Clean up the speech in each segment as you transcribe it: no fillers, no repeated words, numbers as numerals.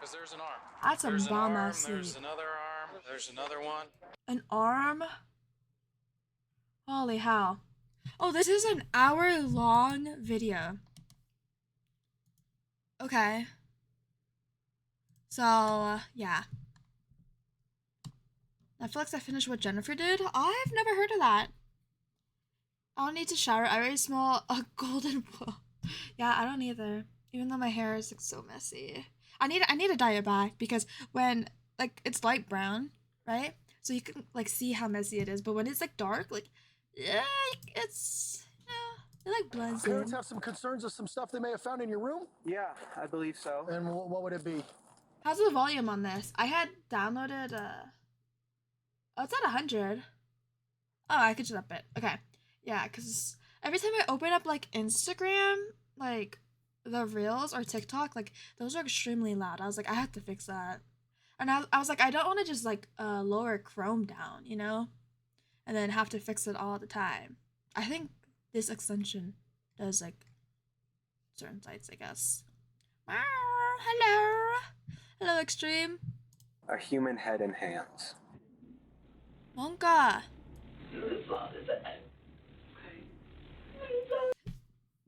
Because there's an arm. That's a There's an bomb arm, suit. there's another arm, there's another one. An arm? Holy hell. Oh, this is an hour-long video. Okay. So, yeah. Netflix, I finished what Jennifer did? I've never heard of that. I don't need to shower. I already smell a golden wool. Yeah, I don't either. Even though my hair is like so messy. I need to dye it back because when like it's light brown, right? So you can like see how messy it is. But when it's like dark, like yeah, it's it like blends Parents in. have some concerns of some stuff they may have found in your room? Yeah, I believe so. And what would it be? How's the volume on this? I had downloaded oh, it's at 100. Oh, I could just up it. Okay. Yeah, because every time I open up like Instagram, like the Reels or TikTok, like those are extremely loud. I was like, I have to fix that. And I was like, I don't want to just like lower Chrome down, you know? And then have to fix it all the time. I think this extension does like certain sites, I guess. Hello. Hello, Extreme. A human head and hands. Monka.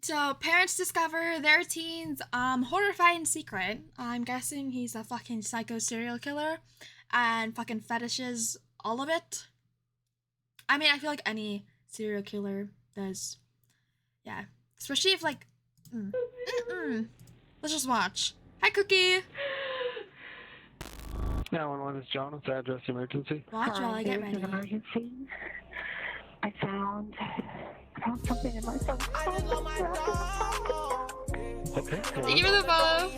So parents discover their teen's horrifying secret. I'm guessing he's a fucking psycho serial killer and fucking fetishes all of it. I mean, I feel like any serial killer does. Yeah. Especially if like Let's just watch. Hi, Cookie. 911 is John. What's the address emergency? Watch while I get ready. An emergency. I found something in my son's Okay. Thank you for the follow.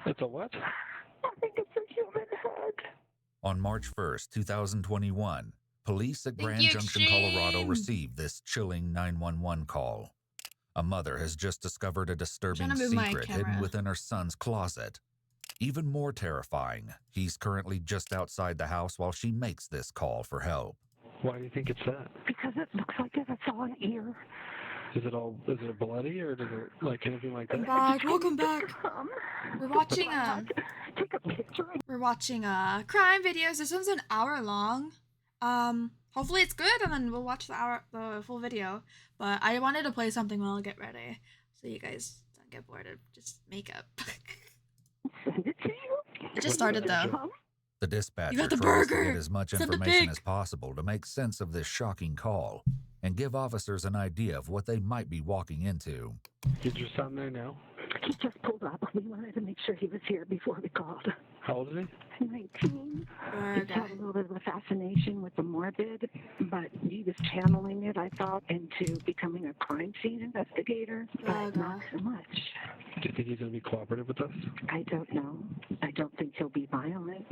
It's a what? I think it's a human head. On March 1st, 2021, police at Grand you, Junction, Extreme. Colorado received this chilling 911 call. A mother has just discovered a disturbing trying to move my secret camera. hidden within her son's closet. Even more terrifying, he's currently just outside the house while she makes this call for help. Why do you think it's that? Because it looks like it. I saw an ear. Is it bloody or does it like anything like that? Back. Welcome back. We're watching Take a picture. We're watching crime videos. This one's an hour long. Hopefully it's good, and then we'll watch the full video. But I wanted to play something while I get ready, so you guys don't get bored of just makeup. Send it to you. It just started though. The dispatcher got the tries to burger. get as much Send the information pig. as possible to make sense of this shocking call and give officers an idea of what they might be walking into. Is your son there now? He just pulled up. We wanted to make sure he was here before we called. How old is he? 19. He's had a little bit of a fascination with the morbid, but he was channeling it, I thought, into becoming a crime scene investigator, but not so much. Do you think he's going to be cooperative with us? I don't know. I don't think he'll be violent.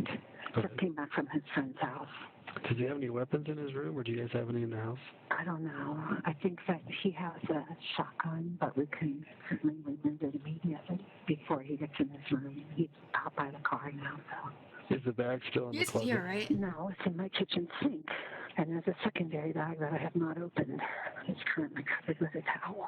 Just came back from his friend's house. Does he have any weapons in his room, or do you guys have any in the house? I don't know. I think that he has a shotgun, but we can certainly remove it immediately before he gets in his room. He's out by the car now, so. Is the bag still in You the guys closet? here, right? No, it's in my kitchen sink. And there's a secondary bag that I have not opened. It's currently covered with a towel.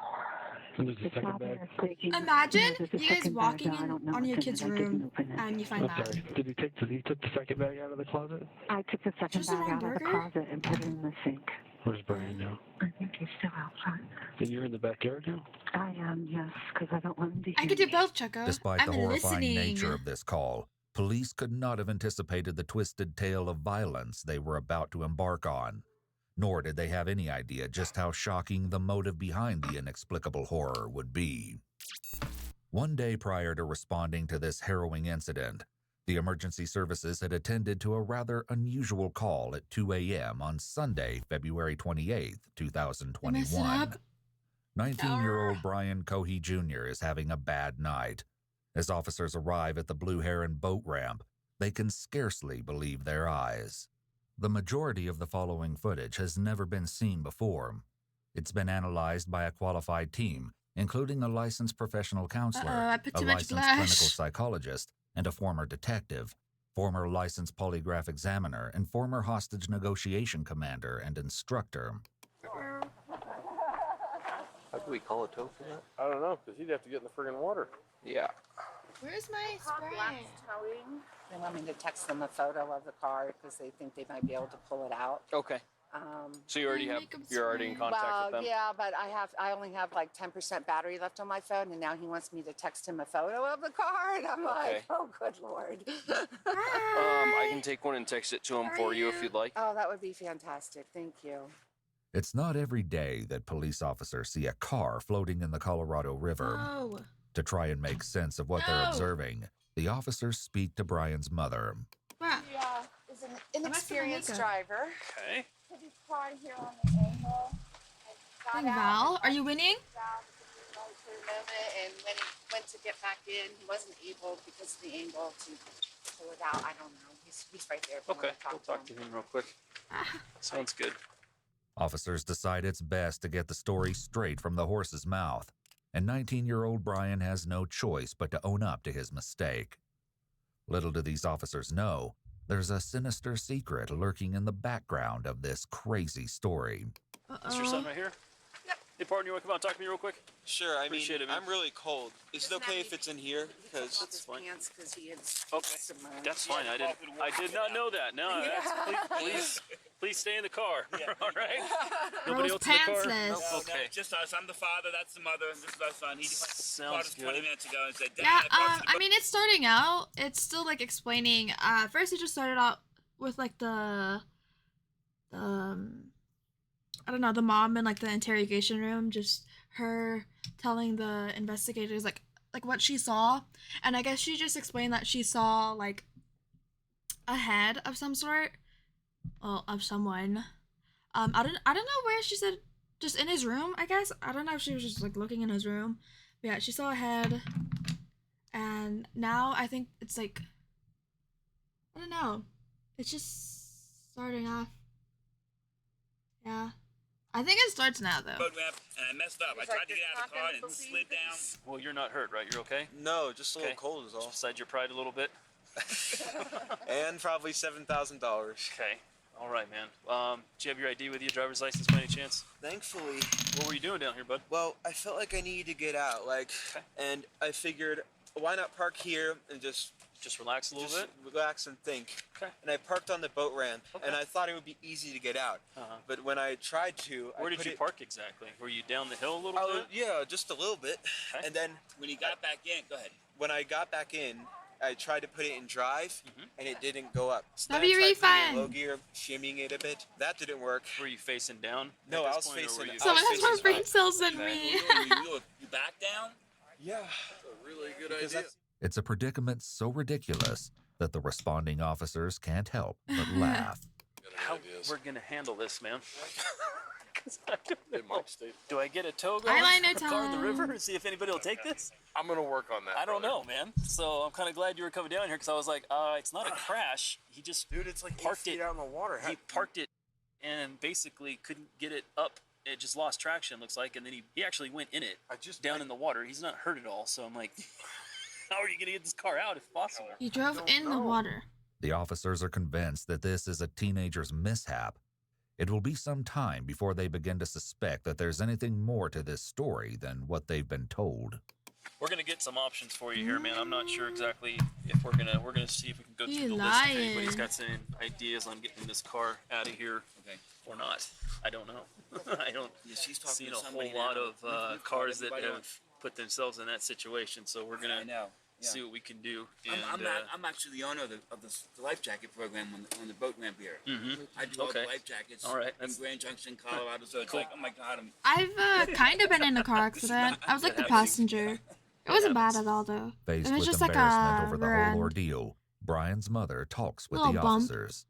And there's a second bag? Imagine There's a you guys second walking bag, I in don't know on your what's in kid's it. I didn't room open it. and you find I'm that. sorry. Did he take the second bag out of the closet? I took the second Just a bag long out of the burger? closet and put it in the sink. Where's Brian now? I think he's still out front. And you're in the backyard now? I am, yes, because I don't want him to hear I could do me. both, Choco. Despite I'm the horrifying listening. nature of this call, police could not have anticipated the twisted tale of violence they were about to embark on. Nor did they have any idea just how shocking the motive behind the inexplicable horror would be. One day prior to responding to this harrowing incident, the emergency services had attended to a rather unusual call at 2 a.m. on Sunday, February 28, They messed it 2021. up. 19-year-old Brian Cohey Jr. is having a bad night. As officers arrive at the Blue Heron boat ramp, they can scarcely believe their eyes. The majority of the following footage has never been seen before. It's been analyzed by a qualified team, including a licensed professional counselor, I put a too much licensed blush. clinical psychologist, and a former detective, former licensed polygraph examiner, and former hostage negotiation commander and instructor. How do we call a tow for that? I don't know, because he'd have to get in the friggin' water. Yeah. Where's my Called spray? Black's Towing. They want me to text them a photo of the car because they think they might be able to pull it out. Okay. So you already have, you're already in contact with them? Yeah, but I only have like 10% battery left on my phone, and now he wants me to text him a photo of the car, and I'm like, oh, good Lord. I can take one and text it to him for you if you'd like. Oh, that would be fantastic. Thank you. It's not every day that police officers see a car floating in the Colorado River. No. To try and make sense of what they're observing, the officers speak to Brian's mother. Wow. Yeah, is an inexperienced driver. Okay. Put his car here on the angle. Dang, Val, are you winning? For a moment, and when he went to get back in, he wasn't able because of the angle to pull it out. I don't know. He's right there. If you Okay, wanna we'll talk to him real quick. Sounds good. Officers decide it's best to get the story straight from the horse's mouth, and 19-year-old Brian has no choice but to own up to his mistake. Little do these officers know, there's a sinister secret lurking in the background of this crazy story. That's your son right here? Yep. Hey, partner, you want to come out and talk to me real quick? Sure, I mean, Appreciate it, man. I'm really cold. Is it okay if it's in here? Because That's fine. Because he had Okay, submerged. that's fine. I did not know that. No, please stay in the car. All right. Nobody Girls else in the car. pantsless. Okay. just us. I'm the father. That's the mother. And this is our son. He just called us Sounds 20 good. minutes ago and said, "Dad, Yeah, I brought you I mean, it's starting out. It's still like explaining. First it just started out with like the I don't know, the mom in like the interrogation room, just her telling the investigators like what she saw, and I guess she just explained that she saw like a head of some sort, well, of someone. I don't know where she said, just in his room, I guess. I don't know if she was just like looking in his room. But yeah, she saw a head, and now I think it's like, I don't know, it's just starting off. Yeah. I think it starts now though. road ramp and I messed up. I tried to get out of the car and it slid down. Well, you're not hurt, right? You're okay? No, just a Okay. little cold is all. Just beside your pride a little bit. And probably $7,000. Okay. All right, man. Do you have your ID with you, driver's license by any chance? Thankfully, What were you doing down here, bud? well, I felt like I needed to get out, Okay. and I figured, why not park here and just relax a little bit. relax and think. Okay. And I parked on the boat ramp, Okay. and I thought it would be easy to get out. Uh-huh. But when I tried to, Where I did put you it- park exactly? Were you down the hill a little Oh, bit? yeah, just a little bit. Okay. And then when he got back in, go ahead. When I got back in, I tried to put it in drive, and it didn't go up. So That'd then I be really tried putting it in fun. low gear, shimmying it a bit. That didn't work. Were you facing down? No, at I this was point, or facing were you- up. Someone has more facing brain up. cells than Okay. me. You back down? Yeah. That's a really good Because idea. that's- It's a predicament so ridiculous that the responding officers can't help but laugh. Good How ideas. we're gonna handle this, man? 'Cause I don't It know. might stay. Do I get a tow going? Eyeliner A car in the time. river and see if anybody will take this? I'm gonna work on that. I don't brother. know, man. So I'm kind of glad you were coming down here because I was like, it's not a crash. He just Dude, it's like Parked 8 feet it. out in the water. he parked it and basically couldn't get it up. It just lost traction, looks like, and then he actually went in it down in the water. He's not hurt at all, so I'm like, how are you gonna get this car out if possible? He drove in the water. The officers are convinced that this is a teenager's mishap. It will be some time before they begin to suspect that there's anything more to this story than what they've been told. We're gonna get some options for you here, man. I'm not sure exactly if we're gonna see if we can go You through the list. If lying. anybody's got some ideas on getting this car out of here, or not. I don't know. I don't she's talking seen to a somebody whole lot now. of We've cars called that everybody have put themselves in that situation. So we're I gonna know. Yeah. see what we can do. And, I'm actually the owner of the life jacket program on the boat ramp here. Mhm. I do all Okay. the life jackets All right, in that's- Grand Junction, Colorado. So it's Cool. like, oh my God, I've kind of been in a car accident. I was like the passenger. It wasn't bad at all though. Faced It was with just like embarrassment a over the rear end. whole ordeal, Brian's mother talks with Little the bump. officers.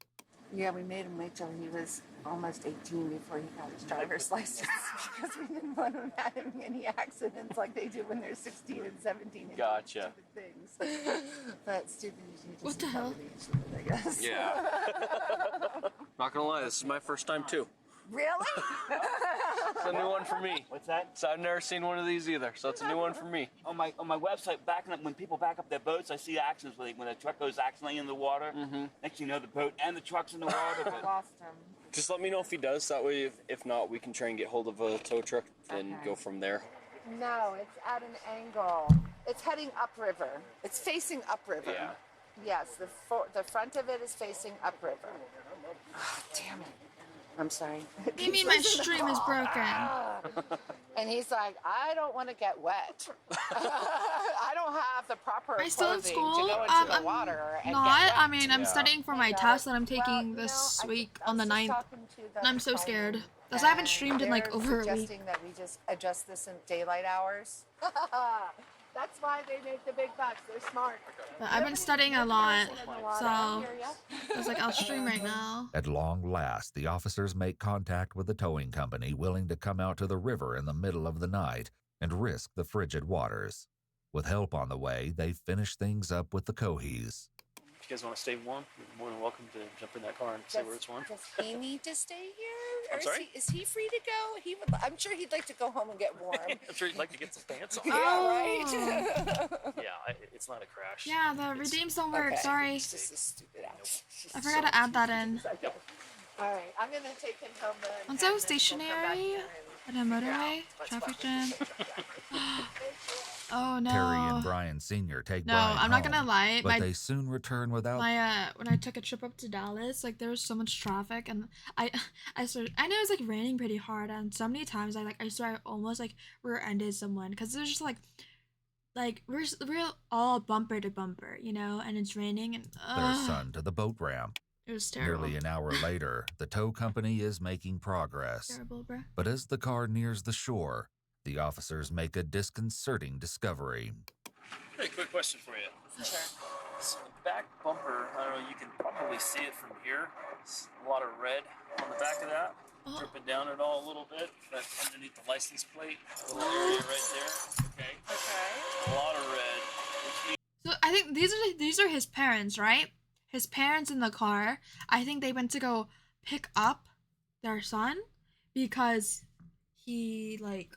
Yeah, we made him wait till he was almost 18 before he got his driver's license because we didn't want him having any accidents like they do when they're 16 and 17 and Gotcha. doing stupid things. But stupid is you What just the hell? cover the instrument, I guess. Yeah. Not gonna lie, this is my first time too. Really? It's a new one for me. What's that? So I've never seen one of these either. So it's a new one for me. On my website, backing up when people back up their boats, I see accidents when a truck goes accidentally in the water. Mm-hmm. Next thing you know, the boat and the truck's in the water. But Lost him. Just let me know if he does. That way, if not, we can try and get hold of a tow truck and Okay. go from there. No, it's at an angle. It's heading upriver. It's facing upriver. Yeah. Yes, the front of it is facing upriver. Oh, damn it. I'm sorry. You mean my stream is broken? And he's like, I don't want to get wet. I don't have the proper Am I still in clothing school? to go into the I'm water and not. get wet. I mean, I'm Yeah. studying for my test that I'm taking this week on the 9th. And I'm so scared. That's why I haven't streamed in like over a week. Suggesting that we just adjust this in daylight hours. That's why they make the big bucks. They're smart. But I've been studying a lot, so I was like, I'll stream right now. At long last, the officers make contact with the towing company willing to come out to the river in the middle of the night and risk the frigid waters. With help on the way, they finish things up with the Cohees. If you guys want to stay warm, you're more than welcome to jump in that car and stay where it's warm. Does he need to stay here? Or I'm sorry? Is he free to go? I'm sure he'd like to go home and get warm. I'm sure you'd like to get some pants on. Yeah, right? Yeah, it's not a crash. Yeah, the redeems don't work. Okay. Sorry. It's just a stupid ass. I forgot to add that in. All right, I'm gonna take him home then. Once I was stationary at a motorway, traffic jam. Oh no. Terry and Brian Sr. take No, Brian I'm not home, gonna lie. but they soon return without When I took a trip up to Dallas, like there was so much traffic, and I know it was like raining pretty hard, and so many times I swear I almost like rear-ended someone because it was just like we're all bumper to bumper, you know, and it's raining and their son to the boat ramp. it was terrible. Nearly an hour later, the tow company is making progress. Terrible, bro. But as the car nears the shore, the officers make a disconcerting discovery. Hey, quick question for you. Sure. So the back bumper, I don't know, you can probably see it from here. It's a lot of red on the back of that, dripping down it all a little bit. But underneath the license plate, a little area right there. Okay. Okay. A lot of red. So I think these are his parents, right? His parents in the car. I think they went to go pick up their son because he like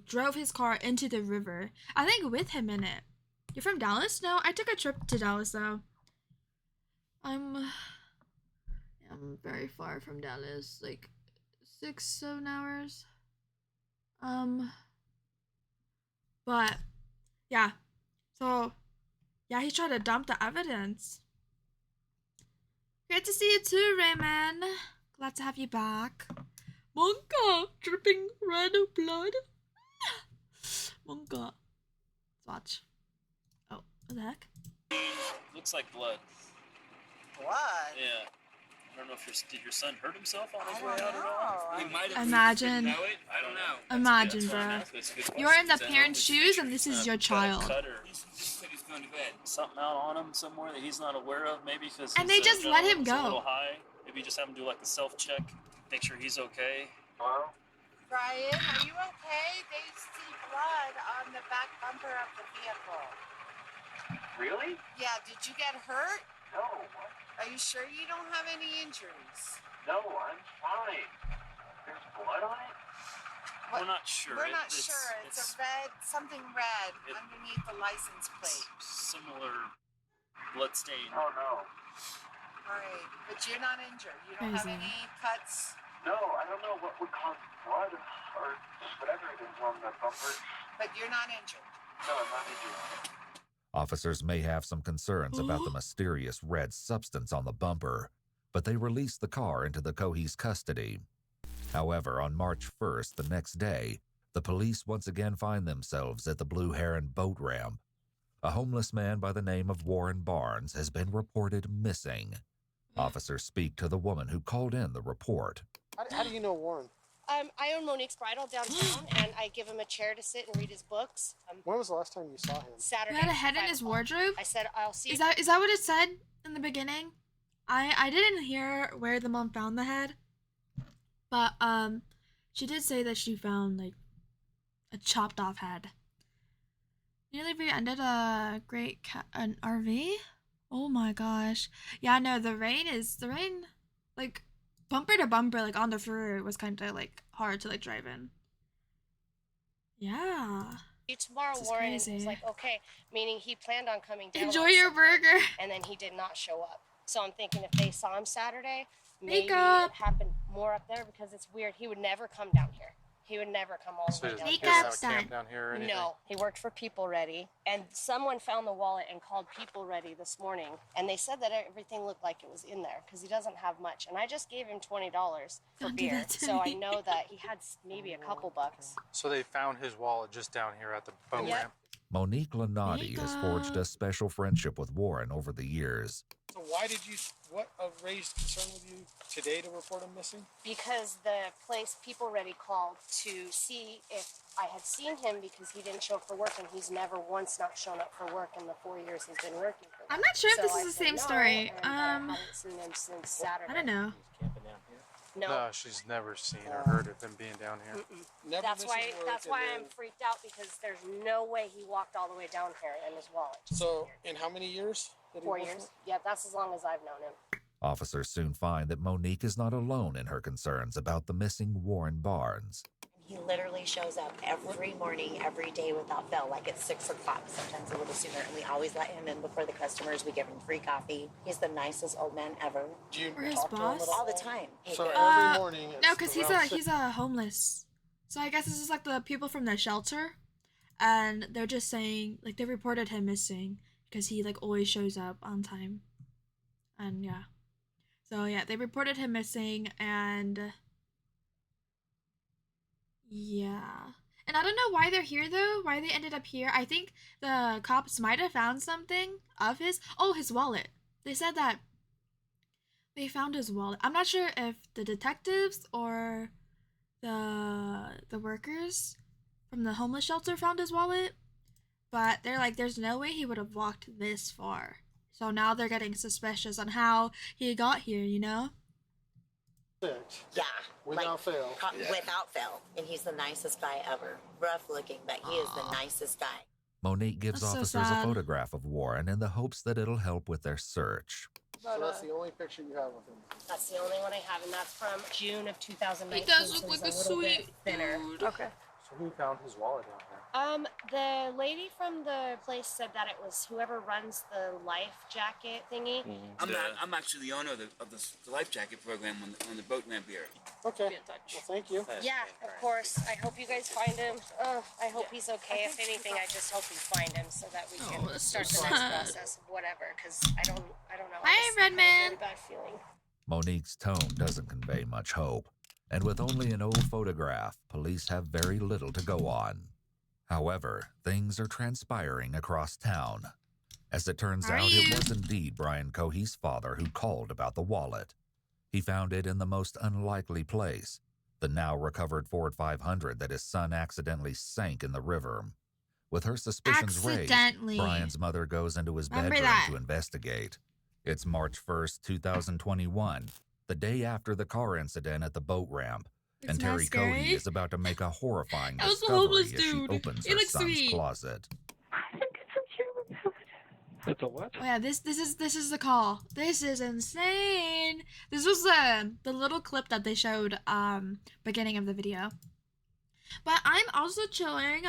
drove his car into the river. I think with him in it. You're from Dallas? No, I took a trip to Dallas though. I'm very far from Dallas, like 6-7 hours. But yeah. So yeah, he tried to dump the evidence. Great to see you too, Raymond. Glad to have you back. Monka, dripping red blood. Monka. Let's watch. Oh, what the heck? Looks like blood. Blood? Yeah. I don't know if did your son hurt himself on his way out at all? He might have. Imagine. Know it? I don't know. Imagine, That's bro. a good question. You're in the parents' shoes and this is your child. Something out on him somewhere that he's not aware of, maybe because. And they just let him A go. little high. Maybe just have him do like a self-check, make sure he's okay. Hello? Brian, are you okay? They see blood on the back bumper of the vehicle. Really? Yeah, did you get hurt? No. Are you sure you don't have any injuries? No, I'm fine. There's blood on it? We're not sure. We're not It's sure. It's a red, something red underneath the license plate. similar blood stain. Oh, no. All right, but you're not injured. You don't have Crazy. any cuts. No, I don't know what would cause blood or whatever it is on the bumper. But you're not injured. No, I'm not injured. Officers may have some concerns about the mysterious red substance on the bumper, but they release the car into the Cohees' custody. However, on March 1st, the next day, the police once again find themselves at the Blue Heron boat ramp. A homeless man by the name of Warren Barnes has been reported missing. Officers speak to the woman who called in the report. How do you know Warren? I own Monique's Bridal downtown, and I give him a chair to sit and read his books. When was the last time you saw him? Saturday. He had a head in 5 his o'clock. wardrobe? I said I'll see. Is that what it said in the beginning? I didn't hear where the mom found the head. But she did say that she found like a chopped off head. Nearly rear-ended an RV? Oh my gosh. Yeah, no, the rain like bumper to bumper like on the freeway was kind of like hard to like drive in. Yeah. Tomorrow, This is Warren crazy. was like, okay, meaning he planned on coming down. Enjoy on your Saturday, burger. And then he did not show up. So I'm thinking if they saw him Saturday, maybe Makeup. it happened more up there because it's weird. He would never come down here. He would never come all the So way he down. doesn't Makeup have a done. camp down here or anything? No, he worked for People Ready, and someone found the wallet and called People Ready this morning, and they said that everything looked like it was in there because he doesn't have much. And I just gave him $20 for Don't do beer, that to so I me. know that he had maybe a couple bucks. So they found his wallet just down here at the boat Yep. ramp. Monique Lunati has forged a special friendship with Warren over the years. So why did you? What raised concern with you today to report him missing? Because the place People Ready called to see if I had seen him because he didn't show up for work, and he's never once not shown up for work in the 4 years he's been working for them. I'm not sure if So this I is the said same no, story. and I haven't seen him since Saturday. I don't know. No. No, she's never seen or heard of him being down here. Never That's why. misses work, That's and why then- I'm freaked out because there's no way he walked all the way down here in his wallet. Just So, in how many years? Did he 4 work years. for? Yeah, that's as long as I've known him. Officers soon find that Monique is not alone in her concerns about the missing Warren Barnes. He literally shows up every morning, every day without fail, like at 6 o'clock, sometimes a little sooner. And we always let him in before the customers. We give him free coffee. He's the nicest old man ever. Do you Or his talk to him boss? at All the time. He So goes, every morning. No, it's because around he's a homeless. So I guess this is like the people from the shelter, and they're just saying like they reported him missing because he like always shows up on time, and yeah. So yeah, they reported him missing, and yeah. And I don't know why they're here though. Why they ended up here? I think the cops might have found something of his. Oh, his wallet. They said that they found his wallet. I'm not sure if the detectives or the workers from the homeless shelter found his wallet, but they're like, there's no way he would have walked this far. So now they're getting suspicious on how he got here, you know? 6. yeah. Without fail. Without fail. And he's the nicest guy ever. Rough looking, but he is the nicest guy. Monique gives That's so officers a sad. photograph of Warren in the hopes that it'll help with their search. So that's the only picture you have of him. That's the only one I have, and that's from June of 2019. He does look so like he's a little bit sweet thinner. dude. Okay. So who found his wallet down here? The lady from the place said that it was whoever runs the life jacket thingy. I'm actually the owner of the life jacket program on the boat ramp here. Okay. Well, thank you. Yeah, of course. I hope you guys find him. I hope he's okay. If anything, I just hope we find him so that we can that's start so the next sad. process of whatever. Because I don't know. Hi, I just have a Redman. really bad feeling. Monique's tone doesn't convey much hope, and with only an old photograph, police have very little to go on. However, things are transpiring across town. As it turns Are out, you? it was indeed Brian Cohey's father who called about the wallet. He found it in the most unlikely place, the now recovered Ford 500 that his son accidentally sank in the river. With her suspicions raised, Accidentally. Brian's mother goes into his Remember bedroom that. to investigate. It's March 1st, 2021, the day after the car incident at the boat ramp, and Isn't that Terry scary? Cohey is about to make a horrifying That was a discovery homeless as she dude. opens He her looks son's sweet. closet. I think it's a human head. It's a what? Oh yeah, this is the call. This is insane. This was the little clip that they showed beginning of the video. But I'm also chilling.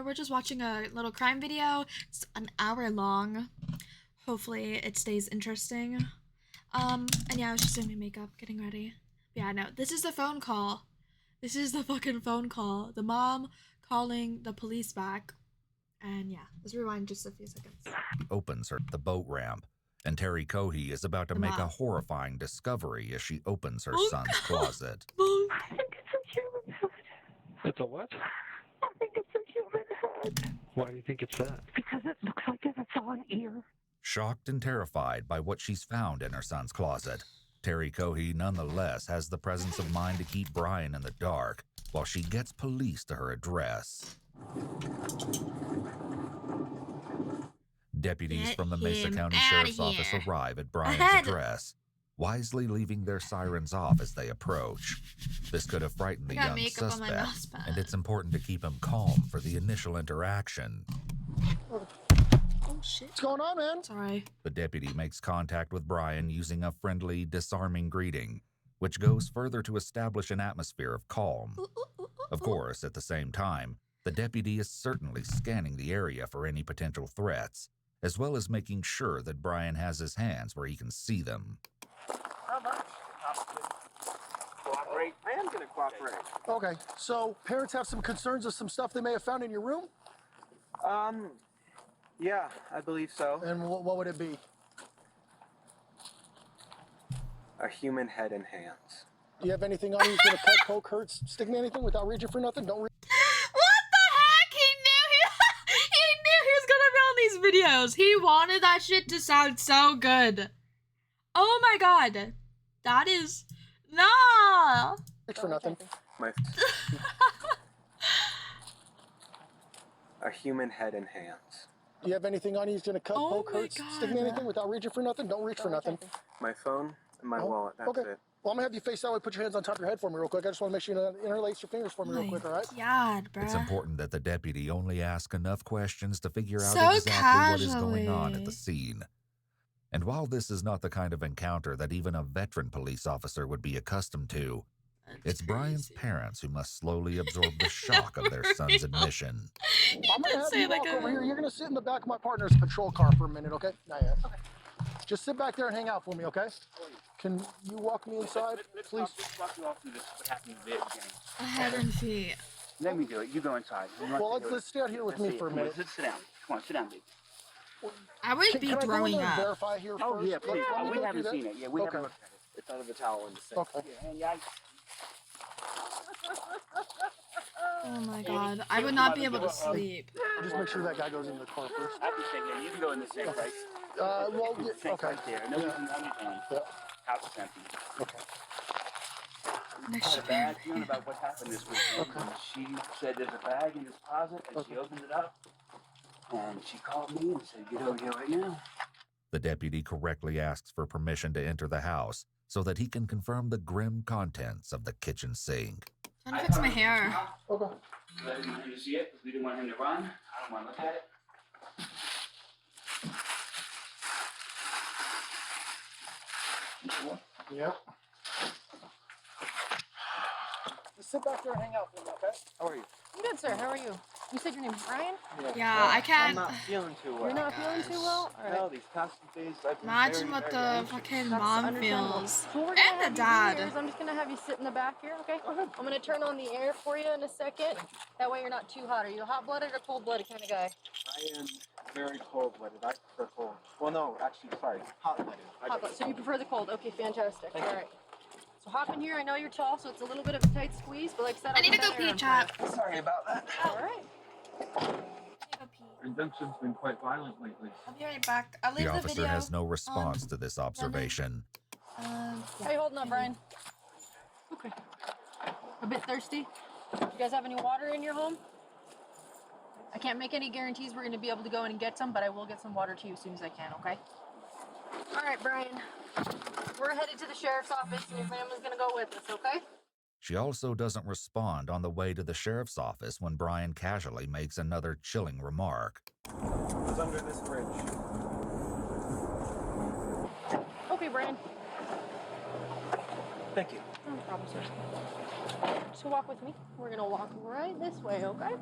We're just watching a little crime video. It's an hour long. Hopefully it stays interesting. And yeah, I was just doing my makeup, getting ready. Yeah, no, this is the phone call. This is the fucking phone call. The mom calling the police back. And yeah, let's rewind just a few seconds. Opens her the boat ramp, and Terry Cohey is about to The make a mom. horrifying discovery as she opens her Oh, son's God. closet. I think it's a human head. It's a what? I think it's a human head. Why do you think it's that? Because it looks like it's all an ear. Shocked and terrified by what she's found in her son's closet, Terry Cohey nonetheless has the presence of mind to keep Brian in the dark while she gets police to her address. Deputies Get from the Mesa him County outta Sheriff's Office here. arrive at Brian's Ahead. address, wisely leaving their sirens off as they approach. This could have frightened the I got young makeup on my suspect, mouse pad. and it's important to keep him calm for the initial interaction. Oh shit. What's going on, man? Sorry. The deputy makes contact with Brian using a friendly, disarming greeting, which goes further to establish an atmosphere of calm. Of course, at the same time, the deputy is certainly scanning the area for any potential threats, as well as making sure that Brian has his hands where he can see them. Cooperate. I am gonna cooperate. Okay, so parents have some concerns of some stuff they may have found in your room? Yeah, I believe so. And what would it be? A human head and hands. Do you have anything on you that's gonna cut, poke, hurt, stick me anything without reaching for nothing? Don't reach. What the heck? He knew he was gonna be on these videos. He wanted that shit to sound so good. Oh my god. That is no. Reach for nothing. A human head and hands. Do you have anything on you that's gonna cut, poke, hurt, stick me anything without reaching for nothing? Don't reach for nothing. My phone and my wallet. That's okay. it. Well, I'm gonna have you face that way. Put your hands on top of your head for me real quick. I just want to make sure you interlace your fingers for me real quick, all right? God, bruh. It's important that the deputy only ask enough questions to figure out So exactly what is going on at casually. the scene. And while this is not the kind of encounter that even a veteran police officer would be accustomed to, it's Brian's parents who must slowly absorb the shock of their son's admission. I'm gonna have say you like walk a- over here. You're gonna sit in the back of my partner's patrol car for a minute, okay? Not yet. Okay. Just sit back there and hang out for me, okay? Can you walk me inside, please? Let's walk you all through this. What happened in the very beginning. A head and feet. Let me do it. You go inside. Well, let's stay out here with me for a minute. Sit down. Come on, sit down, baby. I would be Can I go in throwing there and up. verify here Oh, first? yeah, please. Let me We go haven't through seen that. it. Yeah, we haven't looked at it. It's under the towel in the sink. Okay. Oh my god. I would not be able to sleep. Just make sure that guy goes in the car first. I can say, yeah, you can go in the sink, right? Well, The yeah, sink okay. right there. No, Yeah. Yeah. House is empty. Okay. Had a bag feeling about what happened this weekend. And she said there's a bag in this closet, and she opened it up, and she called me and said, get over here right now. The deputy correctly asks for permission to enter the house so that he can confirm the grim contents of the kitchen sink. Trying to fix my hair. Okay. I didn't want him to see it because we didn't want him to run. I don't want to look at it. Yep. Just sit back there and hang out for me, okay? How are you? I'm good, sir. How are you? You said your name's Brian? Yeah, I can't. I'm not feeling too well. You're not feeling too well? All right. No, these past few days I've been Imagine very, what very the anxious. fucking That's mom understandable. feels. So what we're And gonna the have you do dad. here is I'm just gonna have you sit in the back here, okay? I'm gonna turn on the air for you in a second. That way you're not too hot. Are you a hot-blooded or cold-blooded kind of guy? I am very cold-blooded. I prefer cold. Well, no, actually, sorry, hot-blooded. Hot-blooded. So you prefer the cold? Okay, fantastic. All right. So hop in here. I know you're tall, so it's a little bit of a tight squeeze, but like I said, I need to go pee, chat. Sorry about that. All right. Injunction's been quite violent lately. I'll be right back. I'll leave The the officer video. has no response to this observation. How you holding up, Brian? Okay. A bit thirsty? You guys have any water in your home? I can't make any guarantees we're going to be able to go in and get some, but I will get some water to you as soon as I can, okay? All right, Brian. We're headed to the sheriff's office, and your family's going to go with us, okay? She also doesn't respond on the way to the sheriff's office when Brian casually makes another chilling remark. It's under this bridge. Okay, Brian. Thank you. No problem, sir. So walk with me. We're going to walk right this way, okay?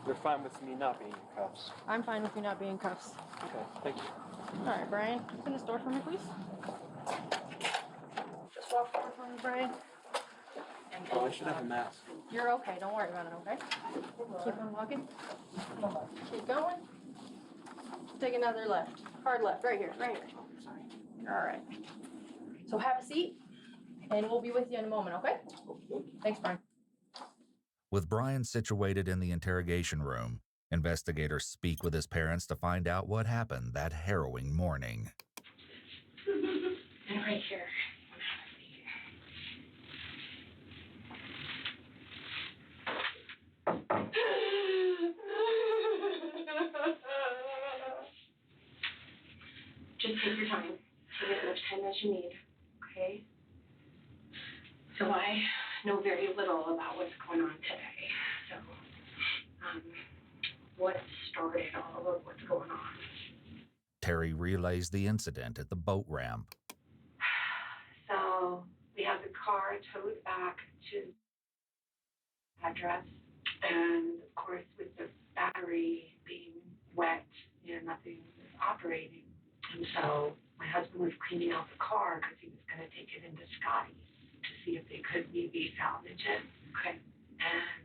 You're fine with me not being in cuffs. I'm fine with you not being in cuffs. Okay, thank you. All right, Brian. Open this door for me, please. Just walk forward for me, Brian. Oh, I should have a mask. You're okay. Don't worry about it, okay? Keep on walking. Keep going. Take another left. Hard left. Right here. Right here. Sorry. All right. So have a seat, and we'll be with you in a moment, okay? Thanks, Brian. With Brian situated in the interrogation room, investigators speak with his parents to find out what happened that harrowing morning. And right here. Just take your time. Take as much time as you need, okay? So I know very little about what's going on today. So, what started all of what's going on? Terry relays the incident at the boat ramp. So we have the car towed back to address, and of course with the battery being wet, nothing was operating. And so my husband was cleaning out the car because he was going to take it into Scotty's to see if they could maybe salvage it. Okay. And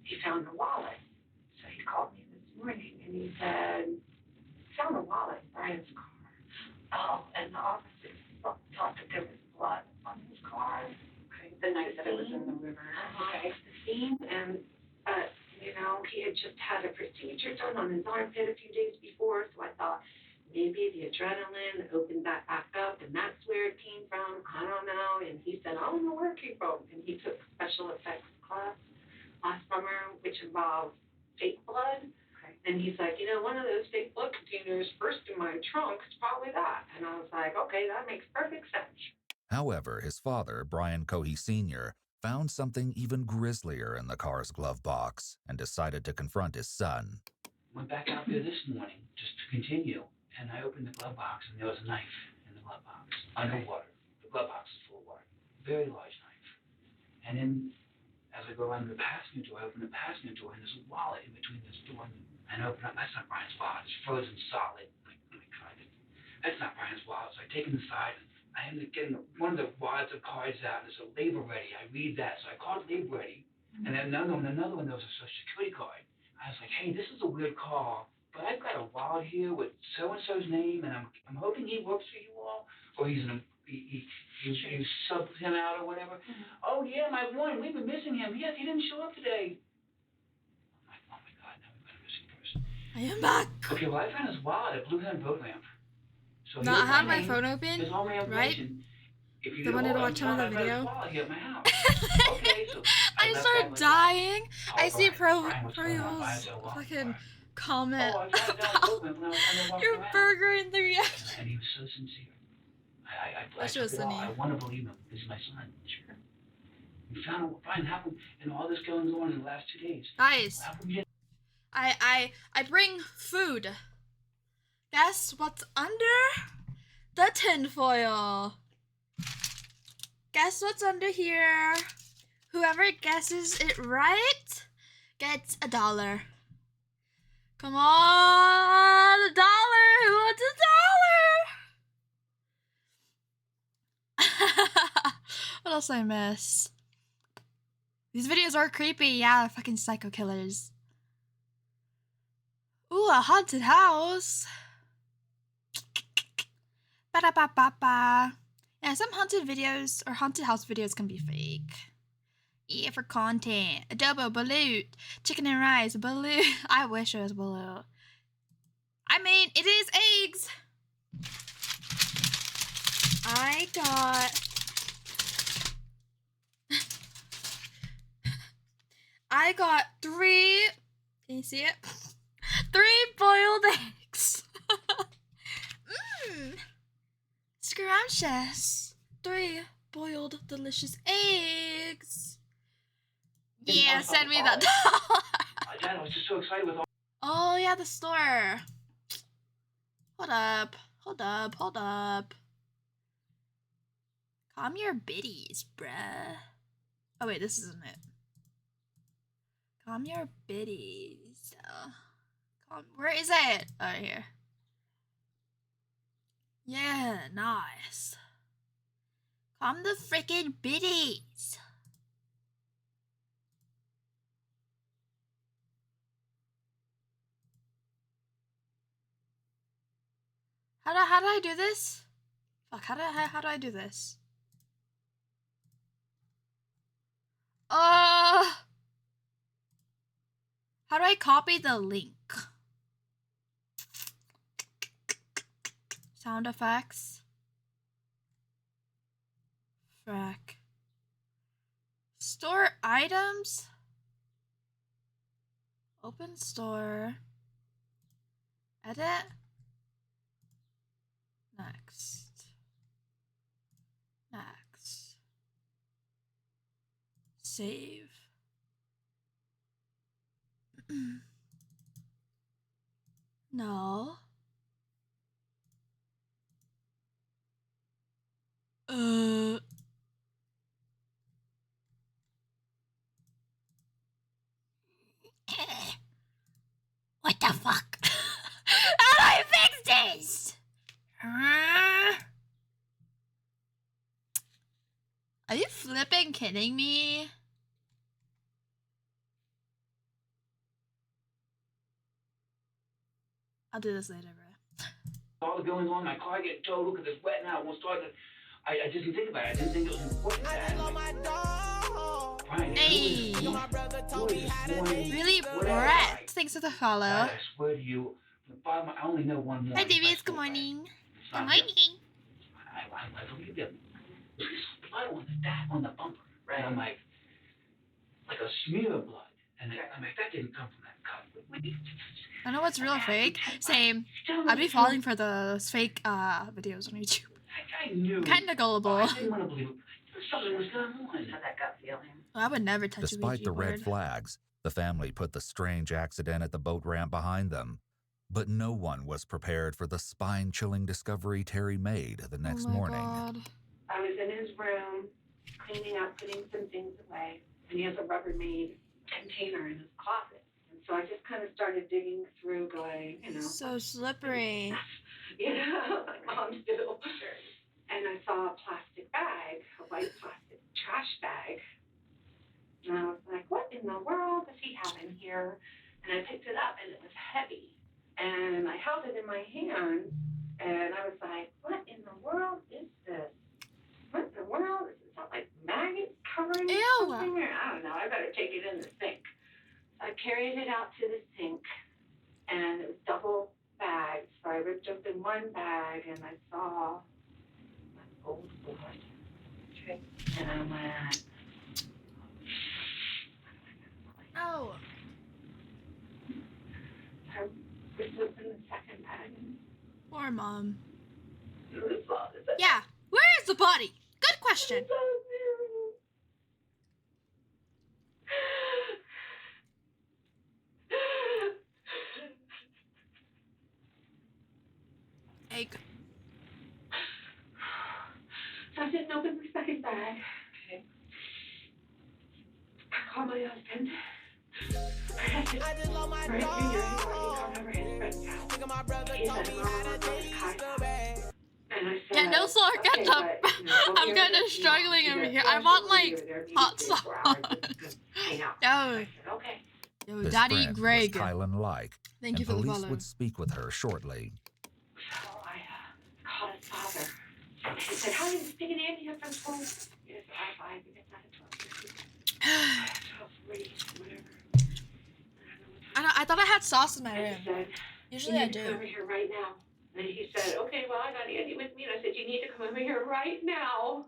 he found the wallet. So he called me this morning and he said, found the wallet in Brian's car. Oh, and the officers thought that there was blood on his car. Okay. The night that it was in the river. Okay. The scene, and you know, he had just had a procedure done on his armpit a few days before, so I thought maybe the adrenaline opened that back up, and that's where it came from. I don't know. And he said, I don't know where it came from. And he took special effects class last summer, which involved fake blood. Okay. And he's like, you know, one of those fake blood containers first in my trunk is probably that. And I was like, okay, that makes perfect sense. However, his father, Brian Cohey Sr., found something even grislier in the car's glove box and decided to confront his son. Went back out there this morning just to continue, and I opened the glove box, and there was a knife in the glove box, underwater. The glove box is full of water, very large knife. And then, as I go around the passenger door, I open the passenger door, and there's a wallet in between this door and I open up. That's not Brian's wallet. It's frozen solid. Like I tried it. That's not Brian's wallet. So I take it inside. I ended up getting one of the wads of cards out, and it's a labor ready. I read that, so I called labor ready, and then another one, there was a social security card. I was like, hey, this is a weird call, but I've got a wallet here with so and so's name, and I'm hoping he works for you all, or you subbed him out or whatever. Oh yeah, my one, we've been missing him. Yes, he didn't show up today. I'm like, oh my God, now we've got a missing person. I am back. Okay, well I found his wallet at Blue Hen Boat Ramp. So no, I had my phone open, right? If I wanted to watch another video. Okay, so I started dying. I see Pro's fucking comment. Your burger in the reaction. And he was so sincere. That was funny. I want to believe him. This is my son. Sure. We found what Brian happened, and all this going on in the last 2 days. Guys, I bring food. Guess what's under the tinfoil? Guess what's under here? Whoever guesses it right gets $1. Come on, $1. Who wants $1? What else I miss? These videos are creepy. Yeah, fucking psycho killers. Ooh, a haunted house. Ba-da-ba-ba-ba. Yeah, some haunted videos or haunted house videos can be fake. Yeah, for content. Adobo, balut, chicken and rice, balut. I wish it was balut. I mean, it is eggs. I got 3. Can you see it? 3 boiled eggs. Scrumptious. 3 boiled delicious eggs. Yeah, send me that $1. Dad, I was just so excited with all. Oh yeah, the store. Hold up. Calm your biddies, bruh. Oh wait, this isn't it. Calm your biddies. Where is it? Oh, here. Yeah, nice. Calm the freaking biddies. How do I do this? Fuck, how do I do this? How do I copy the link? Sound effects. Frack. Store items. Open store. Edit. Next. Save. No. What the fuck? How do I fix this? Are you flipping kidding me? I'll do this later, bro. All the goings on, my car getting towed, look at this wet now, it won't start. I just didn't think about it. I didn't think it was important. Brian, Hey. Really, Brett? Thanks for the follow. I swear to you, I only know one more. Hi, Davies. Good morning. Good morning. I believe them. There's blood on the bumper, right? I'm like a smear of blood. And I'm like, that didn't come from that cut. I don't know what's real or fake. Same. I'd be falling for those fake videos on YouTube. I knew. Kinda gullible. I didn't want to believe it. Something was going on. Had that gut feeling. I would never touch a Despite Ouija the red board. flags, the family put the strange accident at the boat ramp behind them. But no one was prepared for the spine-chilling discovery Terry made the next morning. God. I was in his room, cleaning up, putting some things away, and he has a Rubbermaid container in his closet. And so I just kind of started digging through, going, So slippery. like moms do. And I saw a plastic bag, a white plastic trash bag. And I was like, what in the world does he have in here? And I picked it up, and it was heavy. And I held it in my hand, and I was like, what in the world is this? What in the world? Is it like maggots covering something? Or, I don't know. I better take it in the sink. So I carried it out to the sink, and it was double bagged. So I ripped open one bag, and I saw old blood. Okay. And I went, Oh. I ripped open the second bag. Poor mom. And the blood is it. Yeah. Where is the body? Good question. Egg. So I didn't open the second bag. Okay. I called my husband. I said, right, Junior, he's already gone over his friend's house. He said, Mama, and I said, Yeah, no slower okay, ketchup. but, I'm kind of struggling over here. I want like hot sauce. No. Okay. Yo, This Daddy friend Greg. was Kylan Like, Thank and you for the police follow. would speak with her shortly. So I called his father. And he said, how are you picking Andy up from school? He said, I get that at 12:30, whatever. I thought I had sauce in my And room. he said, Usually you I need to do. come over here right now. And he said, okay, well, I got Andy with me. And I said, you need to come over here right now.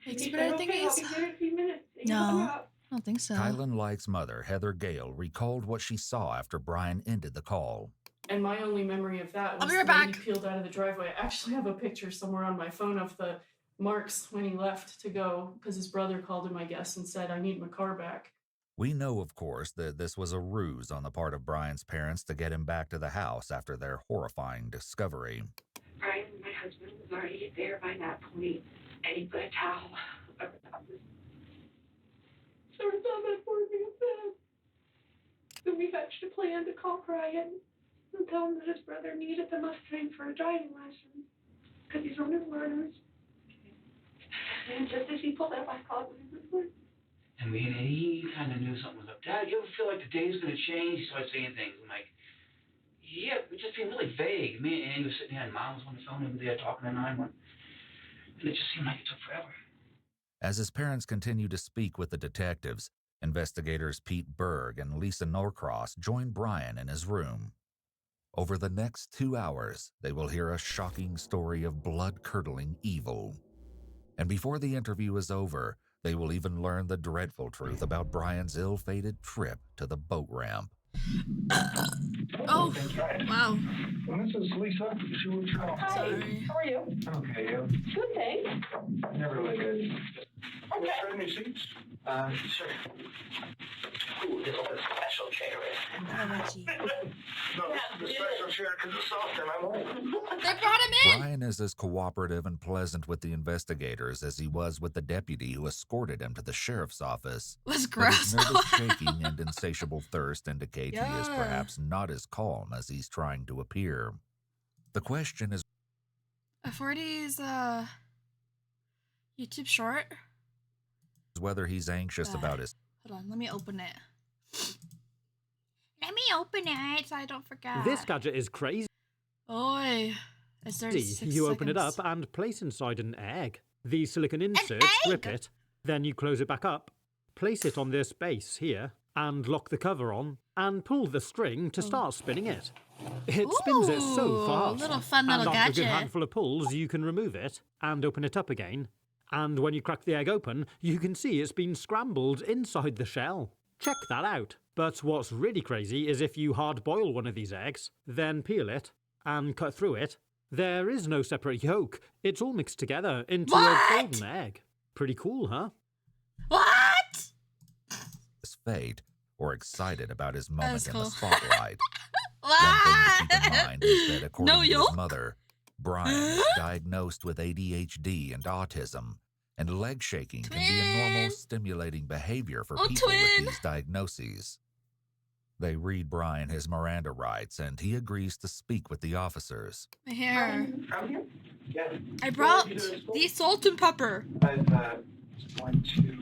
Thanks He for said, everything, okay, I'll guys. be there in a few minutes. And he No. hung up. I don't think so. Kylan Like's mother, Heather Gale, recalled what she saw after Brian ended the call. And my only memory of that I'll was be right when he back. peeled out of the driveway. I actually have a picture somewhere on my phone of the marks when he left to go because his brother called him, I guess, and said, I need my car back. We know, of course, that this was a ruse on the part of Brian's parents to get him back to the house after their horrifying discovery. Brian, my husband, was already there by that point. And he put a towel over top of his. So it's not that for me of that. So we hatched a plan to call Brian and tell him that his brother needed the Mustang for a driving license because he's on his learners. And just as he pulled up, I called him. And he kind of knew something was up. Dad, you ever feel like the day's going to change? He started saying things. I'm like, yeah, but just being really vague. Me and Andy was sitting there, and Mom was on the phone over there talking to 911. And it just seemed like it took forever. As his parents continued to speak with the detectives, investigators Pete Berg and Lisa Norcross joined Brian in his room. Over the next 2 hours, they will hear a shocking story of blood-curdling evil. And before the interview is over, they will even learn the dreadful truth about Brian's ill-fated trip to the boat ramp. Oh, wow. Well, this is Lisa. She was your Sorry. How are you? Okay, yeah. Good, thanks. Never really good. Okay. Trade me seats? Sure. Ooh, this is a special chair. No, this is the special chair because it's soft and I'm old. They brought him in. Brian is as cooperative and pleasant with the investigators as he was with the deputy who escorted him to the sheriff's office. Was But his gross. nervous shaking and insatiable thirst indicate he is Yeah. perhaps not as calm as he's trying to appear. The question is, A 40's YouTube short. Whether he's anxious about his Hold on, let me open it. Let me open it so I don't forget. This gadget is crazy. Oi. Is there 6 You open it up seconds? and place inside an egg. The silicon insert, grip it, then you close it back up, place it on this base here, and lock the cover on, and pull the string to start spinning it. It spins it so Ooh, fast. little fun little and after a good gadget. handful of pulls, you can remove it and open it up again. And when you crack the egg open, you can see it's been scrambled inside the shell. Check that out. But what's really crazy is if you hard boil one of these eggs, then peel it, and cut through it, there is no separate yolk. It's all mixed together into a golden egg. Pretty cool, huh? What? fate or excited about his moment in cool. the spotlight. One thing to keep in mind is that according to his yolk? mother, Brian is diagnosed with ADHD and autism, and leg shaking can be a normal stimulating behavior for people with these diagnoses. They read Brian his Miranda rights, and he agrees to speak with the officers. Here. From here? Yeah. I brought the salt and pepper. I went to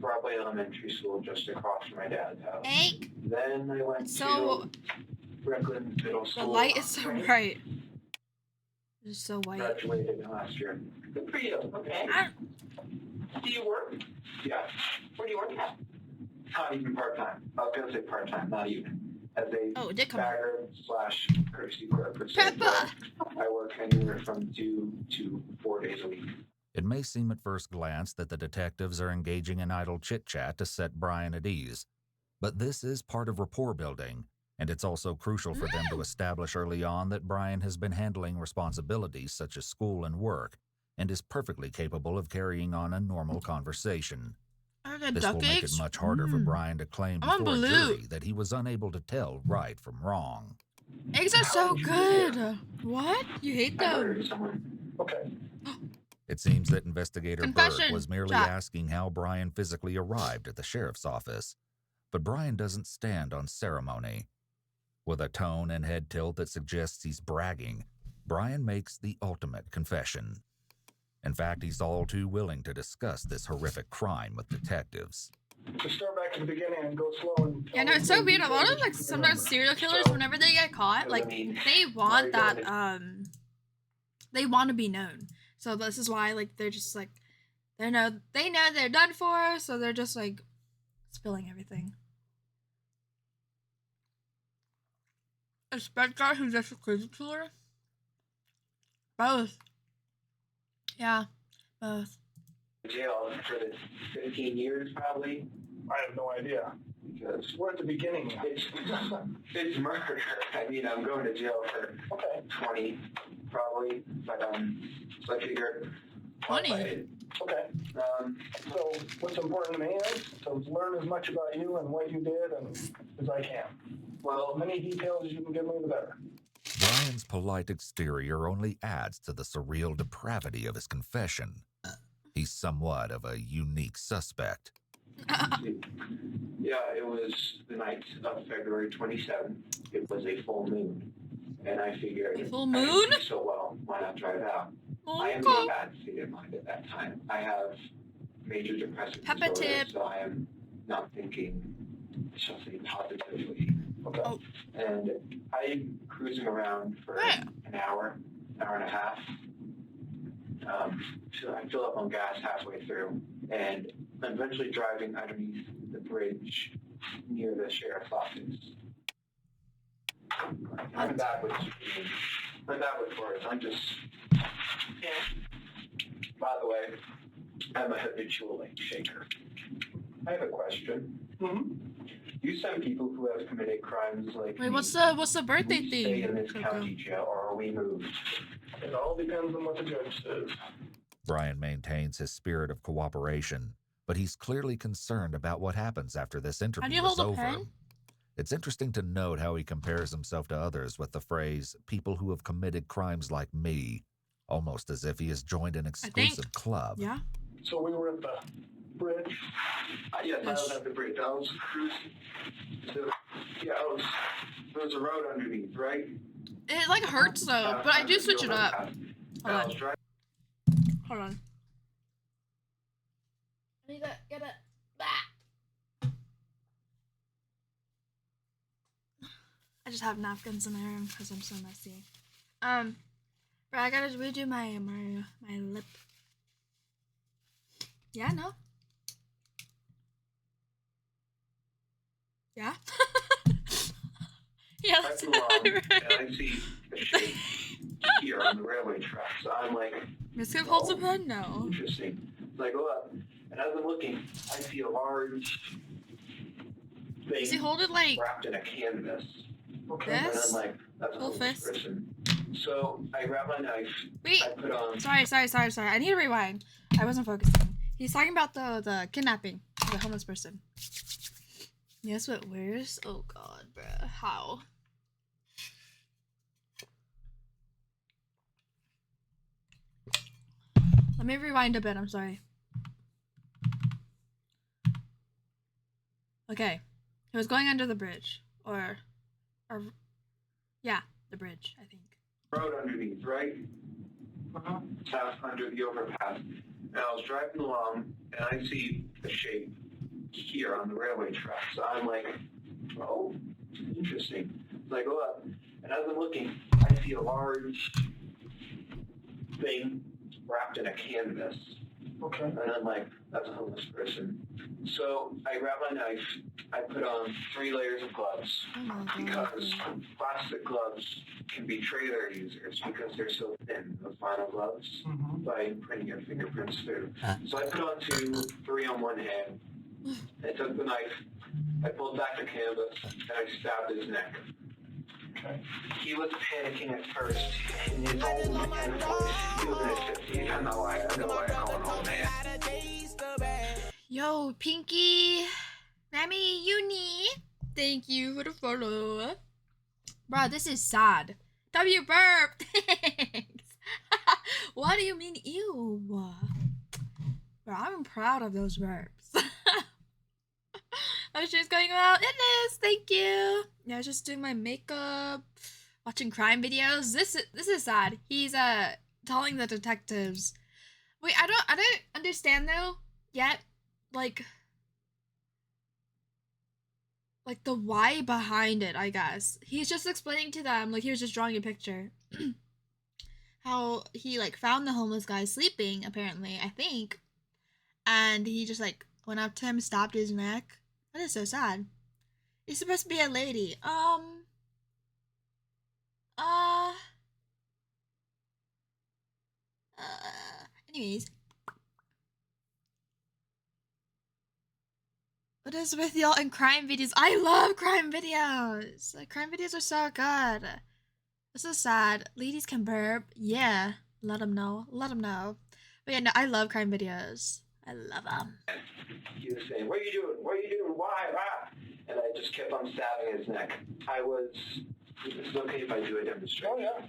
Broadway Elementary School just across from my dad's house. Egg. Then I went So to Brooklyn Middle School. the light is so bright. It's so white. Graduated last year. Good for you. Okay. Do you work? Yeah. Where do you work at? Not even part-time. I was going to say part-time, not even. As a bagger slash courtesy clerk for Peppa. I work anywhere from 2 to 4 days a week. It may seem at first glance that the detectives are engaging in idle chit-chat to set Brian at ease, but this is part of rapport building, and it's also crucial for them to establish early on that Brian has been handling responsibilities such as school and work, and is perfectly capable of carrying on a normal conversation. This will make it much harder for Brian to claim I'm before a blue. jury that he was unable to tell right from wrong. Eggs are so good. What? You hate them? Okay. It seems that Investigator Burke Confession. was merely Jack. asking how Brian physically arrived at the sheriff's office, but Brian doesn't stand on ceremony. With a tone and head tilt that suggests he's bragging, Brian makes the ultimate confession. In fact, he's all too willing to discuss this horrific crime with detectives. To start back to the beginning and go slow and... Yeah, no, it's so weird. A lot of, like, sometimes serial killers, whenever they get caught, like, they want that, they want to be known. So this is why, like, they're just, like, they know they're done for, so they're just, like, spilling everything. Is that guy who's just a crazy killer? Both. Yeah, both. Jail for the 15 years, probably. I have no idea. Because we're at the beginning. It's murder. I mean, I'm going to jail for 20, probably. But so I figure 20. Okay. So what's important to me is to learn as much about you and what you did and as I can. Well, as many details as you can give me, the better. Brian's polite exterior only adds to the surreal depravity of his confession. He's somewhat of a unique suspect. Yeah, it was the night of February 27th. It was a full moon. And I figured, full I moon? didn't do so well, why not try it out? I am in a bad state of mind at that time. I have major depressive Peppa disorder, tip. so I am not thinking, shall I say, positively. Okay. And I'm cruising around for an hour and a half. So I fill up on gas halfway through, and I'm eventually driving underneath the bridge near the sheriff's office. I'm bad with words. I'm just. By the way, I'm a habitual late shaker. I have a question. You send people who have committed crimes like Wait, me, what's the birthday we stay thing? in this county jail, or are we moved? It all depends on what the judge says. Brian maintains his spirit of cooperation, but he's clearly concerned about what happens after this How do interview you hold is a over. pen? It's interesting to note how he compares himself to others with the phrase, people who have committed crimes like me, almost as if he has joined an exclusive club. Yeah. So we were at the bridge. Yes, I was at the bridge. I was cruising. So, yeah, there was a road underneath, right? It, like, hurts, though, but I do switch it up. Hold on. Hold on. I need to get it. I just have napkins in there because I'm so messy. But I gotta redo my lip. Yeah, no. Yeah. Yeah, that's right. And I see a shape here on the railway tracks. So I'm like, Miss holds a pen? No. Interesting. So I go up, and as I'm looking, I see a large thing Does he hold it like wrapped in a canvas. Okay. And This? I'm like, that's a Full homeless fist? person. So I grab my knife. Wait. I put on. Sorry. I need to rewind. I wasn't focusing. He's talking about the kidnapping of the homeless person. Yes, but where's? Oh God, bruh. How? Let me rewind a bit. I'm sorry. Okay, he was going under the bridge, or yeah, the bridge. I think. Road underneath, right? Path under the overpass. And I was driving along, and I see a shape here on the railway tracks. So I'm like, oh, interesting. So I go up, and as I'm looking, I see a large thing wrapped in a canvas. Okay. And I'm like, that's a homeless person. So I grab my knife, I put on 3 layers of gloves, because plastic gloves can betray their users because they're so thin, the vinyl gloves, by printing your fingerprints through. So I put on 2, 3 on one hand. I took the knife, I pulled back the canvas, and I stabbed his neck. Okay. He was panicking at first, in his old man voice. He was in his 50s. I know why I'm calling home, man. Yo, Pinky, Mammy, Uni, thank you for the follow. Bro, this is sad. W burp. Thanks. What do you mean, ew? Bro, I'm proud of those burps. I'm sure it's going well. It is. Thank you. Yeah, I was just doing my makeup, watching crime videos. This is sad. He's telling the detectives. Wait, I don't understand though yet. Like the why behind it, I guess. He's just explaining to them, like he was just drawing a picture. How he like found the homeless guy sleeping, apparently, I think. And he just like went up to him, stabbed his neck. That is so sad. You're supposed to be a lady. Anyways. What is with y'all and crime videos? I love crime videos. Like, crime videos are so good. This is sad. Ladies can burp. Yeah. Let them know. Let them know. But yeah, no, I love crime videos. I love them. He was saying, what are you doing? What are you doing? Why? Ah! And I just kept on stabbing his neck. Is it okay if I do a demonstration? Oh, yeah.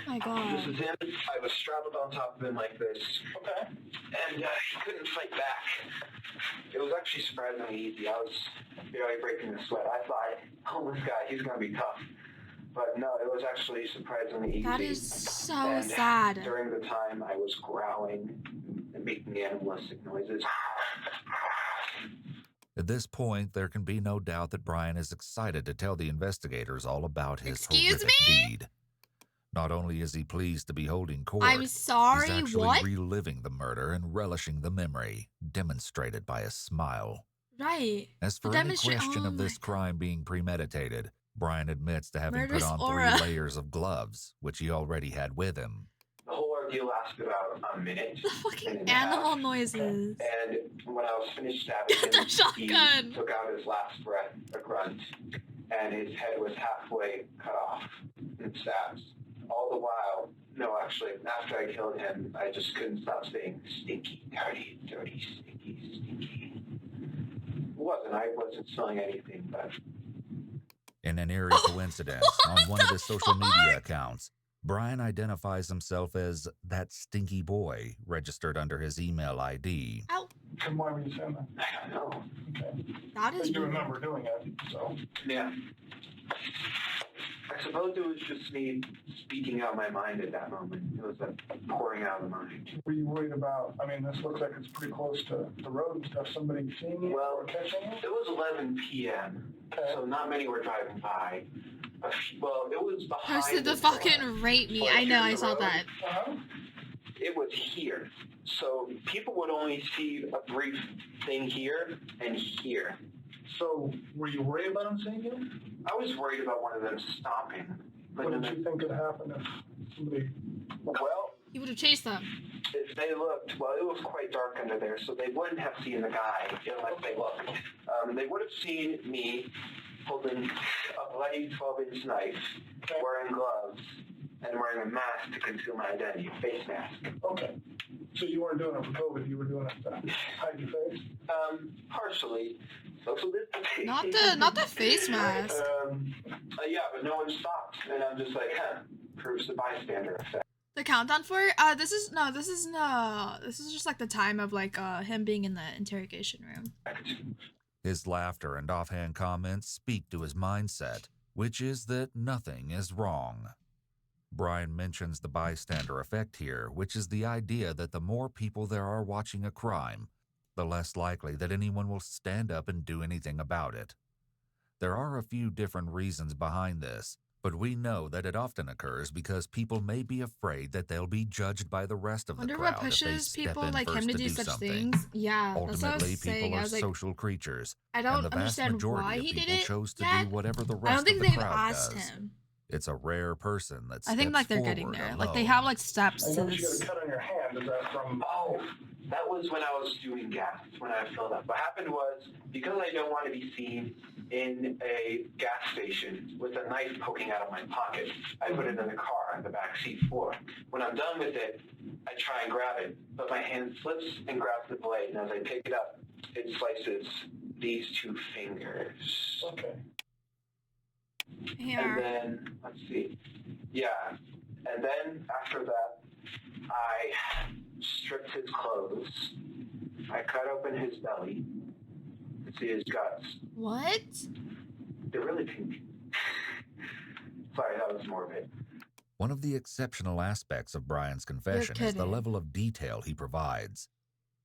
Oh my God. This is him. I was straddled on top of him like this. Okay. And he couldn't fight back. It was actually surprisingly easy. I was barely breaking a sweat. I thought, homeless guy, he's going to be tough. But no, it was actually surprisingly easy. That is so and sad. During the time, I was growling and making animalistic noises. At this point, there can be no doubt that Brian is excited to tell the investigators all about his horrific deed. Not only is he pleased to be holding court, I'm sorry, he's actually what? reliving the murder and relishing the memory, demonstrated by a smile. Right. As for any question of this crime being premeditated, Brian admits to having Murderous put on aura. 3 layers of gloves, which he already had with him. The whole ordeal lasted about a minute. The fucking animal noises. And when I was finished stabbing him, The shotgun. he took out his last breath, a grunt, and his head was halfway cut off in stabs. All the while, no, actually, after I killed him, I just couldn't stop saying, stinky, dirty, dirty, stinky, stinky. I wasn't smelling anything, but... In an eerie coincidence, on one of his social media accounts, Brian identifies himself as that stinky boy registered under his email ID. Ow. And why were you saying that? I don't know. Okay. That is But you weird. remember doing it, so. Yeah. I suppose it was just me speaking out my mind at that moment. It was a pouring out of the mind. Were you worried about, I mean, this looks like it's pretty close to the road and stuff, somebody seeing you or catching you? It was 11 p.m., so not many were driving by. Well, it was behind Posted the fucking rape me. I know, I saw that. It was here. So people would only see a brief thing here and here. So were you worried about them seeing you? I was worried about one of them stopping. What did you think could happen if somebody... Well, you would have chased them. If they looked, well, it was quite dark under there, so they wouldn't have seen the guy unless they looked. They would have seen me holding a bloody 12-inch knife, wearing gloves, and wearing a mask to conceal my identity, a face mask. Okay. So you weren't doing it for COVID, you were doing it to hide your face? Partially. So this, Not the face mask. yeah, but no one stopped, and I'm just like, proves the bystander effect. The countdown for it? This is just like the time of like him being in the interrogation room. His laughter and offhand comments speak to his mindset, which is that nothing is wrong. Brian mentions the bystander effect here, which is the idea that the more people there are watching a crime, the less likely that anyone will stand up and do anything about it. There are a few different reasons behind this, but we know that it often occurs because people may be afraid that they'll be judged by the rest of the Wonder crowd what pushes if they step people in like first him to do do such something. things. Yeah, that's what I Ultimately, was people saying. I are was like, social creatures, I don't and the vast understand majority why of he did people it chose to yet. do whatever the I rest don't think of the they've crowd asked does. him. It's a rare person that I think steps like they're getting forward there. alone. Like they have like steps I to noticed this. you got a cut on your hand. Is that from... Oh, that was when I was doing gas, when I filled up. What happened was, because I don't want to be seen in a gas station with a knife poking out of my pocket, I put it in the car on the back seat floor. When I'm done with it, I try and grab it, but my hand slips and grabs the blade, and as I pick it up, it slices these two fingers. Okay. Here. And then, let's see. Yeah. And then after that, I stripped his clothes. I cut open his belly to see his guts. What? They're really pink. Sorry, that was morbid. One of the exceptional aspects of Brian's confession is the kidding. level of detail he provides.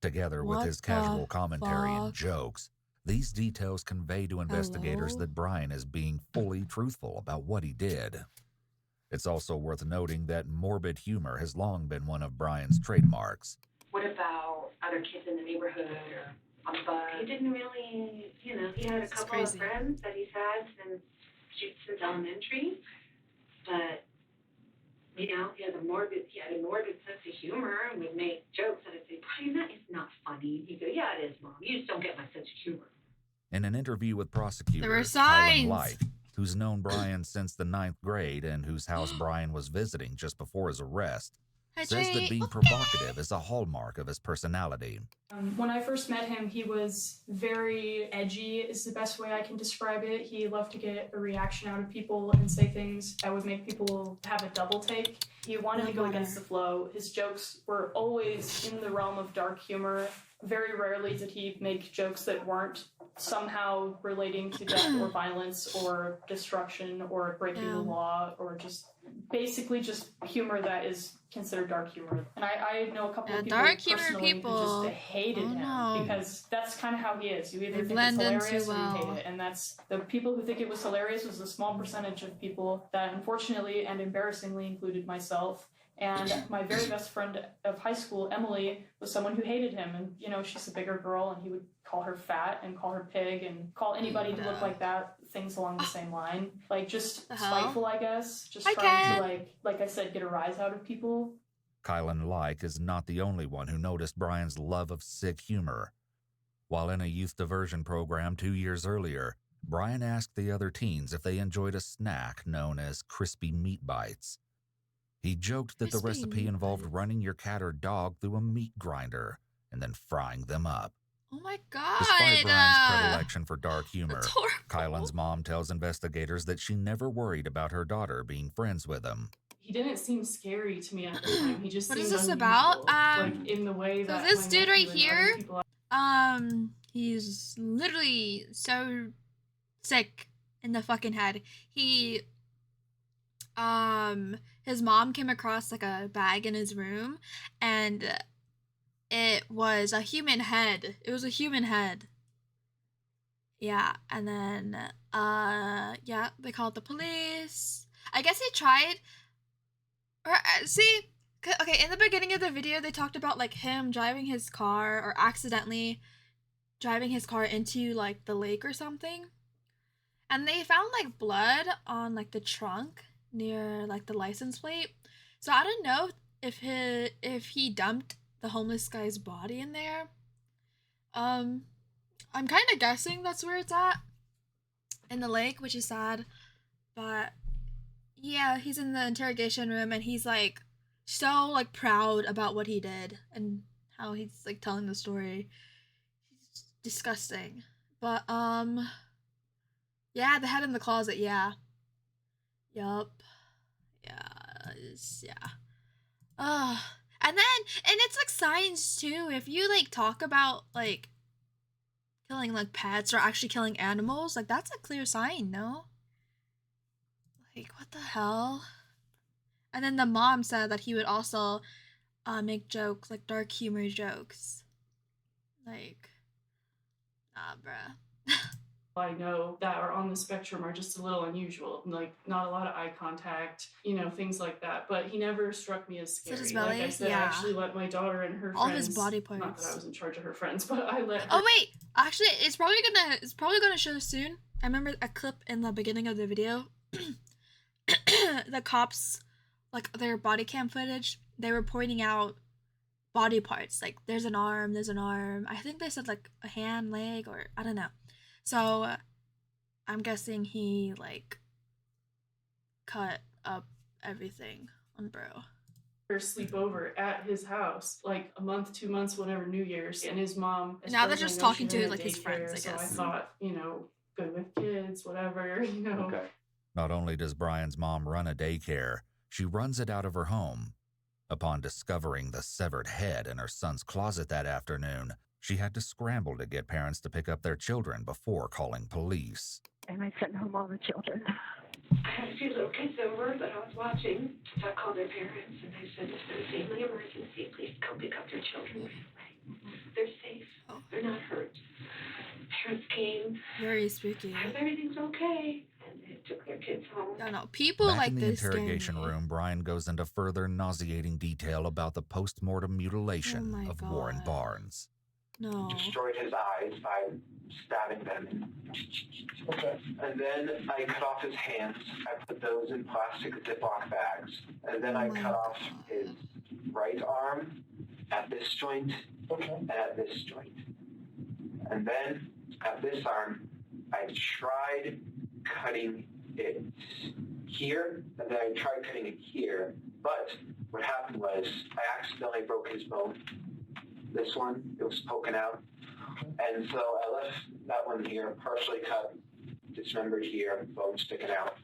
Together with What his casual the commentary and fuck? jokes, these details convey to investigators Hello? that Brian is being fully truthful about what he did. It's also worth noting that morbid humor has long been one of Brian's trademarks. What about other kids in the neighborhood or on the bus? He didn't really, he had a couple of friends that he's had since elementary, but he had a morbid sense of humor and would make jokes, and I'd say, Brian, that is not funny. He'd go, yeah, it is, Mom. You just don't get my sense of humor. In an interview with prosecutor There were Kylan signs. Light, who's known Brian since the 9th grade and whose house Brian was visiting just before his arrest, says that being provocative is a hallmark of his personality. When I first met him, he was very edgy, is the best way I can describe it. He loved to get a reaction out of people and say things that would make people have a double take. He wanted to go against the flow. His jokes were always in the realm of dark humor. Very rarely did he make jokes that weren't somehow relating to death or violence or destruction or breaking the law or just basically just humor that is considered dark humor. And I know a couple of people dark humor personally people. who just hated him no. because that's kind of how he is. You either They think it's blend in hilarious too or you well. hate it. And that's the people who think it was hilarious was a small percentage of people that unfortunately and embarrassingly included myself. And my very best friend of high school, Emily, was someone who hated him. And, she's a bigger girl, and he would call her fat and call her pig and call anybody who looked like that things along the same line. Like, just The hell? spiteful, I guess. Just I trying can. to, like I said, get a rise out of people. Kylan Like is not the only one who noticed Brian's love of sick humor. While in a youth diversion program 2 years earlier, Brian asked the other teens if they enjoyed a snack known as crispy meat bites. He joked that the Crispy recipe meat involved running your cat or dog through a meat grinder and then frying them up. Oh my god. Despite Brian's predilection for dark humor, That's horrible. Kylan's mom tells investigators that she never worried about her daughter being friends with him. He didn't seem scary to me at the time. He just What seemed is this unusual, about? like in the way So that this my dude right nephew and other here, people he's literally so sick in the fucking head. He his mom came across like a bag in his room, and it was a human head. It was a human head. Yeah, and then yeah, they called the police. I guess he tried, or see, okay, in the beginning of the video they talked about like him driving his car or accidentally driving his car into like the lake or something. And they found like blood on like the trunk near like the license plate. So I don't know if he dumped the homeless guy's body in there. I'm kind of guessing that's where it's at, in the lake, which is sad. But yeah, he's in the interrogation room and he's like so like proud about what he did and how he's like telling the story. It's disgusting. But yeah, the head in the closet, yeah. Yup. Yeah. And it's like signs too. If you like talk about like killing like pets or actually killing animals, like that's a clear sign, no? Like what the hell? And then the mom said that he would also make jokes, like dark humor jokes. Like, nah, bruh. I know that are on the spectrum are just a little unusual, like not a lot of eye contact, things like that. But he never struck me as scary. His belly? Like I said, Yeah. I actually let my daughter and her All friends. his body parts. Not that I was in charge of her friends, but I let. Oh wait, actually, it's probably gonna show soon. I remember a clip in the beginning of the video. The cops, like their body cam footage, they were pointing out body parts. Like there's an arm. I think they said like a hand, leg, or I don't know. So I'm guessing he like cut up everything on bro. Her sleep over at his house, like a month, 2 months, whenever New Year's, and his mom. as Now far they're as I just know, talking she to ran a like his friends, I daycare, guess. So I thought, good with kids, whatever, Okay. Not only does Brian's mom run a daycare, she runs it out of her home. Upon discovering the severed head in her son's closet that afternoon, she had to scramble to get parents to pick up their children before calling police. And I sent home all the children. I had a few little kids over, but I was watching. So I called their parents, and they said it's been a family emergency. Please go pick up their children right away. They're safe. They're not hurt. Parents came. Very spooky. Everything's okay. And they took their kids home. I don't know. People Back like in the this interrogation room, Brian goes into further nauseating detail about the post-mortem mutilation Oh my of Warren Barnes. No. Destroyed his eyes by stabbing them. Okay. And then I cut off his hands. I put those in plastic Ziploc bags. And then I cut off his right arm at this joint and at this joint. And then at this arm, I tried cutting it here, and then I tried cutting it here. But what happened was I accidentally broke his bone. This one, it was poking out. And so I left that one here, partially cut, dismembered here, bone sticking out.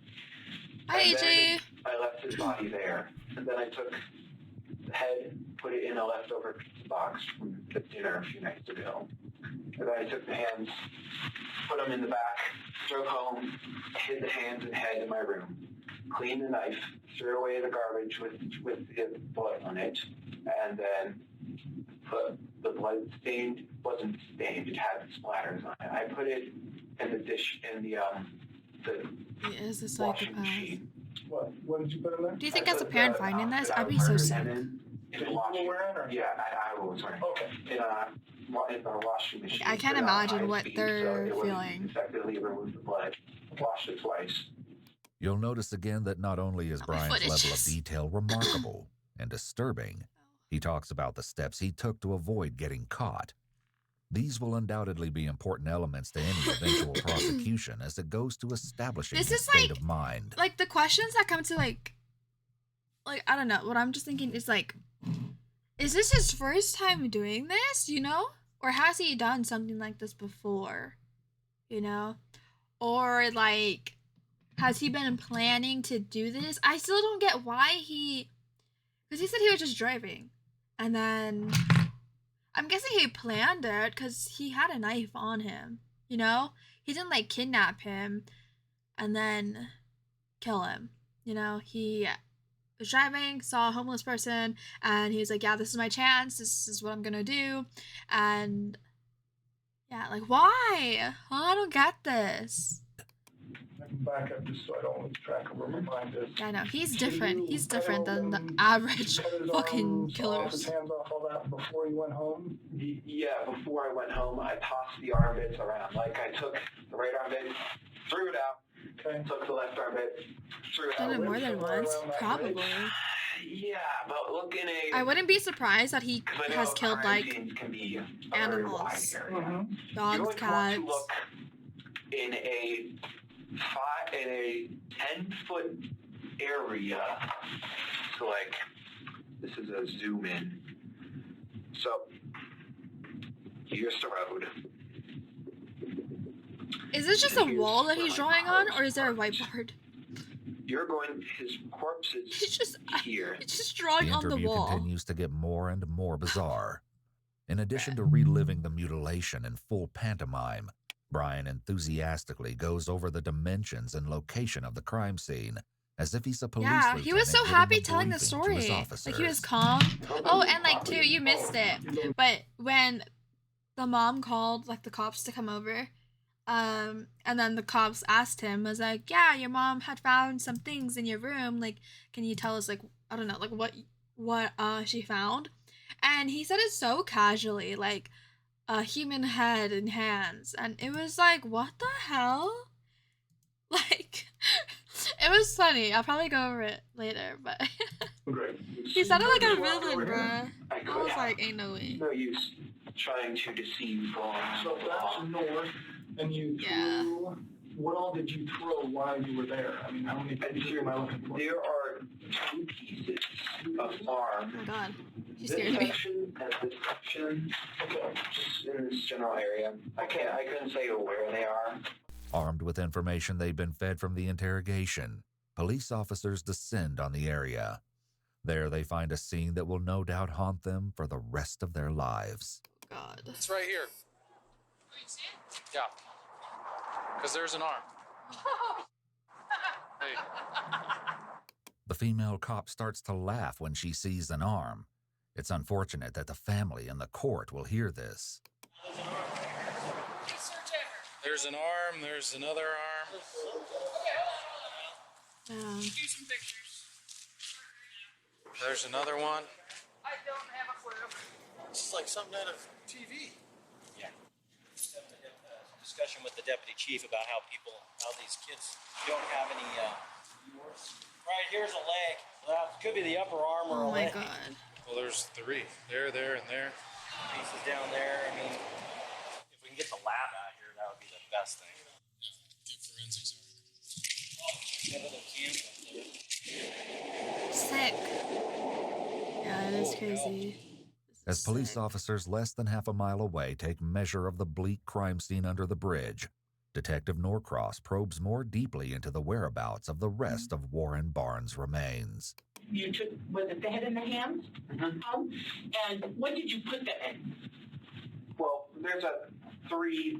Hi, And AJ. then I left his body there. And then I took the head, put it in a leftover pizza box from the dinner a few nights ago. And then I took the hands, put them in the back, drove home, hid the hands and head in my room, cleaned the knife, threw away the garbage with the blood on it, and then put the blood stained, wasn't stained, it had splatters on it. I put it in the dish, in the He is a washing psychopath. machine. What did you put in there? Do you think as a parent finding this, I'd be so sick. In the washing, yeah, I was wearing. Okay. In the washing machine. I can't put it on imagine high what speed, they're so it wouldn't feeling. effectively remove the blood. Washed it twice. You'll notice again that not only is Brian's level of footages. detail remarkable and disturbing, he talks about the steps he took to avoid getting caught. These will undoubtedly be important elements to any eventual prosecution as it goes to establishing This his is state like- of mind. Like the questions that come to like I don't know, what I'm just thinking is like, is this his first time doing this, or has he done something like this before, or like has he been planning to do this? I still don't get why because he said he was just driving, and then I'm guessing he planned it because he had a knife on him, he didn't like kidnap him and then kill him, you know, he was driving, saw a homeless person, and he was like, yeah, this is my chance. This is what I'm gonna do. And yeah, like, why? Oh, I don't get this. I can back up just so I don't lose track of where my mind is. Yeah, I know. He's So different. you He's cut different than the open, average cut his fucking arms off, killers. his hands off, all that before you went home? Yeah, before I went home, I tossed the armpits around. Like, I took the right armpit, threw it out, took the left armpit, threw it Done out. it more than once, probably. Yeah, but look in a... I wouldn't be surprised that he 'cause I know has killed crime like scenes can be a very wide animals, area. You're dogs, going to want cats. to look in a 10-foot area. So like, this is a zoom in. So here's the road. Is this just a wall that he's drawing on, or is there a whiteboard? You're going. His corpse is here. He's just drawing The on the interview wall. continues to get more and more bizarre. In addition to reliving the mutilation in full pantomime, Brian enthusiastically goes over the dimensions and location of the crime scene, as if he's a police Yeah, he was so lieutenant happy giving a telling the briefing to story. his Like, officers. he was calm. Oh, and like, too, you missed it. But when the mom called, like, the cops to come over, and then the cops asked him, was like, yeah, your mom had found some things in your room. Like, can you tell us, like, I don't know, like, what she found? And he said it so casually, like, a human head and hands. And it was like, what the hell? Like, it was funny. I'll probably go over it later, but he sounded like a villain, bruh. I was like, ain't no way. No use trying to deceive on. So that's north, and you threw. What all did you throw while you were there? I mean, how many pieces am I looking for? There are 2 pieces of arm. Oh my god. You This scared me. section and this section, just in this general area. I couldn't say where they are. Armed with information they've been fed from the interrogation, police officers descend on the area. There they find a scene that will no doubt haunt them for the rest of their lives. God. It's right here. Yeah. Because there's an arm. Hey. The female cop starts to laugh when she sees an arm. It's unfortunate that the family and the court will hear this. There's an arm, there's another arm. There's another one. I don't have a clue. This is like something out of TV. Yeah. Discussion with the deputy chief about how these kids don't have any. Right, here's a leg. That could be the upper arm or a Oh my leg. god. Well, there's 3. There, and there. Pieces down there. I mean, if we can get the lab out here, that would be the best thing. Get forensics on. Sick. Yeah, it is crazy. As police officers less than half a mile away take measure of the bleak crime scene under the bridge, Detective Norcross probes more deeply into the whereabouts of the rest of Warren Barnes' remains. You took, was it the head and the hands? And what did you put them in? Well, there's a 3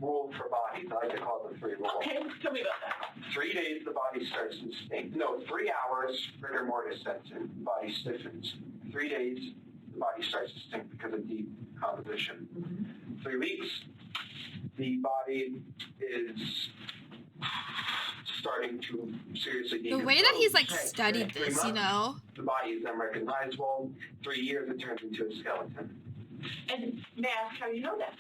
rule for bodies. I like to call it the 3 rule. Okay, tell me about that. 3 days, the body starts to stink. No, 3 hours, rigor mortis sets in. The body stiffens. 3 days, the body starts to stink because of decomposition. 3 weeks, the body is starting to seriously The decompose. way that he's like Okay, studied 3 this, you months, know? The body is unrecognizable. 3 years, it turns into a skeleton. And may I ask how you know that?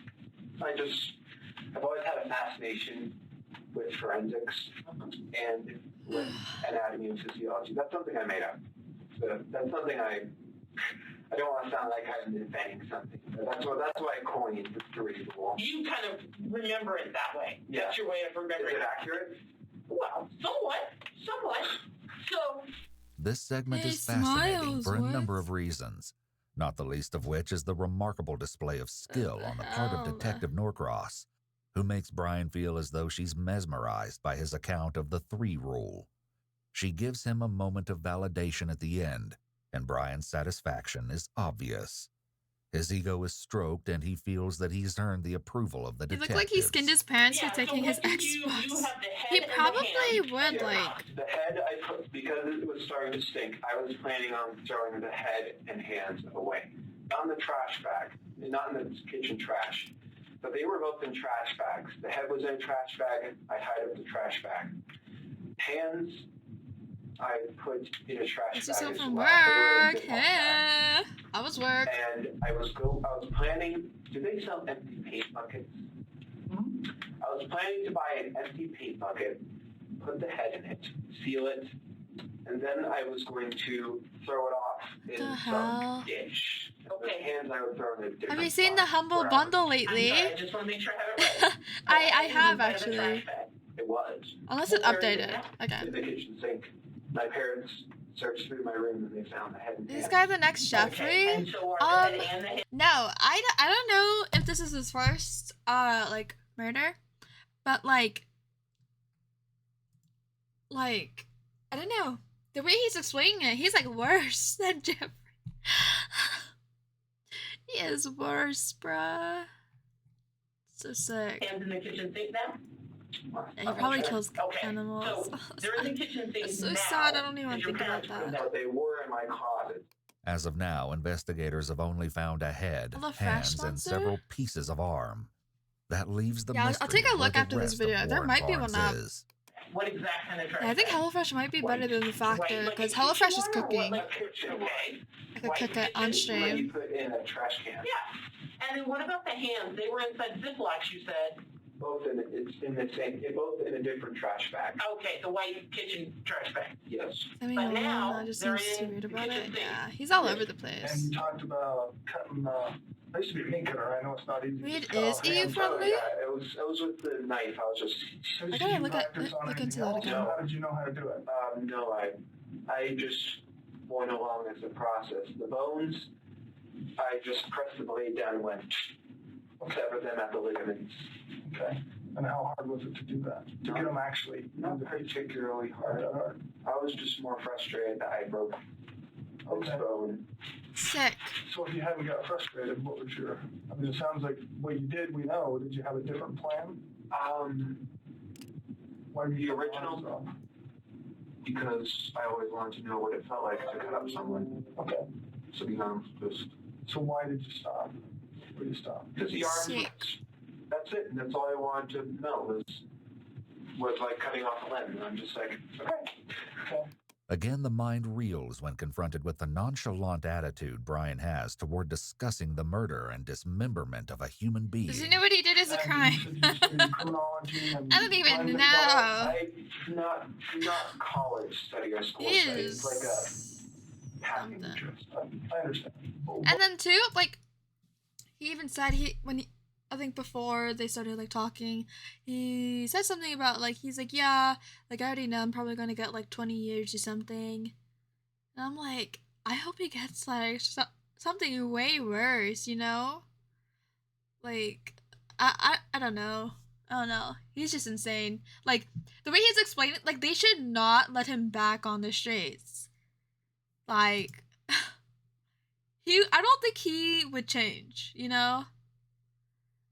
I've always had a fascination with forensics and with anatomy and physiology. That's something I made up. So that's something I don't want to sound like I'm inventing something. But that's why I coined the 3 rule. You kind of remember it that way. Yeah. That's your way of remembering. Is it accurate? Well, somewhat. So, This segment He is fascinating smiles, for a what? number of reasons, not the least of which is the remarkable display of skill on the part of hell? Detective Norcross, who makes Brian feel as though she's mesmerized by his account of the 3 rule. She gives him a moment of validation at the end, and Brian's satisfaction is obvious. His ego is stroked and he feels that he's earned the approval of the He detectives. looked like he skinned his parents for taking his Xbox. He probably would, like. The head, I put, because it was starting to stink, I was planning on throwing the head and hands away. Not in the trash bag, not in the kitchen trash. But they were both in trash bags. The head was in a trash bag, I hide up the trash bag. Hands, I put in a trash This bag is home as from well. work. Hey, how was work? And I was planning, do they sell empty paint buckets? I was planning to buy an empty paint bucket, put the head in it, seal it, and then I was going to throw it off in some dish. The hands I would throw in a different Have you seen the Humble Bundle lately? I just want to make sure I have it right. I have actually. It was. Unless it's updated. Okay. In the kitchen sink. My parents searched through my room and they found the head and This hands. guy the next Jeffrey? No, I don't know if this is his first like murder, but like I don't know. The way he's explaining it, he's like worse than Jeffrey. He is worse, bruh. So sick. Hands in the kitchen sink now? Yeah, he probably kills animals. So they're in the kitchen sink It's so now. sad. I don't even think about that. But they were in my closet. As of now, investigators have only found a head, Hello, Fresh hands, and Monster? several pieces of arm. That leaves the Yeah, I'll mystery take a of where look the after this rest of video. There Warren might be Barnes one up. is. What exact kind of trash? Yeah, I think HelloFresh might be better than the Factor because HelloFresh is cooking. I could cook it on stream. Put in a trash can. Yeah. And then what about the hands? They were inside Ziplocs, you said. Both in the same, both in a different trash bag. Okay, the white kitchen trash bag. Yes. I mean, But now I just they're seems to in read the about it. kitchen sink. Yeah, he's all over the And place. you talked about cutting. I used to be a meat cutter. I know it's not easy. Reed to cut is off EU hands. friendly? Yeah, it was with the knife. I was just. So I did gotta you look practice on into anything that else? again. How did you know how to do it? No, I just went along as a process. The bones, I just pressed the blade down and went, sever them at the ligaments. Okay. And how hard was it to do that? To get them actually? Not particularly hard. I was just more frustrated that I broke this bone. Sick. So if you hadn't got frustrated, what was your? I mean, it sounds like what you did. We know. Did you have a different plan? Why were you The original. Because I always wanted to know what it felt like to cut up someone. Okay. So just. So why did you stop? Where did you stop? Because the arms. Sick. That's it. And that's all I wanted to know was like cutting off a limb. And I'm just like, okay. Again, the mind reels when confronted with the nonchalant attitude Brian has toward discussing the murder and dismemberment of a human being. Does he know what he did as a crime? I don't even know. I not college study or school study. It's like a passing interest. I understand. And then too, like, he even said I think before they started like talking, he said something about like he's like, yeah, like I already know I'm probably gonna get like 20 years or something. And I'm like, I hope he gets like something way worse, you know? Like, I don't know. I don't know. He's just insane. Like the way he's explaining it, like they should not let him back on the streets. Like I don't think he would change, you know?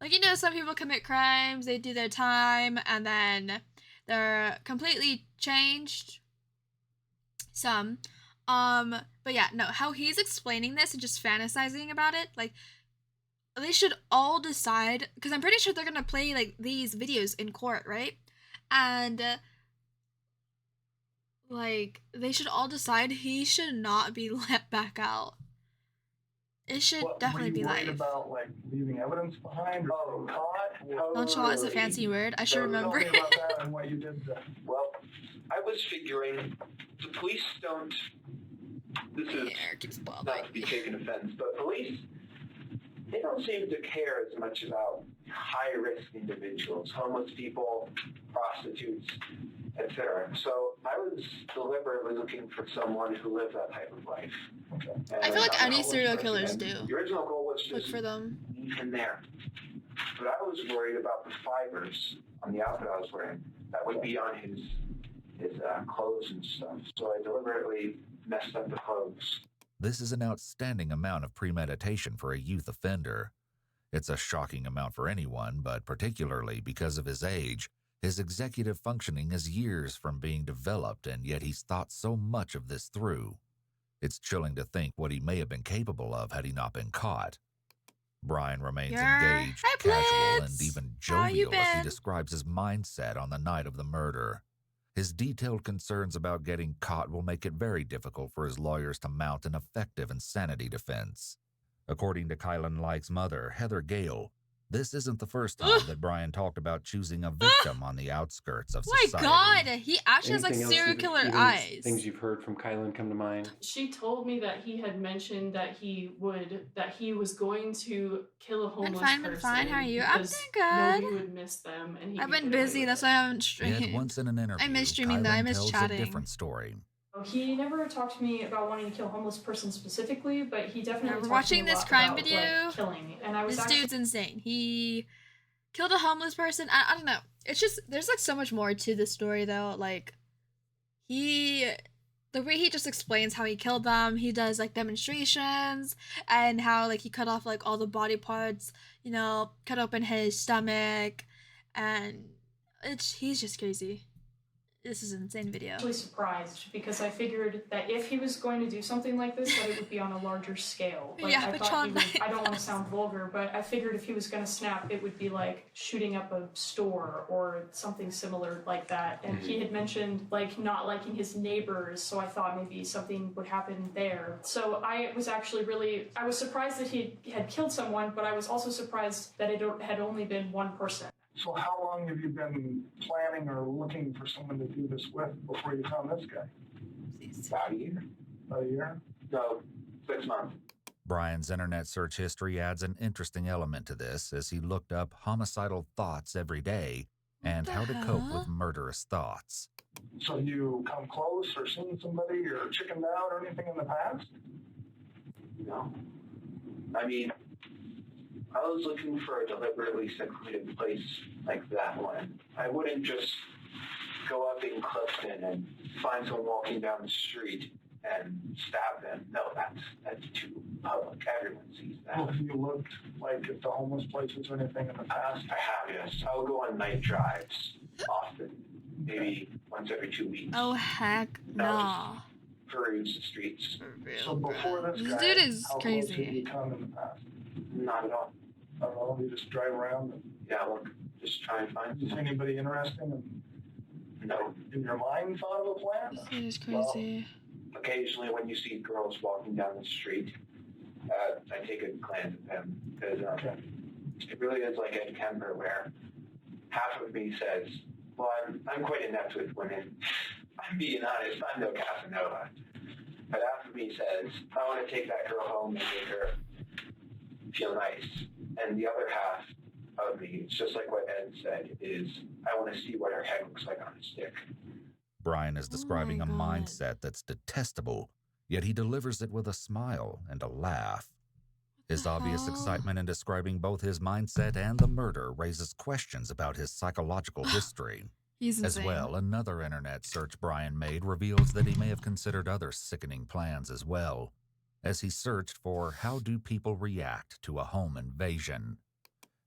Like, you know, some people commit crimes, they do their time, and then they're completely changed. Some. But yeah, no, how he's explaining this and just fantasizing about it, like, they should all decide, because I'm pretty sure they're gonna play, like, these videos in court, right? And, like, they should all decide he should not be let back out. It should definitely be life. About like leaving evidence behind or caught? Nonchalant is a fancy word. I should remember. Tell me about that and what you did there. Well, I was figuring the police don't. This is not to be taken offense, but police, they don't seem to care as much about high-risk individuals, homeless people, prostitutes, etc. So I was deliberately looking for someone who lived that type of life. Okay. I feel like any serial killers do. The original goal was Look just for them. leave him there. But I was worried about the fibers on the outfit I was wearing that would be on his clothes and stuff. So I deliberately messed up the clothes. This is an outstanding amount of premeditation for a youth offender. It's a shocking amount for anyone, but particularly because of his age. His executive functioning is years from being developed, and yet he's thought so much of this through. It's chilling to think what he may have been capable of had he not been caught. Brian remains engaged, casual, and even jovial as he describes his mindset on the night of the murder. His detailed concerns about getting caught will make it very difficult for his lawyers to mount an effective insanity defense. According to Kylan Like's mother, Heather Gale, this isn't the first time that Brian talked about choosing a victim on the outskirts of society. My God, he actually has like Anything else serial you've- killer even eyes. Things you've heard from Kylan come to mind? She told me that he had mentioned that he was going to kill a homeless person. Fine. How are you? I'm because doing good. Nobody would miss them, and he I've could been get away busy, with that's it. why I haven't streamed. Yet once in an interview, I miss streaming though. Kylan I miss tells chatting. a different story. He never talked to me about wanting to kill a homeless person specifically, but he definitely We're talked watching to me a this lot crime about, video. like, killing. And I was This actually dude's insane. He killed a homeless person. I don't know. It's just there's like so much more to this story though. Like the way he just explains how he killed them. He does like demonstrations and how like he cut off like all the body parts. You know, cut open his stomach, and he's just crazy. This is an insane video. actually surprised because I figured that if he was going to do something like this, that it would be on a larger scale. Like, Yeah, I but thought he John- would, I don't want to sound vulgar, but I figured if he was going to snap, it would be like shooting up a store or something similar like that. And he had mentioned like not liking his neighbors, so I thought maybe something would happen there. So I was surprised that he had killed someone, but I was also surprised that it had only been one person. So how long have you been planning or looking for someone to do this with before you found this guy? About a year. About a year? No, 6 months. Brian's internet search history adds an interesting element to this as he looked up homicidal thoughts every day and how to cope with murderous thoughts. So you come close or seen somebody or chickened out or anything in the past? No. I mean, I was looking for a deliberately secluded place like that one. I wouldn't just go up in Clifton and find someone walking down the street and stab them. No, that's too public. Everyone sees that. Well, have you looked like at the homeless places or anything in the past? I have, yes. I would go on night drives often, maybe once every 2 weeks. Oh heck no. Peruse the streets. So before this This guy, dude is how close crazy. have you come in the past? Not at all. I don't know, you just drive around and Yeah, look, just try and find is anybody interesting and No. in your mind thought of a plan? This dude is crazy. Occasionally when you see girls walking down the street, I take a glance at them because it really is like Ed Kemper where half of me says, well, I'm quite inept with women. I'm being honest, I'm no Casanova. But half of me says, I want to take that girl home and make her feel nice. And the other half of me, it's just like what Ed said, is I want to see what her head looks like on a stick. Brian is describing a mindset that's detestable, yet he delivers it with a smile and a laugh. His obvious excitement in describing both his mindset and the murder raises questions about his psychological history. He's As insane. well, another internet search Brian made reveals that he may have considered other sickening plans as well, as he searched for how do people react to a home invasion.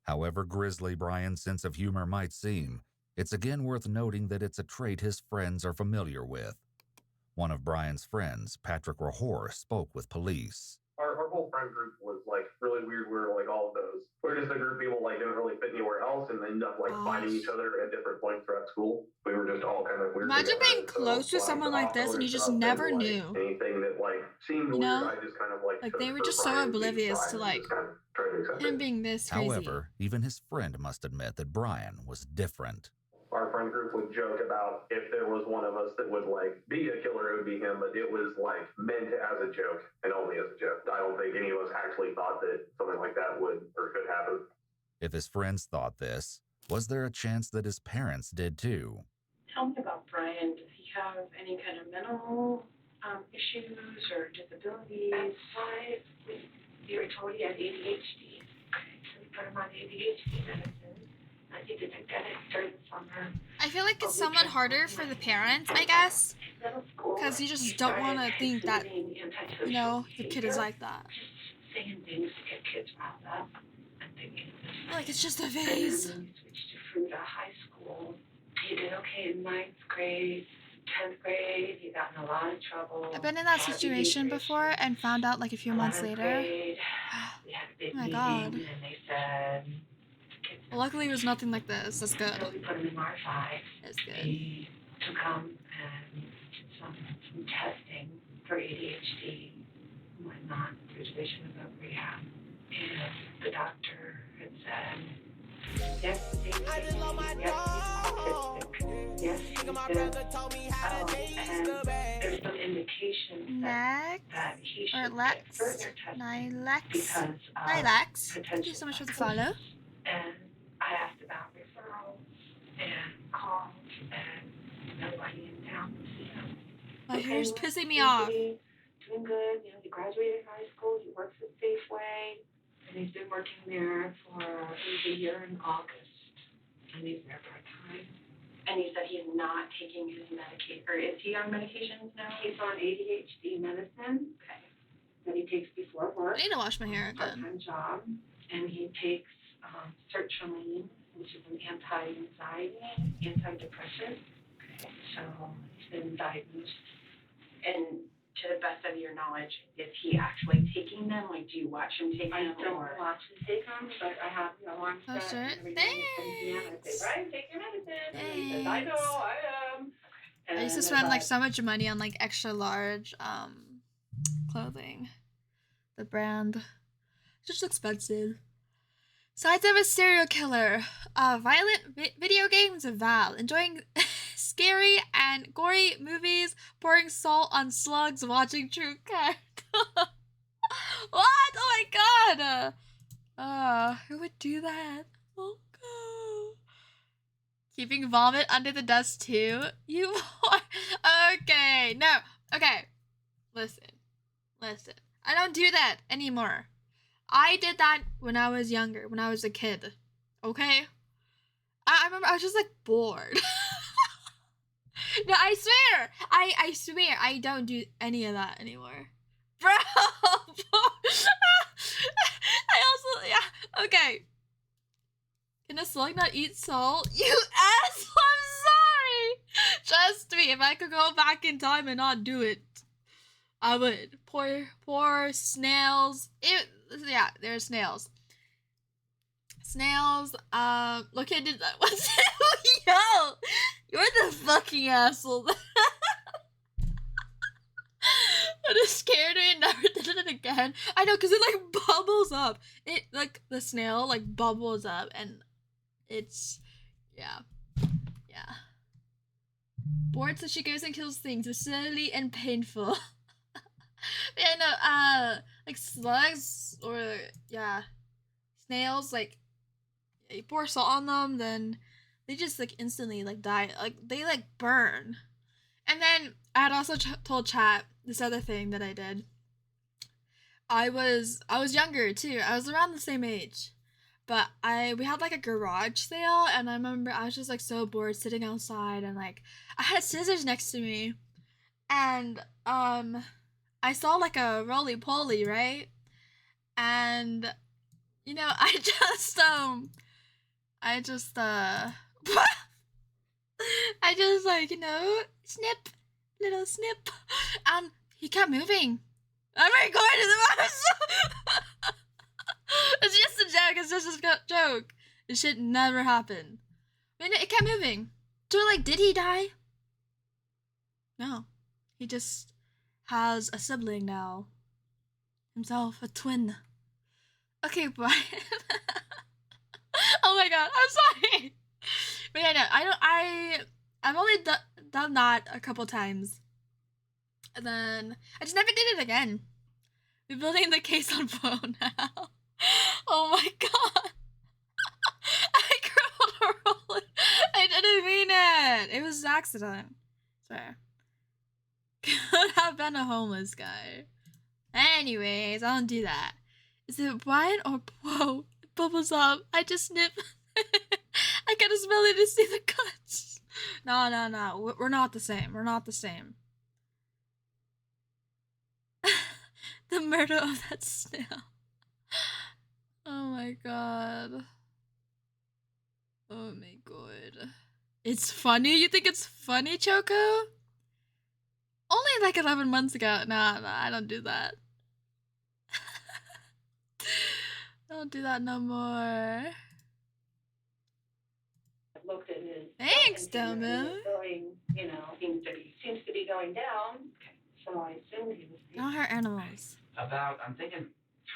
However grisly Brian's sense of humor might seem, it's again worth noting that it's a trait his friends are familiar with. One of Brian's friends, Patrick Rahor, spoke with police. Our whole friend group was like really weird. We were like all of those. We're just a group of people like didn't really fit anywhere else and ended up like fighting each other at different points throughout school. We were just all kind of weird. Imagine together. being close to someone like this and you just never knew. Anything that like seemed You weird, know? I just kind of like. Like they were just so oblivious to like him being this crazy. However, even his friend must admit that Brian was different. Our friend group would joke about if there was one of us that would like be a killer, it would be him, but it was like meant as a joke and only as a joke. I don't think any of us actually thought that something like that would or could happen. If his friends thought this, was there a chance that his parents did too? Tell me about Brian. Does he have any kind of mental issues or disabilities? We were told he had ADHD. Okay, so we put him on ADHD medicine. He didn't get it during the summer. I feel like it's somewhat harder for the parents, I guess, because you just don't want to think that, you know, the kid is like that. Saying things to get kids riled up and thinking Like it's just a phase. And then he switched to Fruita High School. He did okay in 9th grade, 10th grade. He got in a lot of trouble. I've been in that situation before and found out like a few months later. Grade, we had a big Oh my meeting, God. and they said, Well, luckily it was nothing like this. That's good. so we put him in R5. That's good. We took him and did some testing for ADHD and whatnot through Division of Rehab. And the doctor had said, yes, he's autistic. Yes, he's and there's some indication that he should get further testing because Nylax. Thank you so much for the follow. And I asked about referrals and calls, and nobody in town would see him. My hair's pissing me He's off. Doing good. You know, he graduated high school. He works at Safeway, and he's been working there for a year in August. And he's there part time. And he said he's not taking his medication, or is he on medications now? He's on ADHD medicine. Okay. That he takes before work. I need to wash my hair again. Part-time job, and he takes sertraline, which is an anti-anxiety, antidepressant. Okay. So he's been diagnosed. And to the best of your knowledge, is he actually taking them? Like, do you watch him take them? I don't watch him take them, but I have the alarm set. And every day he sends me out and I say, Brian, take your medicine. And he says, I know, I am. And I used to then spend like so much money on like extra large clothing. The brand. It's just expensive. Sides of a serial killer. Violent video games of Val. Enjoying scary and gory movies. Pouring salt on slugs. Watching true crime. What? Oh my god. Who would do that? Oh god. Keeping vomit under the dust too? You are. Okay. No. Okay. Listen. I don't do that anymore. I did that when I was younger, when I was a kid. Okay? I remember I was just like bored. No, I swear. I swear I don't do any of that anymore. Bro! I also, yeah. Okay. Can a slug not eat salt? You asshole! I'm sorry! Trust me, if I could go back in time and not do it, I would. Poor snails. Yeah, there's snails. Snails, located that was yo! You're the fucking asshole. I just scared me and never did it again. I know, cause it like bubbles up. It like the snail like bubbles up and it's yeah. Bored, so she goes and kills things. It's slowly and painful. Yeah, no, like slugs or yeah, snails, like you pour salt on them, then they just like instantly like die, like they like burn. And then I had also told chat this other thing that I did. I was younger too. I was around the same age, but we had like a garage sale, and I remember I was just like so bored sitting outside, and like I had scissors next to me, and I saw like a roly-poly, right? And you know, I just like, you know, snip, little snip, and he kept moving. I'm recording this. It's just a joke. It's just a joke. This shit never happened. I mean, it kept moving. So like, did he die? No, he just has a sibling now. Himself, a twin. Okay, Brian. Oh my god, I'm sorry. But yeah, no, I've only done that a couple times. And then I just never did it again. We're building the case on phone now. Oh my god. I crumbled a roll. I didn't mean it. It was an accident. Sorry. Could have been a homeless guy. Anyways, I don't do that. Is it Brian or Whoa? It bubbles up. I just snip. I I can smell it to see the cuts. No. We're not the same. We're not the same. The murder of that snail. Oh my god. Oh my god. It's funny? You think it's funny, Choco? Only like 11 months ago. Nah, I don't do that. Don't do that no more. Looked at his. Thanks, and he Doma. was going, you know, seems to be going down. So I assumed he was. Don't hurt animals. About, I'm thinking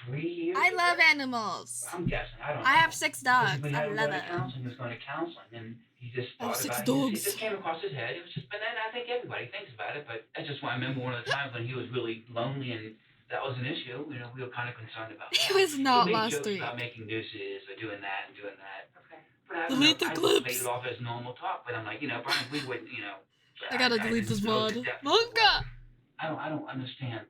3 years I ago? love animals. I'm guessing, I don't know. I have 6 dogs. But he I hadn't love gone it. to counseling, he was going to counseling, and he just I have thought 6 about it. dogs. It just came across his head. It was just, but then I think everybody thinks about it, but I just want to remember one of the times when he was really lonely and that was an issue. You know, we were kind of concerned about that. He was not He made last jokes week. about making nooses or doing that and doing that. Okay. But I, Delete the I just clips. played it off as normal talk, but I'm like, you know, Brian, we wouldn't, you know. I gotta delete this didn't know VOD. the depth of the Monka! I don't understand.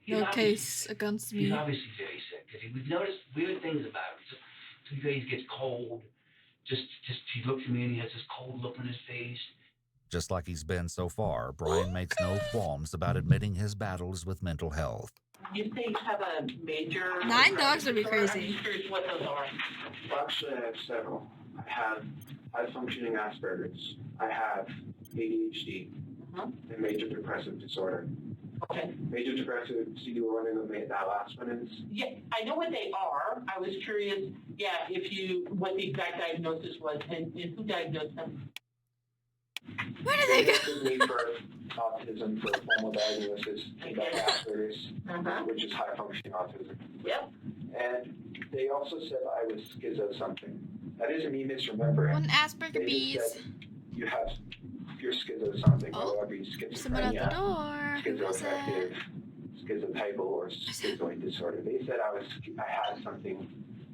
No case against He's me. obviously very sick because we've noticed weird things about him. So he gets cold. Just he looks at me and he has this cold look on his face. Just like he's been so far, Brian makes no qualms about admitting his battles with mental health. You say you have a major... 9 dogs would be crazy. I'm just curious what those are. Well, actually, I have several. I have high-functioning Asperger's. I have ADHD and major depressive disorder. Okay. Major depressive, so you were wondering what that last one is? Yeah, I know what they are. I was curious, what the exact diagnosis was and who diagnosed them. Where did they go? They me for autism for a formal diagnosis, and like Asperger's, which is high-functioning autism. Yep. And they also said I was schizo something. That isn't me misremembering. One Asperger They just bees. said you're schizo something, whether it be Someone at the schizophrenia, door. Who was schizoaffective, it? schizotypal, or schizoid disorder. They said I had something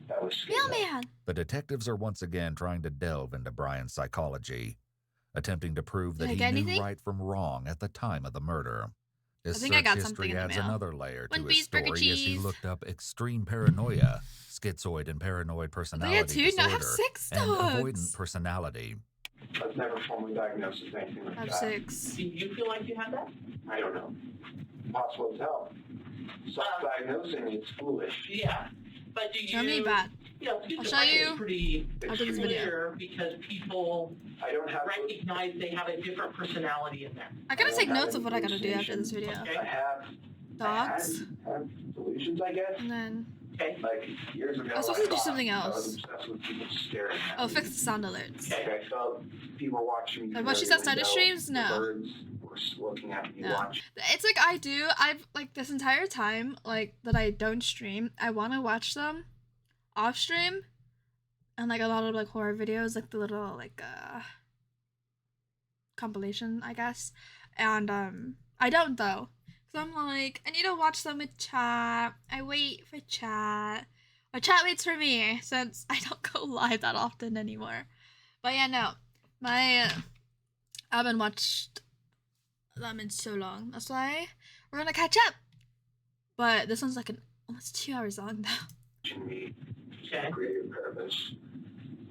that was schizo. Mailman. The detectives are once again trying to delve into Brian's psychology, attempting to prove that Did I he get knew anything? right from wrong at the time of the murder. His think I search got something history in the adds mail. another layer to One his piece burger story as he cheese. looked up extreme paranoia, schizoid and paranoid personality 2? No, I have disorder, 6 and dogs. avoidant personality. I was never formally diagnosed with anything like I have that. 6. Do you feel like you had that? I don't know. Possible as hell. Self-diagnosing is foolish. Yeah. But do you... Show me bad. You know, I'll show you schizophrenia is pretty after this video. clear because people I don't have recognize they have a different personality in there. I gotta take notes of what I gotta do after this video. Okay. I have Dogs. have delusions, I guess. And then... Like years ago, I was supposed to do thought something I was else. obsessed with people staring at Oh, me. fix the sound alerts. Like I felt people watching me. Like through what she every said started window. streams? The No. birds were looking at me No. watching. It's like I've like this entire time, like that I don't stream, I wanna watch them off stream. And like a lot of like horror videos, like the little like compilation, I guess. And I don't though. So I'm like, I need to watch them with chat. I wait for chat. Or chat waits for me since I don't go live that often anymore. But yeah, no. I haven't watched them in so long. That's why we're gonna catch up. But this one's like almost 2 hours long now. Watching me for greater purpose.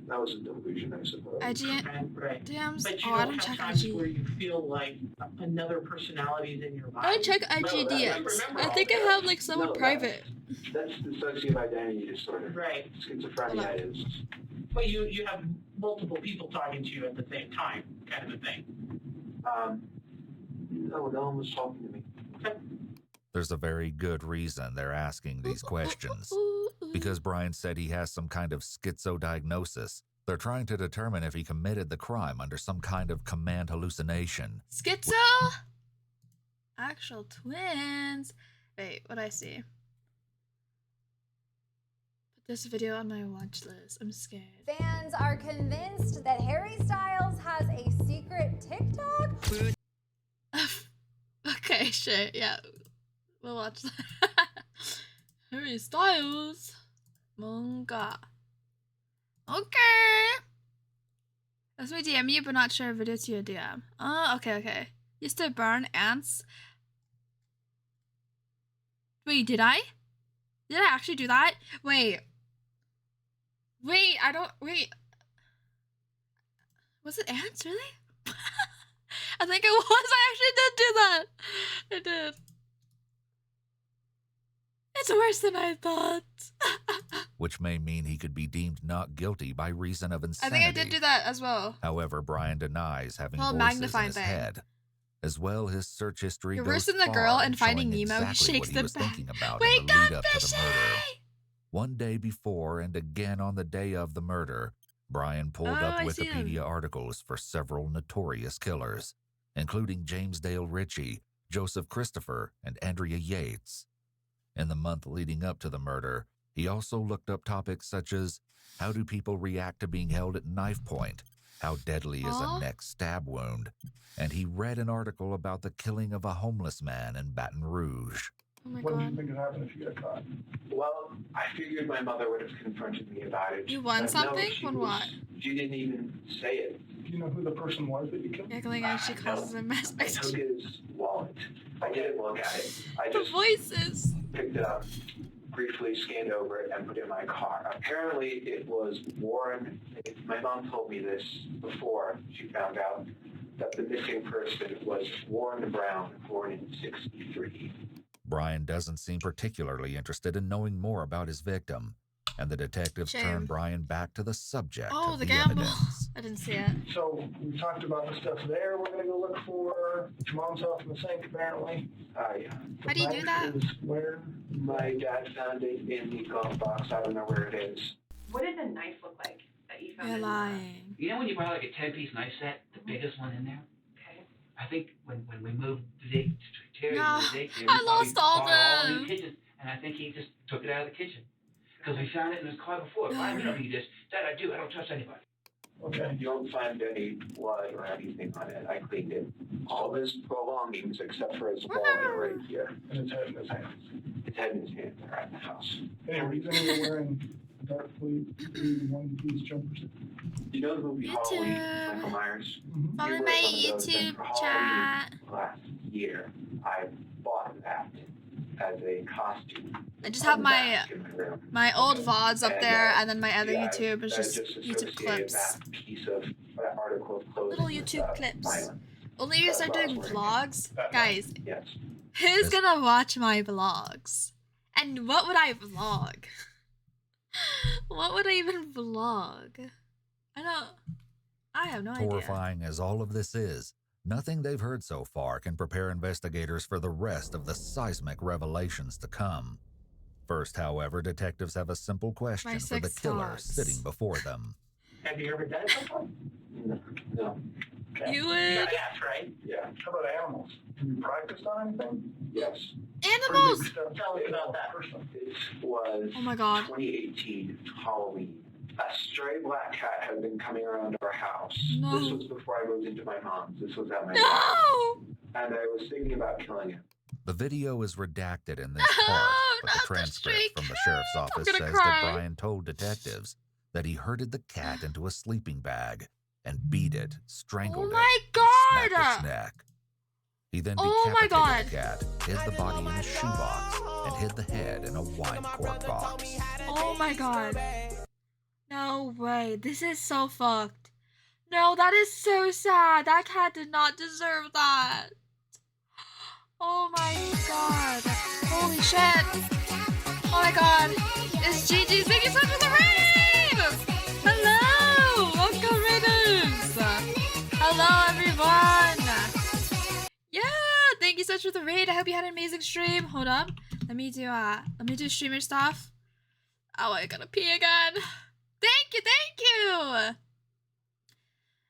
That was a delusion, I suppose. Right. DMs. But you Oh, I don't don't have check times IG. where you feel like another personality is in your body. I don't check IG No, that- DMs. remember I all think I that. have like someone No, that- private. That's dissociative identity disorder. Right. Schizophrenia is. But you have multiple people talking to you at the same time, kind of a thing. No one was talking to me. There's a very good reason they're asking these questions. Because Brian said he has some kind of schizo-diagnosis. They're trying to determine if he committed the crime under some kind of command hallucination. Schizo? Actual twins. Wait, what I see? Put this video on my watch list. I'm scared. Fans are convinced that Harry Styles has a secret TikTok. Okay, shit, yeah. We'll watch that. Harry Styles. Manga. Okay. That's my DM you, but not share a video to your DM. Oh, okay. Used to burn ants. Wait, did I? Did I actually do that? Wait, I don't. Wait. Was it ants, really? I think it was. I actually did do that. I did. It's worse than I thought. which may mean he could be deemed not guilty by reason of I insanity. think I did do that as well. However, Brian denies having Well, voices in magnifying his thing. head. As well, his search history You're goes worse than the far girl in in Finding showing Nemo. He exactly shakes what he the was bed. thinking about Wake in the up, lead up to the Fishy! murder. One day before and again on the day of the murder, Brian pulled Oh, up I see him. Wikipedia articles for several notorious killers, including James Dale Ritchie, Joseph Christopher, and Andrea Yates. In the month leading up to the murder, he also looked up topics such as how do people react to being held at knife point, how deadly is Aw. a neck stab wound, and he read an article about the killing of a homeless man in Baton Rouge. Oh my What do you god. think would happen if you got caught? Well, I figured my mother would have confronted me about it. You won but no, something? she Won was- what? She didn't even say it. Do you know who the person was that you killed? Giggling as she causes a mess. I took his wallet. I didn't look at it. I The just voices. picked it up, briefly scanned over it, and put it in my car. Apparently, it was Warren. My mom told me this before she found out that the missing person was Warren Brown, born in '63. Brian doesn't seem particularly interested in knowing more about his victim, and the detectives Shame. turn Brian back to the subject Oh, of the the gamble. evidence. I didn't see it. So we talked about the stuff there we're going to go look for. Your mom's off in the sink, apparently. Yeah. How do you do that? Is where? My dad found it in the glove box. I don't know where it is. What did the knife look like that you found? You're in the- lying. You know when you buy like a 10-piece knife set, the biggest one in there? Okay. I think when we moved the day to Terry, No, the daycare, we I probably lost all bought them. new kitchens, and I think he just took it out of the kitchen. Because we found it in his car before. Brian, we don't need this. Dad, I do. I don't trust anybody. Okay. You don't find any blood or anything on it. I cleaned it. All his belongings, except for his wallet right here. And his head in his hands. His head and his hands are at the house. Any reason you were wearing dark blue one-piece jumpers? You know the movie Halloween, YouTube. Michael Myers? Follow You wear my one of those, and YouTube for Halloween chat. last year, I bought that as a costume. I just have my Back in my room. my old VODs up And, there, and then my other yeah, YouTube is I just YouTube associated clips. That piece of that article of clothing Little with, YouTube clips. violence. Only you start doing vlogs, guys. Yes. Who's gonna watch my vlogs? And what would I vlog? What would I even vlog? I have no idea. Horrifying as all of this is, nothing they've heard so far can prepare investigators for the rest of the seismic revelations to come. First, however, detectives have a simple question for the 6 killer dogs. sitting before them. Have you ever done it before? No. Okay. You would. Yes, right? Yeah. How about animals? Have you practiced on anything? Yes. Animals! Tell us about that. This was Oh my god. 2018 Halloween. A stray black cat had been coming around our house. No. This was before I moved into my mom's. This was at my No! and I was thinking about killing it. The video is redacted in this part, but the transcript from the sheriff's office gonna says cry. that Brian told detectives that he herded the cat into a sleeping bag and beat it, strangled Oh my it, snapped god! its neck. He then Oh my decapitated the cat, hid the body in a shoebox, and hid the head in a wine cork box. Oh my god. No way. This is so fucked. No, that is so sad. That cat did not deserve that. Oh my god. Holy shit. Oh my god. It's Gigi. Thank you so much for the raid! Hello! Welcome, Raiders! Hello, everyone! Yeah! Thank you so much for the raid. I hope you had an amazing stream. Hold up. Let me do streamer stuff. Oh, I gotta pee again. Thank you!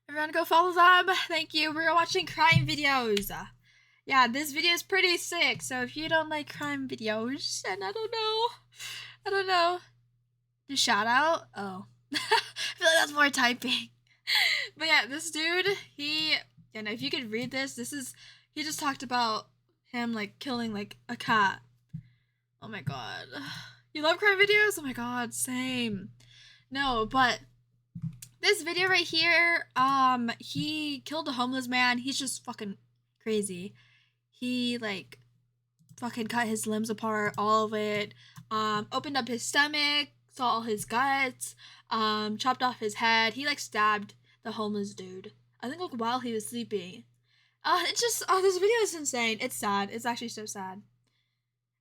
Everyone go follow them. Thank you. We're watching crime videos. Yeah, this video is pretty sick, so if you don't like crime videos, and I don't know. Just shout out? Oh. I feel like that's more typing. But yeah, this dude, if you could read this, he just talked about him, like, killing, like, a cat. Oh my god. You love crime videos? Oh my god, same. No, but this video right here, he killed a homeless man. He's just fucking crazy. He, like, fucking cut his limbs apart, all of it. Opened up his stomach, saw all his guts, chopped off his head. He, like, stabbed the homeless dude. I think like while he was sleeping. It's just this video is insane. It's sad. It's actually so sad.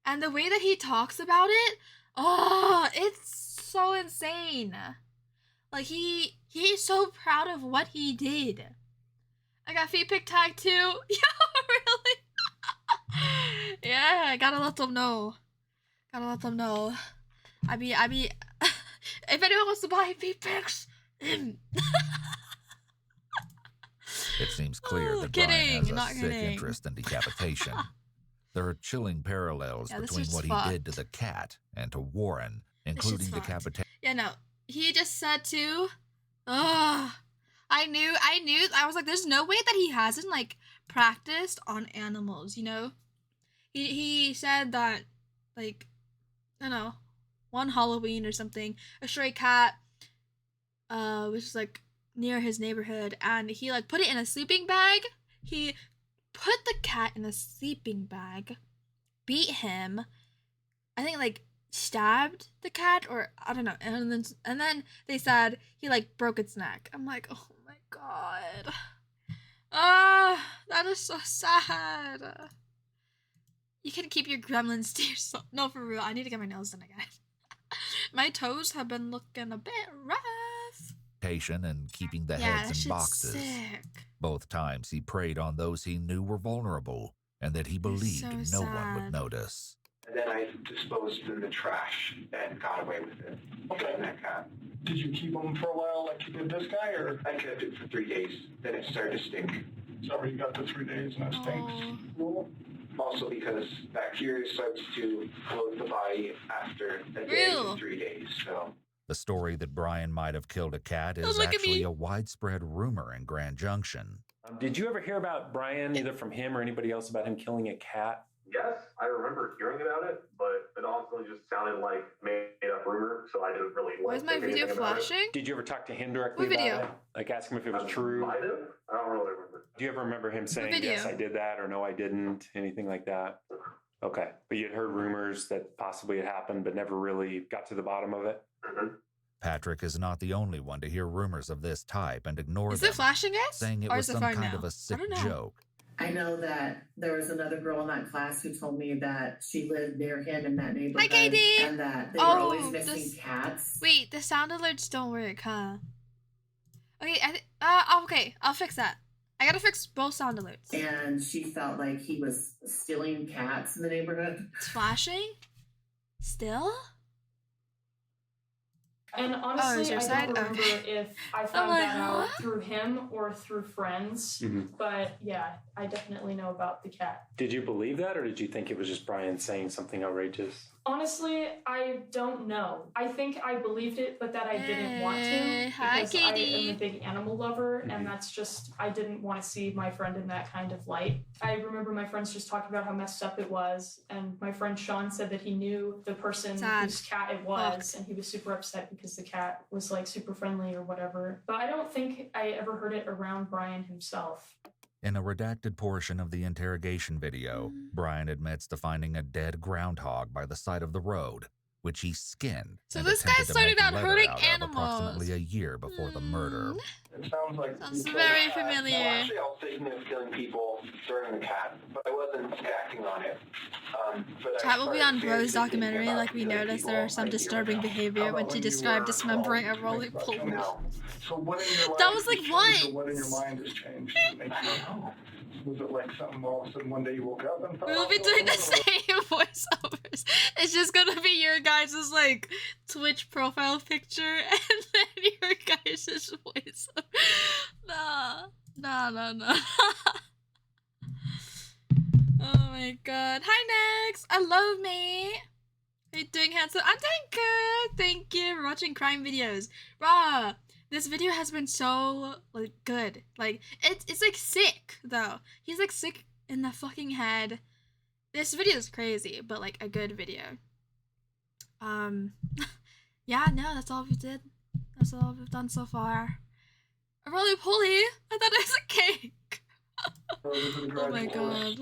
And the way that he talks about it, it's so insane. Like he's so proud of what he did. I got feet pic tag too. Yeah, really? Yeah, gotta let them know. Gotta let them know. I be if anyone wants to buy feet pics, It seems clear that kidding, Brian not has a sick kidding. interest in decapitation. There are chilling parallels Yeah, this between is what he fucked. did to the cat and to Warren, This including shit's fucked. decapitation. Yeah, no. He just said to, I knew, I was like, there's no way that he hasn't, like, practiced on animals, you know? He said that, like, I don't know, one Halloween or something, a stray cat, was, like, near his neighborhood, and he, like, put it in a sleeping bag. He put the cat in a sleeping bag, beat him, I think, like, stabbed the cat, or I don't know, and then they said he like broke its neck. I'm like, oh my god, that is so sad. You can keep your gremlins to yourself. No, for real, I need to get my nails done again. My toes have been looking a bit rough. And keeping the Yeah, that heads in shit's boxes. sick. Both times he preyed on those he knew were vulnerable and that he believed so no one would sad. notice. And then I disposed in the trash and got away with it. Okay. That cat. Did you keep him for a while like you did this guy, or? I kept it for 3 days. Then it started to stink. So you got the 3 days and it stinks. Also because bacteria starts to float the body after a day Real. to 3 days. So The story that Brian might have killed a cat Don't is look at actually me. a widespread rumor in Grand Junction. Did you ever hear about Brian, either from him or anybody else, about him killing a cat? Yes, I remember hearing about it, but it honestly just sounded like made-up rumor, so I didn't really. Why is my video flashing? Did you ever talk to him directly What about video? it? Like ask him if it was true? Might have. I don't really remember. Do you ever remember him saying, video? yes, I did that, or no, I didn't? Anything like that? Okay. But you had heard rumors that possibly it happened, but never really got to the bottom of it? Patrick is not the only one to hear rumors of this type and ignore Is them, it flashing, guys? saying it Or was is it some fine kind now? of a I sick don't know. joke. I know that there was another girl in that class who told me that she lived near him in that neighborhood. Hi, Katie. And that they were Oh, always missing this- cats. Wait, the sound alerts don't work, huh? Okay, okay, I'll fix that. I gotta fix both sound alerts. And she felt like he was stealing cats in the neighborhood. It's flashing? Still? And is honestly, your I side? don't remember Okay. if I found like, that out huh? through him or through friends. Mhm. But yeah, I definitely know about the cat. Did you believe that, or did you think it was just Brian saying something outrageous? Honestly, I don't know. I think I believed it, but that I didn't want Hey, to hi, because I Katie. am a big animal lover, Mhm. and that's just I didn't want to see my friend in that kind of light. I remember my friends just talking about how messed up it was, and my friend Sean said that he knew the person Sad. whose cat it was, and he was super upset because the cat was like super friendly or whatever. But I don't think I ever heard it around Brian himself. In a redacted portion of the interrogation video, Brian admits to finding a dead groundhog by the side of the road, which he skinned. So and this guy attempted to started make out leather hurting out of animals. approximately a year before the murder. It sounds like Sounds you very killed a cat. familiar. Well, actually, I was thinking of killing people during the cat, but I wasn't acting on it. But I Chat will be started on Bro's seriously thinking documentary, about like we killing noticed people there are some like a year disturbing ago. behavior when she described dismembering a roly-poly. So what in your life That was like has changed, or once. what in your mind has changed? to make you- Was it like something all of a sudden one day you woke up and thought? We'll be doing the same voiceovers. It's just gonna be your guys' like Twitch profile picture and then your guys' voiceover. Nah. Oh my god. Hi Nex! I love me! How you doing, handsome? I'm doing good! Thank you for watching crime videos. Rah! This video has been so like good. Like it's like sick though. He's like sick in the fucking head. This video is crazy, but like a good video. Yeah, no, that's all we did. That's all we've done so far. A roly-poly? I thought it was a cake. Oh my god.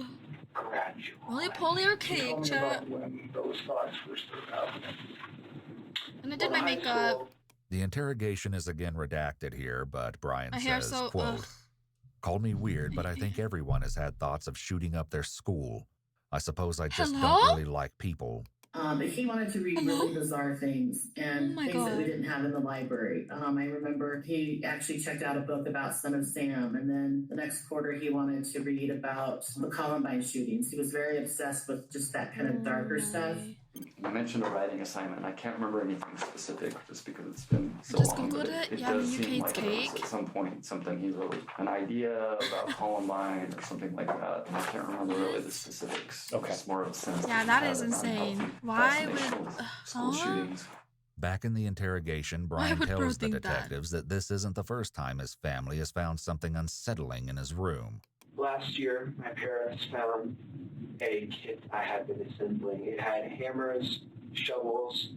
Roly-poly or cake, chat? When those thoughts first started happening. And I did my makeup. The interrogation is again redacted here, but Brian My hair's says, so- quote, ugh. "Called me weird, but I think everyone has had thoughts of shooting up their school. I suppose I just Hello? don't really like people." But he wanted to read really bizarre things and Oh my things that we God. didn't have in the library. I remember he actually checked out a book about Son of Sam, and then the next quarter he wanted to read about the Columbine shootings. He was very obsessed with just that kind of darker stuff. You mentioned a writing assignment. I can't remember anything specific just because it's been so Just long. Googled But it. Yeah, does UK seem like there was cake. at some point something he wrote, an idea about Columbine or something like that. And I can't remember really the specifics. Okay. It's more of a sense. Yeah, that is insane. Why would... school Huh? shootings. Back in the interrogation, Brian would Bro tells the think that? detectives that this isn't the first time his family has found something unsettling in his room. Last year, my parents found a kit I had been assembling. It had hammers, shovels,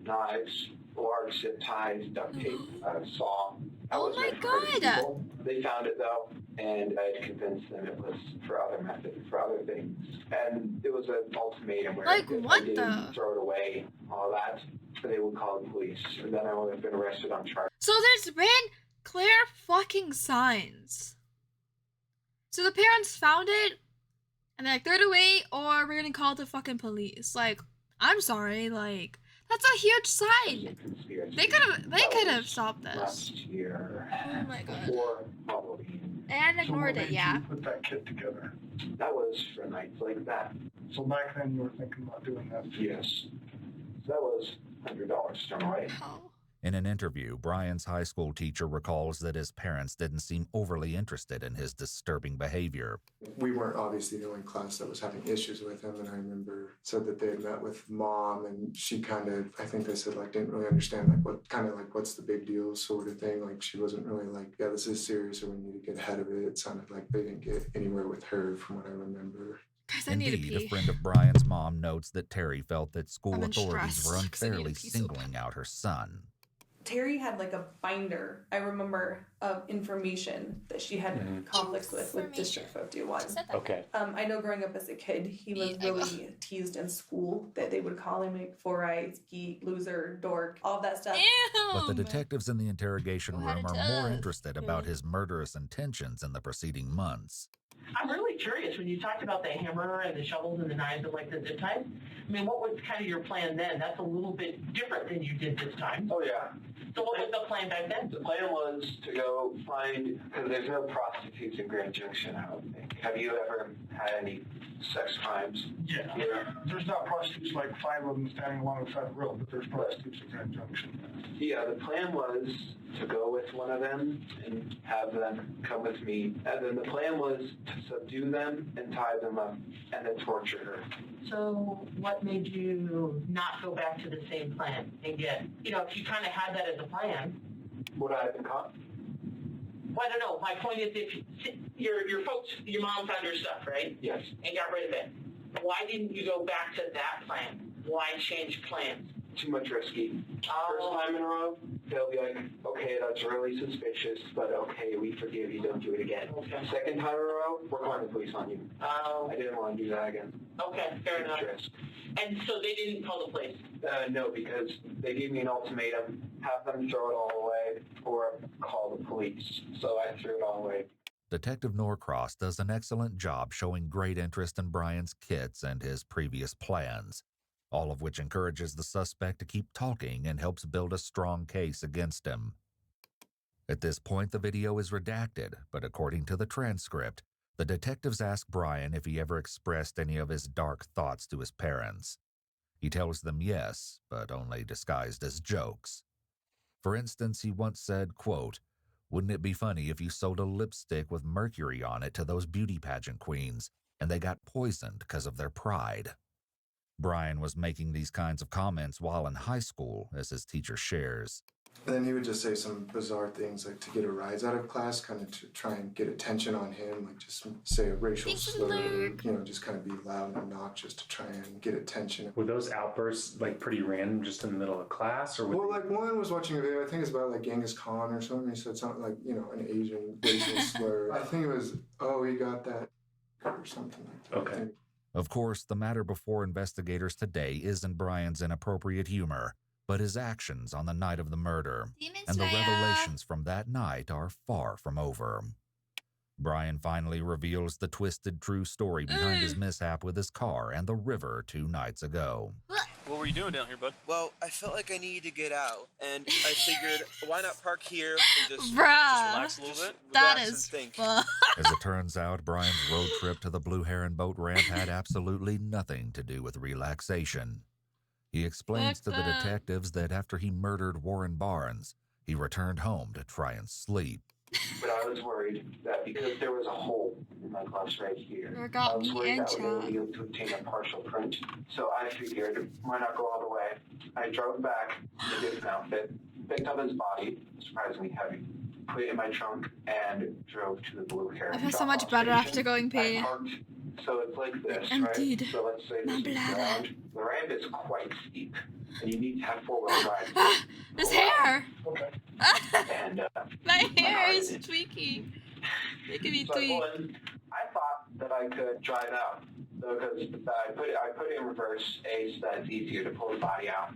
knives, large zip ties, duct tape, saw. Oh my God! People. They found it though, and I had convinced them it was for other methods, for other things. And it was an ultimatum where Like, if what I didn't the- throw it away, all that, they would call the police, and then I would have been arrested on charge. So there's been clear fucking signs. So the parents found it, and they're like, throw it away, or we're gonna call the fucking police. Like, I'm sorry, like, that's a huge sign. They could have stopped this. Last year. Oh my God. Before Halloween. And So ignored what it, made yeah. you put that kit together? That was for nights like that. So back then you were thinking about doing that? Yes. That was $100 thrown away. In an interview, Brian's high school teacher recalls that his parents didn't seem overly interested in his disturbing behavior. We weren't obviously the only class that was having issues with him, and I remember said that they had met with mom, and she kind of, I think they said, like, didn't really understand, like, what kind of, like, what's the big deal sort of thing. Like, she wasn't really like, yeah, this is serious, or we need to get ahead of it. It sounded like they didn't get anywhere with her from what I remember. I need to Indeed, a pee. friend of Brian's mom notes that Terry felt that school I'm in authorities stress were 'cause I need to unfairly pee so singling out her son. Terry had like a binder, I remember, of information that she had conflicts with District 51. Okay. I know growing up as a kid, he was really teased in school that they would call him like four eyes, geek, loser, dork, all that stuff. But the detectives in the interrogation Go ahead room and are tell more us. interested about his murderous intentions in the preceding months. I'm really curious, when you talked about the hammer and the shovels and the knives and like the zip ties, I mean, what was kind of your plan then? That's a little bit different than you did this time. Oh, yeah. So what was the plan back then? The plan was to go find, because there's no prostitutes in Grand Junction, I don't think. Have you ever had any sex crimes? Yeah. There's not prostitutes like 5 of them standing along the side of the road, but there's prostitutes at Grand Junction. Yeah, the plan was to go with one of them and have them come with me. And then the plan was to subdue them and tie them up and then torture her. So what made you not go back to the same plan and get, you know, if you kind of had that as a plan? Would I have been caught? Well, I don't know. My point is, if your folks, your mom found your stuff, right? Yes. And got rid of it. Why didn't you go back to that plan? Why change plans? Too much risky. First time in a row, they'll be like, okay, that's really suspicious, but okay, we forgive you, don't do it again. Okay. Second time in a row, we're calling the police on you. I didn't want to do that again. Okay, fair enough. And so they didn't call the police? No, because they gave me an ultimatum, have them throw it all away or call the police. So I threw it all away. Detective Norcross does an excellent job showing great interest in Brian's kits and his previous plans, all of which encourages the suspect to keep talking and helps build a strong case against him. At this point, the video is redacted, but according to the transcript, the detectives ask Brian if he ever expressed any of his dark thoughts to his parents. He tells them yes, but only disguised as jokes. For instance, he once said, quote, "Wouldn't it be funny if you sold a lipstick with mercury on it to those beauty pageant queens, and they got poisoned because of their pride?" Brian was making these kinds of comments while in high school, as his teacher shares. And then he would just say some bizarre things, like to get a rise out of class, kind of to try and get attention on him, like just say a racial slur, you know, just kind of be loud and obnoxious to try and get attention. Were those outbursts like pretty random, just in the middle of class, or? Well, like one was watching a video, I think it's about like Genghis Khan or something. He said something like, you know, an Asian racial slur. I think it was, oh, he got that, or something like that. Okay. Of course, the matter before investigators today isn't Brian's inappropriate humor, but his actions on the night of the murder Demon and the Slayer. revelations from that night are far from over. Brian finally reveals the twisted true story behind his mishap with his car and the river 2 nights ago. What were you doing down here, bud? Well, I felt like I needed to get out, and I figured, why not park here and just relax a little bit? That Relax is and think. As it turns out, Brian's road trip to the Blue Heron boat ramp had absolutely nothing to do with relaxation. He explains to the detectives that after he murdered Warren Barnes, he returned home to try and sleep. But I was worried that because there was a hole in my gloves right here, Or got I was me worried and that I would be able to obtain a partial print. So I figured, why not go all the way? I drove back in a different outfit, picked up his body, surprisingly heavy, put it in my trunk, and drove to the Blue Heron. I feel so much drop-off better station. after going pee. I parked, so it's like this, Emptied. right? So let's say My this is bladder. ground. The ramp is quite steep, and you need to have 4-wheel drive. His hair! And My hair is tweaky. Making me so tweak. I thought that I could drive out because I put it in reverse, A, so that it's easier to pull the body out,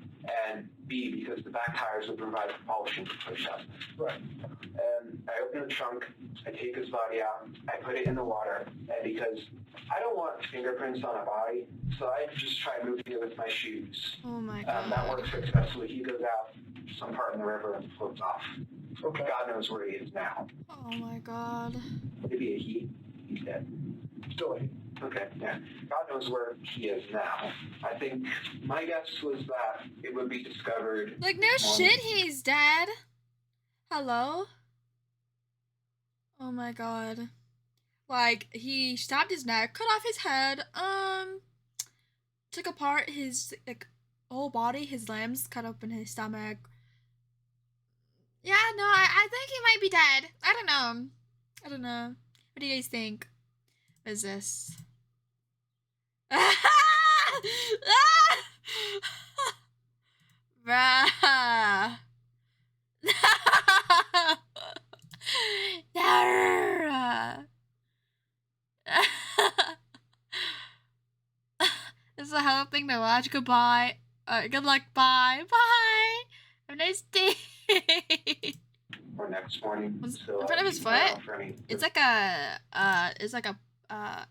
and B, because the back tires would provide propulsion to push up. Right. And I open the trunk, I take his body out, I put it in the water, and because I don't want fingerprints on a body, so I just try moving it with my shoes. Oh my god. That works successfully. He goes out some part in the river and floats off. Okay. God knows where he is now. Oh my god. Maybe a he. He's dead. Still a he. Okay, yeah. God knows where he is now. I think my guess was that it would be discovered. Like, no shit, he's dead. Hello? Oh my god. Like, he stabbed his neck, cut off his head, took apart his, like, whole body, his limbs, cut open his stomach. Yeah, no, I think he might be dead. I don't know. I don't know. What do you guys think? What is this? Bruh. This is a hell of a thing to watch. Goodbye. Good luck. Bye. Bye. Have a nice day. Or next morning. So In front of his foot? It's like a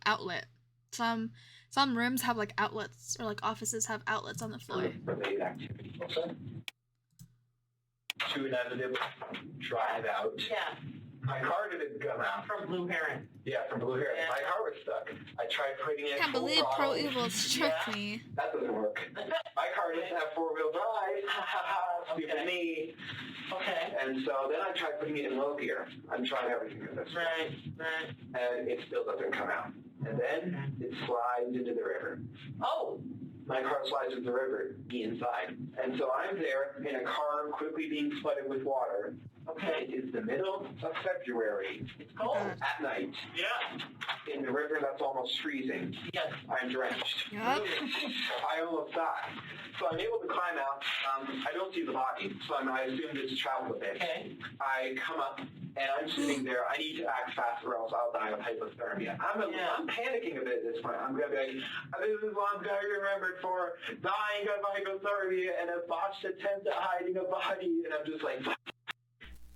outlet. Some rooms have like outlets, or like offices have outlets on the floor. Related activity. Okay. To inevitably drive out. Yeah. My car didn't come out. From Blue Heron. Yeah, from Blue Heron. Yeah. My car was stuck. I tried putting it. I can't full believe Pro throttle. Evil struck me. That doesn't work. My car doesn't have 4-wheel drive. Stupid me. Okay. And so then I tried putting it in low gear. I'm trying everything with this. Right. And it still doesn't come out. And then it slides into the river. Oh. My car slides into the river, me inside. And so I'm there in a car quickly being flooded with water. Okay, it's the middle of February. It's cold. At night. Yeah. In the river that's almost freezing. Yes. I'm drenched. Yep. I almost died. So I'm able to climb out. I don't see the body, so I assumed it's traveled a bit. Okay. I come up, and I'm sitting there. I need to act fast or else I'll die of hypothermia. I'm panicking a bit at this point. I'm going to be like, this is what I'm going to be remembered for, dying of hypothermia and a botched attempt at hiding a body. And I'm just like...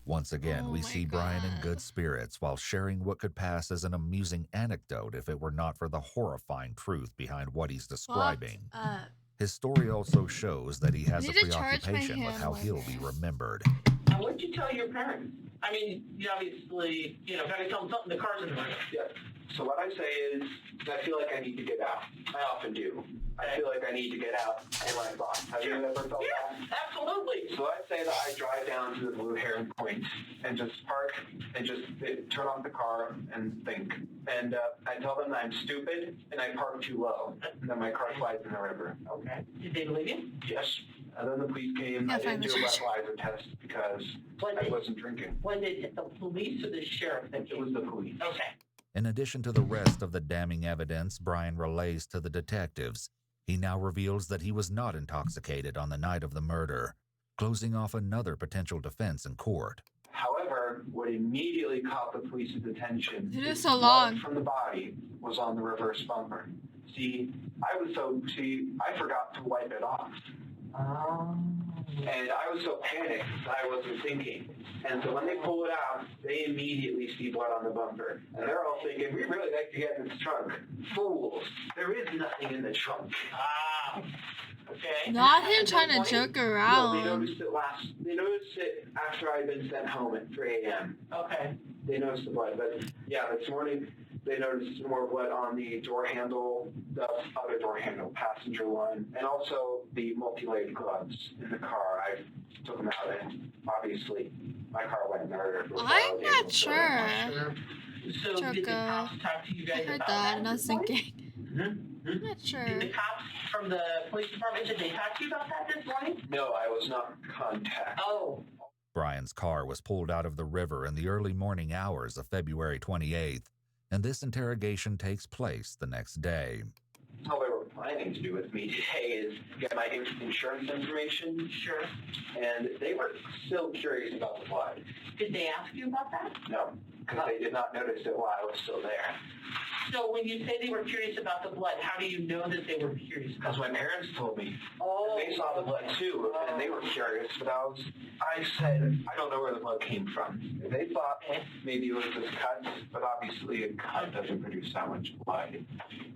Once again, we see Brian in good spirits while sharing what could pass as an amusing anecdote if it were not for the horrifying truth behind what he's describing. His story also shows that he has a need to charge my preoccupation with how hand he'll be remembered. Now, what did you tell your parents? I mean, you obviously, got to tell them something. The car's in the river. Yeah. So what I say is, I feel like I need to get out. I often do. I feel like I need to get out in my thoughts. Have you ever felt that? Absolutely. So I'd say that I drive down to the Blue Heron Point and just park and just turn off the car and think. And I tell them that I'm stupid and I park too low and that my car slides in the river. Okay. Did they believe you? Yes. And then the police came. I didn't do a breathalyzer test because I wasn't drinking. Was it the police or the sheriff that It was the police. Okay. In addition to the rest of the damning evidence Brian relays to the detectives, he now reveals that he was not intoxicated on the night of the murder, closing off another potential defense in court. However, what immediately caught the police's attention It is is so blood long. from the body was on the reverse bumper. I forgot to wipe it off. And I was so panicked that I wasn't thinking. And so when they pull it out, they immediately see blood on the bumper. And they're all thinking, we really like to get in this trunk. Fools. There is nothing in the trunk. Ah. Okay. Not him trying to joke around. No, they noticed it after I'd been sent home at 3 a.m. Okay. They noticed the blood. But yeah, this morning they noticed more blood on the door handle, the other door handle, passenger one, and also the multi-layered gloves in the car. I took them out, and obviously my car went murdered. I'm not sure. So did the cops talk to you guys I heard about that, that? and I was thinking. I'm not Did sure. the cops from the police department, did they talk to you about that this morning? No, I was not contacted. Oh. Brian's car was pulled out of the river in the early morning hours of February 28th, and this interrogation takes place the next day. All they were planning to do with me today is get my insurance information. Sure. And they were still curious about the blood. Did they ask you about that? No, because they did not notice it while I was still there. So when you say they were curious about the blood, how do you know that they were curious? Because my parents told me. Oh. They saw the blood too, and they were curious, but I said, I don't know where the blood came from. They thought maybe it was this cut, but obviously a cut doesn't produce that much blood.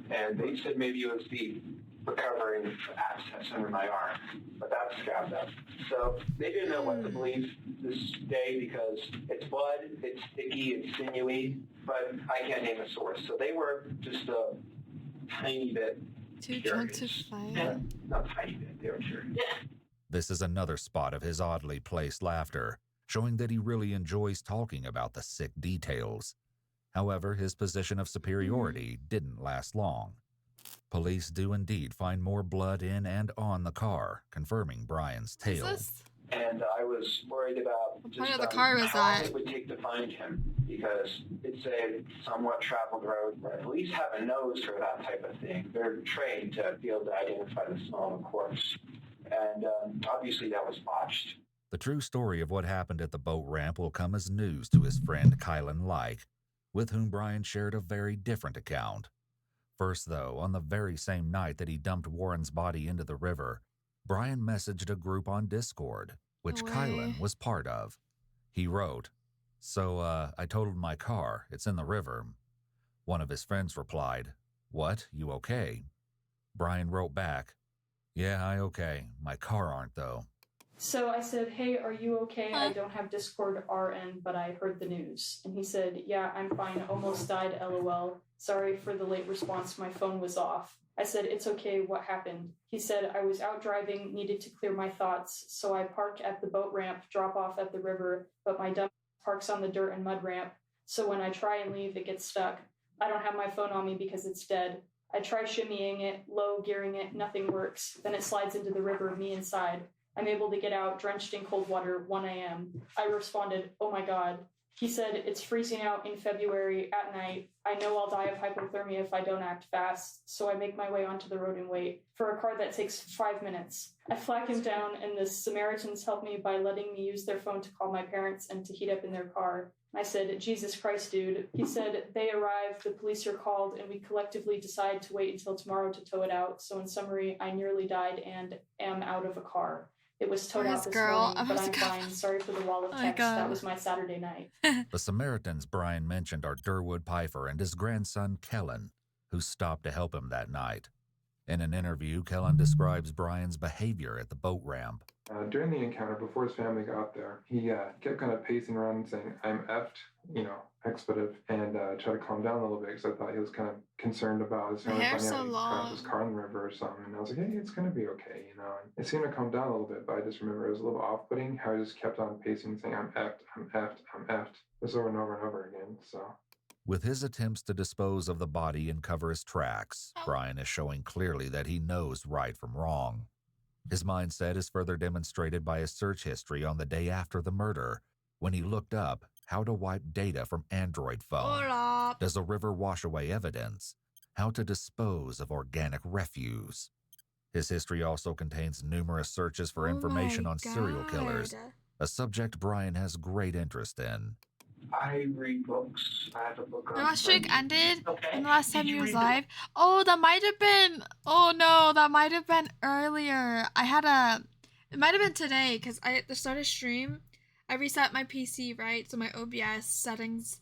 And they said maybe it was the recovering abscess under my arm, but that's scabbed up. So they didn't know what to believe this day because it's blood, it's sticky, it's sinewy, but I can't name a source. So they were just a tiny bit Too curious. drunk to fight. Yeah, not tiny bit, they were curious. This is another spot of his oddly placed laughter, showing that he really enjoys talking about the sick details. However, his position of superiority didn't last long. Police do indeed find more blood in and on the car, confirming Brian's tale. And I was worried about part just of the car was how long that? it would take to find him because it's a somewhat traveled road. Police have a nose for that type of thing. They're trained to be able to identify the smell of a corpse. And obviously that was botched. The true story of what happened at the boat ramp will come as news to his friend Kylan Like, with whom Brian shared a very different account. First, though, on the very same night that he dumped Warren's body into the river, Brian messaged a group on Discord, which Kylan was part of. He wrote, "So, I totaled my car. It's in the river." One of his friends replied, "What? You okay?" Brian wrote back, "Yeah, I okay. My car aren't, though." So I said, hey, are you okay? I don't have Discord RN, but I heard the news. And he said, yeah, I'm fine. Almost died, LOL. Sorry for the late response. My phone was off. I said, it's okay. What happened? He said, I was out driving, needed to clear my thoughts. So I park at the boat ramp, drop off at the river, but my dump parks on the dirt and mud ramp. So when I try and leave, it gets stuck. I don't have my phone on me because it's dead. I try shimmying it, low gearing it, nothing works. Then it slides into the river, me inside. I'm able to get out, drenched in cold water, 1 a.m. I responded, oh my God. He said, it's freezing out in February at night. I know I'll die of hypothermia if I don't act fast, so I make my way onto the road and wait for a car that takes 5 minutes. I flag him down, and the Samaritans help me by letting me use their phone to call my parents and to heat up in their car. I said, Jesus Christ, dude. He said, they arrive, the police are called, and we collectively decide to wait until tomorrow to tow it out. So in summary, I nearly died and am out of a car. It was towed out this morning, but I'm fine. Sorry for the wall of text. That was my Saturday night. The Samaritans Brian mentioned are Durwood Pfeiffer and his grandson Kellen, who stopped to help him that night. In an interview, Kellen describes Brian's behavior at the boat ramp. During the encounter, before his family got there, he kept kind of pacing around and saying, I'm effed, expletive, and try to calm down a little bit because I thought he was kind of concerned about his family finding out he crashed his car in the river or something. And I was like, hey, it's going to be okay, And it seemed to calm down a little bit, but I just remember it was a little off-putting how he just kept on pacing saying, I'm effed, I'm effed, I'm effed, this over and over and over again, so... With his attempts to dispose of the body and cover his tracks, Brian is showing clearly that he knows right from wrong. His mindset is further demonstrated by his search history on the day after the murder, when he looked up how to wipe data from Android phone. Does a river wash away evidence? How to dispose of organic refuse. His history also contains numerous searches for information on serial killers, a subject Brian has great interest in. I read books. I have a book on... The last streak ended and the last time he was live. Oh, that might have been... Oh no, that might have been earlier. I had a It might have been today because at the start of stream, I reset my PC, right? So my OBS settings,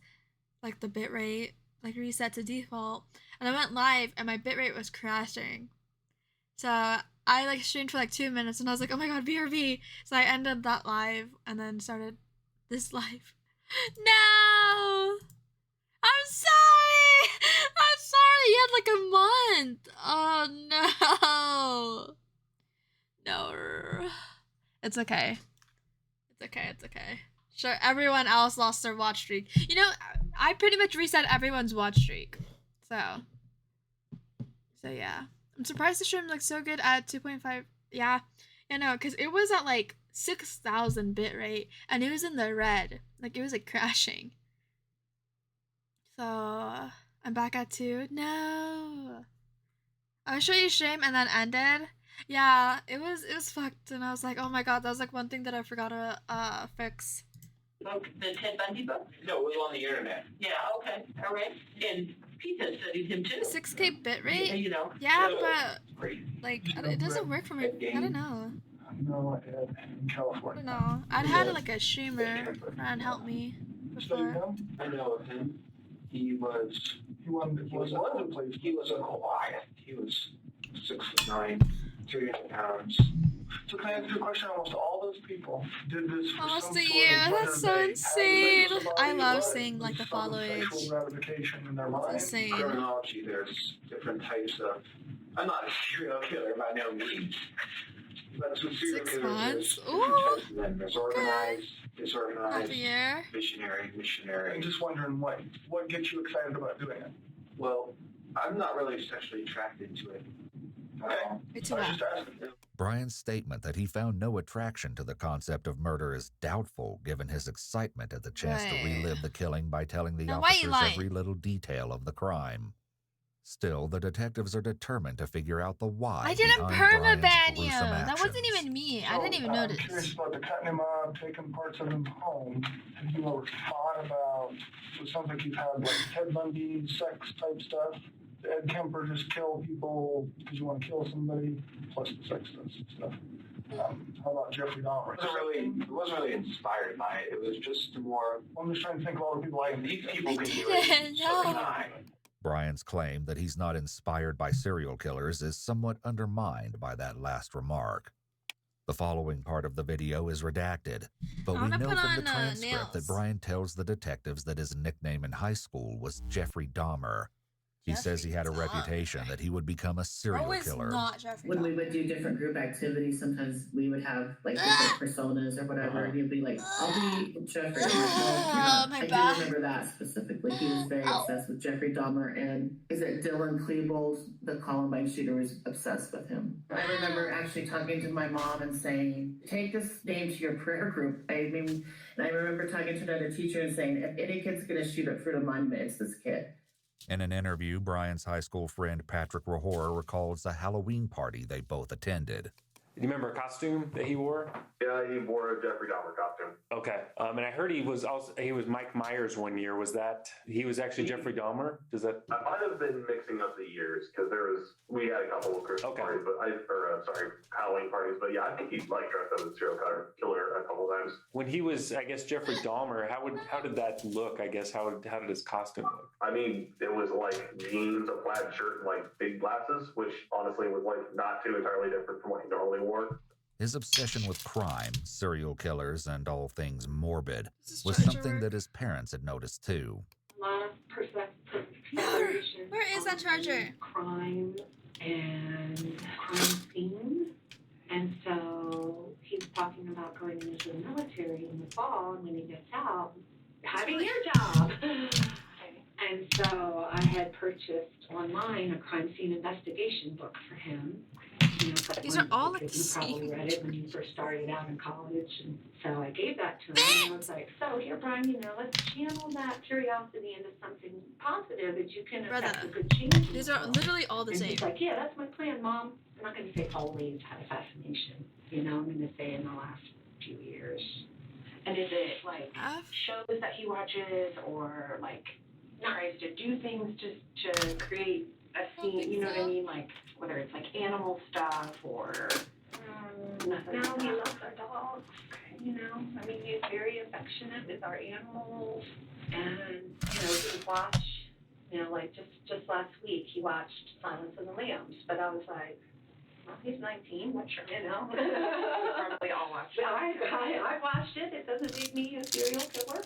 like the bitrate, like reset to default. And I went live and my bitrate was crashing. So I like streamed for like 2 minutes and I was like, oh my god, BRB. So I ended that live and then started this live. No! I'm sorry! I'm sorry! You had like a month! Oh no! No. It's okay. It's okay, it's okay. Sure, everyone else lost their watch streak. You know, I pretty much reset everyone's watch streak. So yeah. I'm surprised the stream looks so good at 2.5. Yeah, no, because it was at like 6,000 bitrate and it was in the red. Like it was like crashing. So I'm back at 2. No. I'll show you stream and then ended. Yeah, it was fucked and I was like, oh my god, that was like one thing that I forgot to fix. The Ted Bundy book? No, it was on the internet. Yeah, okay, all right. And Pete has studied him too. 6K bitrate? Yeah, you know. Yeah, so, but like it doesn't work for me. I don't know. No, in California. I don't know. I'd had like a streamer friend help me before. I know of him. He was a Goliath. He was 6'9", 300 pounds. So can I ask you a question? Almost all those people did this for almost some a sort year. of That's so insane. I love seeing like the followage. Gratification in their mind. It's insane. Criminology, there's different types of. I'm not a serial killer by no means. But with serial 6 killers, months. there's Ooh. different types of them. There's organized, disorganized, Half a year. missionary. I'm just wondering what gets you excited about doing it. Well, I'm not really sexually attracted to it. Me too. Brian's statement that he found no attraction to the concept of murder is doubtful, given his excitement at the chance to relive the killing by telling the Now, why you officers lying? every little detail of the crime. Still, the detectives are determined to figure out the why. I didn't behind Brian's permaban you. gruesome That actions. wasn't even me. I didn't even notice. I'm curious about the cutting him up, taking parts of him home. Have you ever thought about, it sounds like you've had like Ted Bundy, sex type stuff. Ed Kemper just kill people because you want to kill somebody, plus the sex stuff. How about Jeffrey Dahmer? It wasn't really inspired by it. It was just more. I'm just trying to think of all the people like these people can do didn't it. So can know. I. Brian's claim that he's not inspired by serial killers is somewhat undermined by that last remark. The following part of the video is redacted, but I we wanna know put from on, the transcript that nails. Brian tells the detectives that his nickname in high school was Jeffrey Dahmer. He says he had a reputation that he would become a serial Bro is killer. not Jeffrey When we Dahmer. would do different group activities, sometimes we would have like different personas or whatever, and he'd be like, I'll be Jeffrey. I'm like, no, you're not. my I back. do remember that specifically. He was very obsessed with Jeffrey Dahmer, and is it Dylan Klebold, the Columbine shooter, was obsessed with him. I remember actually talking to my mom and saying, take this name to your prayer group. I mean, and I remember talking to another teacher and saying, if any kid's gonna shoot at Fruit of Monument, it's this kid. In an interview, Brian's high school friend Patrick Rahor recalls a Halloween party they both attended. Do you remember a costume that he wore? Yeah, he wore a Jeffrey Dahmer costume. Okay. And I heard he was Mike Myers one year. Was that he was actually Jeffrey Dahmer? Does that? I might have been mixing up the years because we had a couple of Christmas parties, Halloween parties. But yeah, I think he like dressed up as a serial killer a couple of times. When he was, I guess, Jeffrey Dahmer, how did that look? I guess how did his costume look? I mean, it was like jeans, a plaid shirt, and like big glasses, which honestly was like not too entirely different from what he normally wore. His obsession with crime, serial killers, and all things morbid was Treasure something work? that his parents had noticed too. A lot of perception. Where is that charger? Crime and crime scenes. And so he's talking about going into the military in the fall, and when he gets out, having your job. And so I had purchased online a crime scene investigation book for him. You know, but These are all like the you probably same. read it when you first started out in college, and so I gave that to him. And I was like, "So here, Brian, let's channel that curiosity into something positive that you can affect a good change." These are literally all the and same. He's like, "Yeah, that's my plan, Mom." I'm not going to say always had a fascination. I'm going to say in the last few years. And is it like shows that he watches, or like tries to do things just to create a scene? You know what I mean? Like whether it's like animal stuff or No, he loves our dogs. You know, I mean, he's very affectionate with our animals, and he watched. Like just last week, he watched Silence of the Lambs. But I was like, well, he's 19. What sure, We probably all watched it. I watched it. It doesn't make me a serial killer.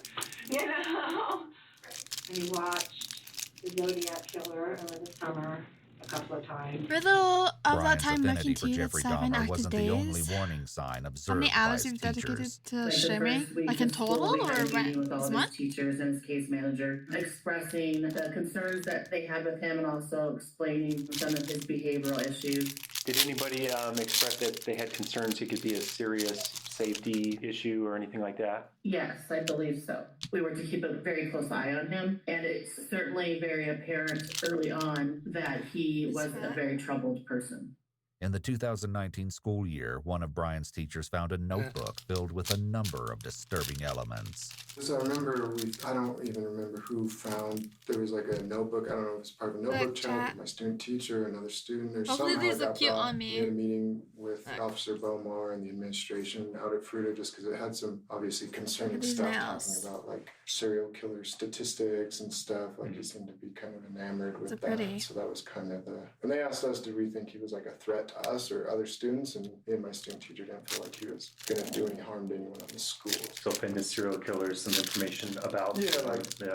And he watched The Zodiac Killer over the summer a couple of times. For the of that Brian's time making affinity for tea with Jeffrey 7 Dahmer active wasn't the only days. warning sign How observed many by hours his you've dedicated teachers. to Like the streaming? first week Like in of school, total, we or had a meeting with all this of month? his teachers and his case manager, expressing the concerns that they had with him and also explaining some of his behavioral issues. Did anybody express that they had concerns he could be a serious safety issue or anything like that? Yes, I believe so. We were to keep a very close eye on him, and it's certainly very apparent early on that he was a very troubled person. In the 2019 school year, one of Brian's teachers found a notebook filled with a number of disturbing elements. So I remember, I don't even remember who found, there was like a notebook, I don't know if it was part of a notebook check, my student teacher, another student, or Hopefully somehow these it look got cute brought. on me. We had a meeting with Officer Bomar and the administration out at Fruta just because it had some obviously concerning These stuff nails. talking about like serial killer statistics and stuff. Like he seemed to be kind of enamored with So that. pretty. So that was kind of the, and they asked us, did we think he was like a threat to us or other students? And me and my student teacher didn't feel like he was going to do any harm to anyone in the school. So famous serial killers, some information about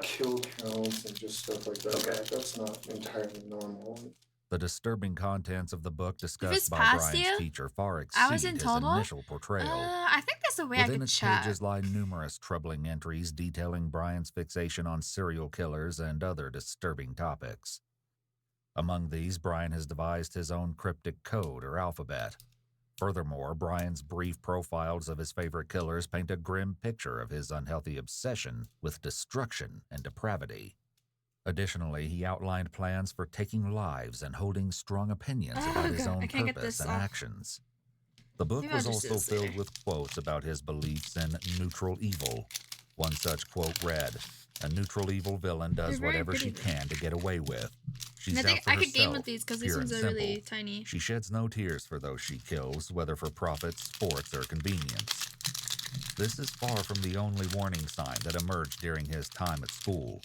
kill counts and just stuff like that. Okay. That's not entirely normal. The disturbing contents of the book it's discussed by past Brian's you, teacher far hours in exceed his total? initial portrayal. I think there's a way I Within could its check. pages lie numerous troubling entries detailing Brian's fixation on serial killers and other disturbing topics. Among these, Brian has devised his own cryptic code or alphabet. Furthermore, Brian's brief profiles of his favorite killers paint a grim picture of his unhealthy obsession with destruction and depravity. Additionally, he outlined plans for taking lives and holding strong opinions about his God, I own can't get purpose this and off. actions. The book Maybe I'll was just also do this filled with quotes about his beliefs in neutral evil. One such quote read, "A neutral evil villain does They're very whatever she pretty. can to get away with. She's And I think out for I could game herself, with these because these pure ones and are really simple. tiny. She sheds no tears for those she kills, whether for profit, sports, or convenience." This is far from the only warning sign that emerged during his time at school.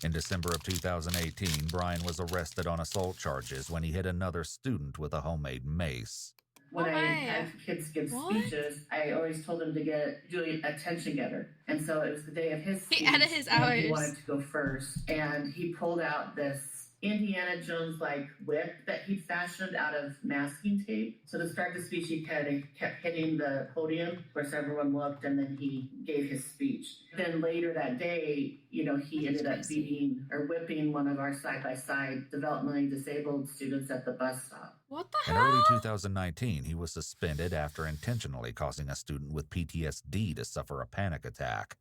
In December of 2018, Brian was arrested on assault charges when he hit another student with a homemade mace. When I had kids give speeches, I always told them to do an attention getter. And so it was the day of his speech. He added his and hours. He wanted to go first. And he pulled out this Indiana Jones like whip that he fashioned out of masking tape. So to start the speech, he kept hitting the podium. Of course, everyone looked, and then he gave his speech. Then later that day, he ended up beating or whipping one of our side-by-side developmentally disabled students at the bus stop. What the In early 2019, he was suspended after intentionally causing a student with PTSD to suffer a panic attack.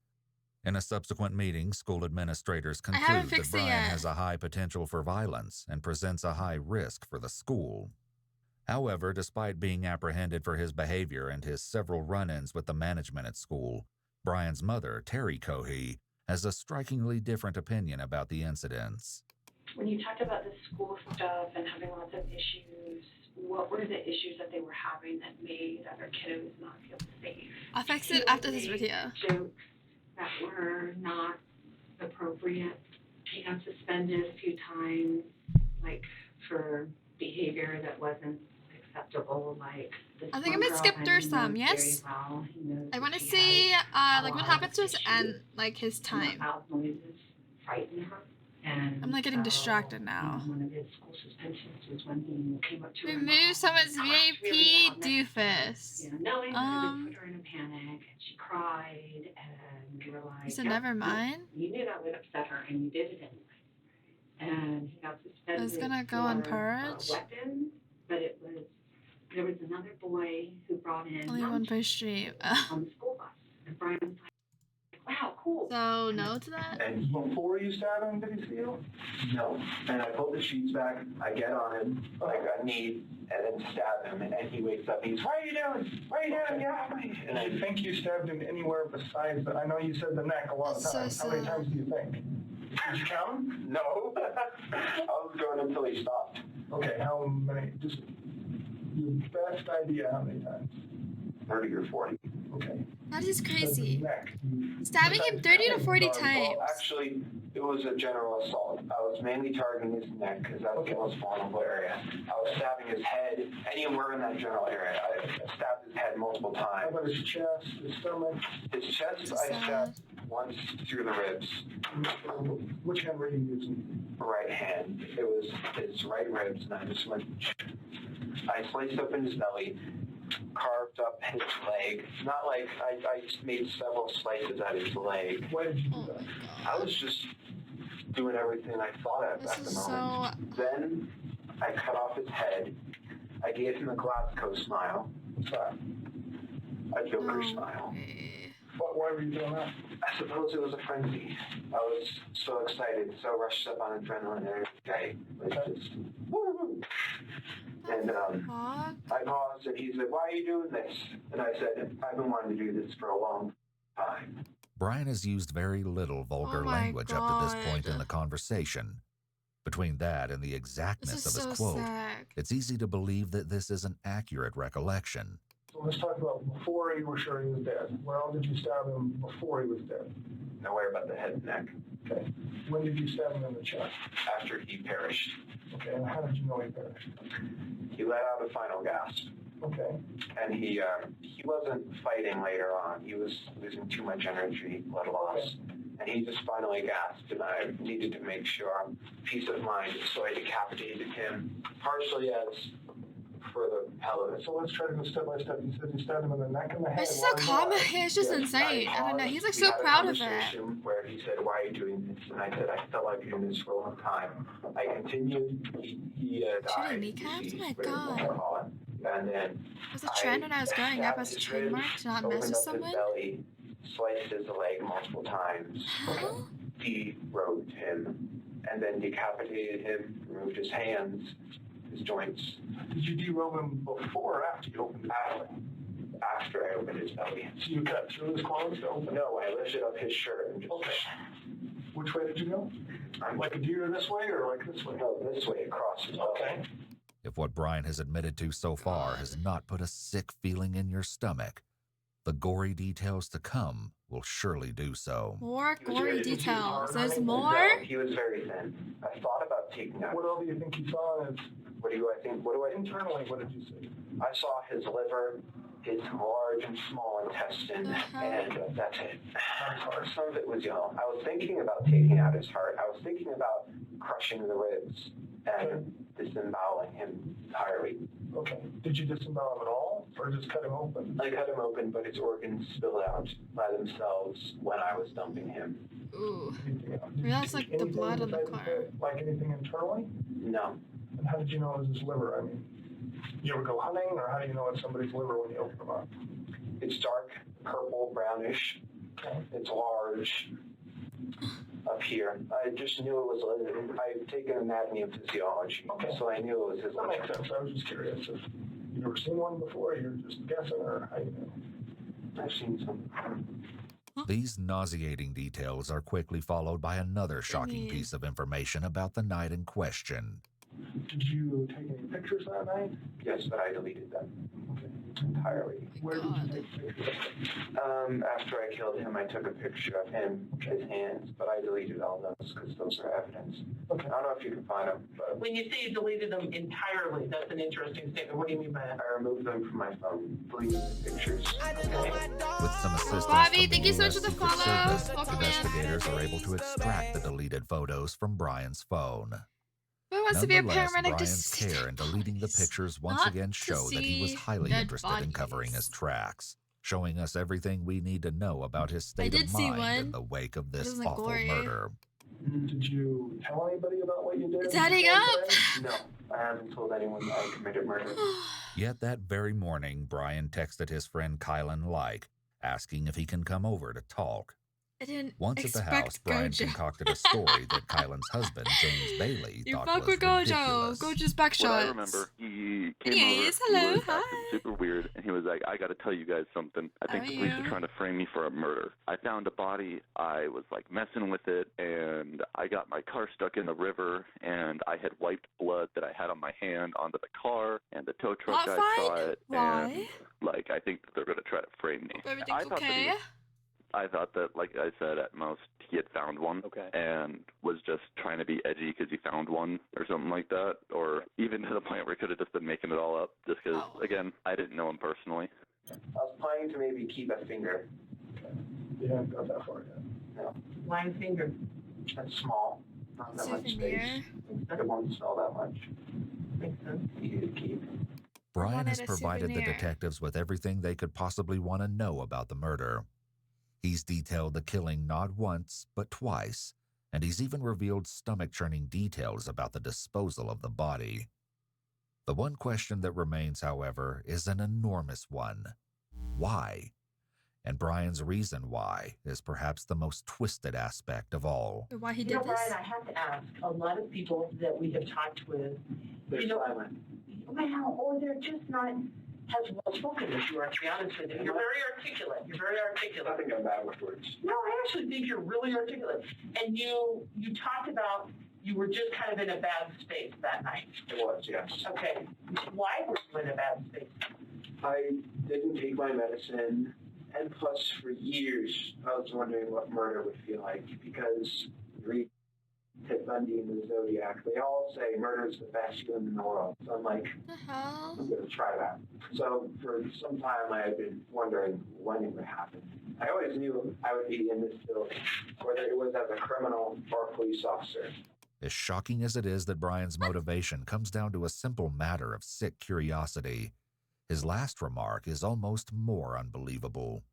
In a subsequent meeting, school administrators haven't conclude that fixed it Brian yet. has a high potential for violence and presents a high risk for the school. However, despite being apprehended for his behavior and his several run-ins with the management at school, Brian's mother, Terry Cohey, has a strikingly different opinion about the incidents. When you talked about the school stuff and having lots of issues, what were the issues that they were having that made other kiddos not feel safe? I'll fix it after this video. Jokes that were not appropriate. He got suspended a few times, like for behavior that wasn't acceptable. Like this I think I'm one gonna girl skip that through he some, knows yes? very well. He knows I want to she see has like a what lot happens to of his end, like his and the time. loud noises frighten her. And I'm like getting so, distracted now. One of his school suspensions was when he came up to her. Remove someone's really VIP loud doofus. knowing that it would put her in a panic, and she cried, and we were like, He said, "Yep, "Never mind." You knew that would upset her, and you did it anyway. And he got suspended. I was gonna go on for, purge. Weapons, but there was another boy who brought in Only one per stream. on the school bus, and Brian was like, "Wow, cool." So no to that. And before you stab him, did he steal? No. And I pull the sheets back, I get on him, like a knee, and then stab him, and he wakes up, he's, "What are you doing? What are you doing? Get off me!" And I think you stabbed him anywhere besides, but I know you said the neck a lot of times. How many times do you think? Did you count them? No. I was going until he stopped. Okay, how many? Just your best idea how many times? 30 or 40. Okay. That is crazy. Neck. Stabbing him 30 to 40 Well, times. actually, it was a general assault. I was mainly targeting his neck because that's the most vulnerable area. I was stabbing his head, anywhere in that general area. I stabbed his head multiple How times. about his chest, his stomach? His chest, I stabbed once through the ribs. Which hand were you using? Right hand. It was his right ribs, and I just went. I sliced open his belly, carved up his leg. Not like I made several slices at his leg. Why did you do that? I was just doing everything I thought of at the moment. Then I cut off his head. I gave him a Glasgow smile. What's that? A Joker smile. Why were you doing that? I suppose it was a frenzy. I was so excited, so rushed up on adrenaline. Every day was just woo. And I paused, and he said, "Why are you doing this?" And I said, "I've been wanting to do this for a long time." Brian has used very little vulgar language up to this point in the conversation. Between that and the exactness of his quote, it's easy to believe that this is an accurate recollection. So let's talk about before you were sure he was dead. Where else did you stab him before he was dead? Nowhere but the head and neck. Okay. When did you stab him in the chest? After he perished. Okay, and how did you know he perished? He let out a final gasp. Okay. And he wasn't fighting later on. He was losing too much energy, blood loss. And he just finally gasped, and I needed to make sure, peace of mind, so I decapitated him, partially as for the hell of it. So let's try to go step by step. You said you stabbed him in the neck and the head. This is so common. It's just insane. I don't know. He's like so proud of it. Where he said, "Why are you doing this?" And I said, "I felt like doing this for a long time." I continued. He died. Kneecaps? Oh my god. And then it was a trend when I was growing up as a trademark to not mess with someone. Belly, sliced his leg multiple times, derobed him, and then decapitated him, removed his hands, his joints. Did you derobe him before or after you opened his belly? After I opened his belly. So you cut through his clothes to open? No, I lifted up his shirt and just... Okay. Which way did you go? Like a deer this way or like this way? No, this way across his belly. Okay. If what Brian has admitted to so far has not put a sick feeling in your stomach, the gory details to come will surely do so. More gory details. There's more? No, he was very thin. I thought about taking out... What else do you think you saw? What do I think? Internally, what did you see? I saw his liver, his large and small intestine, and that's it. Some of it was yellow. I was thinking about taking out his heart. I was thinking about crushing the ribs and disemboweling him entirely. Okay. Did you disembowel him at all, or just cut him open? I cut him open, but his organs spilled out by themselves when I was dumping him. Ooh. That's like the blood on the car. Like anything internally? No. And how did you know it was his liver? I mean, you ever go hunting, or how do you know it's somebody's liver when you open them up? It's dark, purple, brownish. Okay. It's large up here. I just knew it was liver. I've taken anatomy and physiology, so I knew it was his liver. That makes sense. I was just curious if you've ever seen one before, you're just guessing, or how you know. I've seen some. These nauseating details are quickly followed by another shocking piece of information about the night in question. Did you take any pictures that night? Yes, but I deleted them entirely. Where did you take pictures? After I killed him, I took a picture of him, his hands, but I deleted all those because those are evidence. Okay. I don't know if you can find them, but... When you say you deleted them entirely, that's an interesting statement. What do you mean by that? I removed them from my phone, deleted the pictures. With some assistance Bobby, from thank you so much for the Secret follow. Service, investigators are able to extract the deleted photos from Brian's phone. Who wants to be a Nonetheless, paramedic? Brian's Just care in deleting the pictures once not again to show that he was see highly dead interested in covering his tracks, showing us everything we need to know about his state did of see mind one. in the wake of this wasn't awful gory. murder. Did you tell anybody about what you did? It's adding up. No, I haven't told anyone that I committed murder. Yet that very morning, Brian texted his friend Kylan Like, asking if he can come over to talk. I didn't Once at the expect house, Brian Gojo. concocted a story that Kylan's husband, James Bailey, You thought fuck was with Gojo. ridiculous. Gojo's back What I shots. remember, he came Anyways, over. hello, He was hi. acting super weird, and he was like, "I got to tell you guys something. I think How the are police you? are trying to frame me for a murder. I found a body. I was like messing with it, and I got my car stuck in the river, and I had wiped blood that I had on my hand onto the car, and the tow truck Not guy saw fine? it, Why? and like I think that they're going to try to frame me. Everything's I thought that okay. I thought that, like I said, at most he had found one and was just trying to be edgy because he found one or something like that, or even to the point where he could have just been making it all up just because, again, I didn't know him personally. I was planning to maybe keep a finger. You haven't got that far yet. No, Line finger. that's small. Not that much space. It won't smell that much. Makes sense. Easy to keep. Brian wanted has a provided the souvenir. detectives with everything they could possibly want to know about the murder. He's detailed the killing not once, but twice, and he's even revealed stomach-churning details about the disposal of the body. The one question that remains, however, is an enormous one. Why? And Brian's reason why is perhaps the most twisted aspect of all. Why he You did know, this? Brian, I have to ask, a lot of people that we have talked with, They're silent. well, or they're just not as well spoken as you are, to be honest with you. You're very articulate. You're very articulate. I think I'm bad with words. No, I actually think you're really articulate. And you talked about you were just kind of in a bad space that night. It was, yes. Okay. Why were you in a bad space? I didn't take my medicine, and plus for years I was wondering what murder would feel like, because you read Ted Bundy and the Zodiac, they all say murder is the best feeling in the world. So I'm like, I'm going to try that. So for some time I had been wondering when it would happen. I always knew I would be in this building, whether it was as a criminal or a police officer. As shocking as it is that Brian's motivation comes down to a simple matter of sick curiosity, his last remark is almost more unbelievable.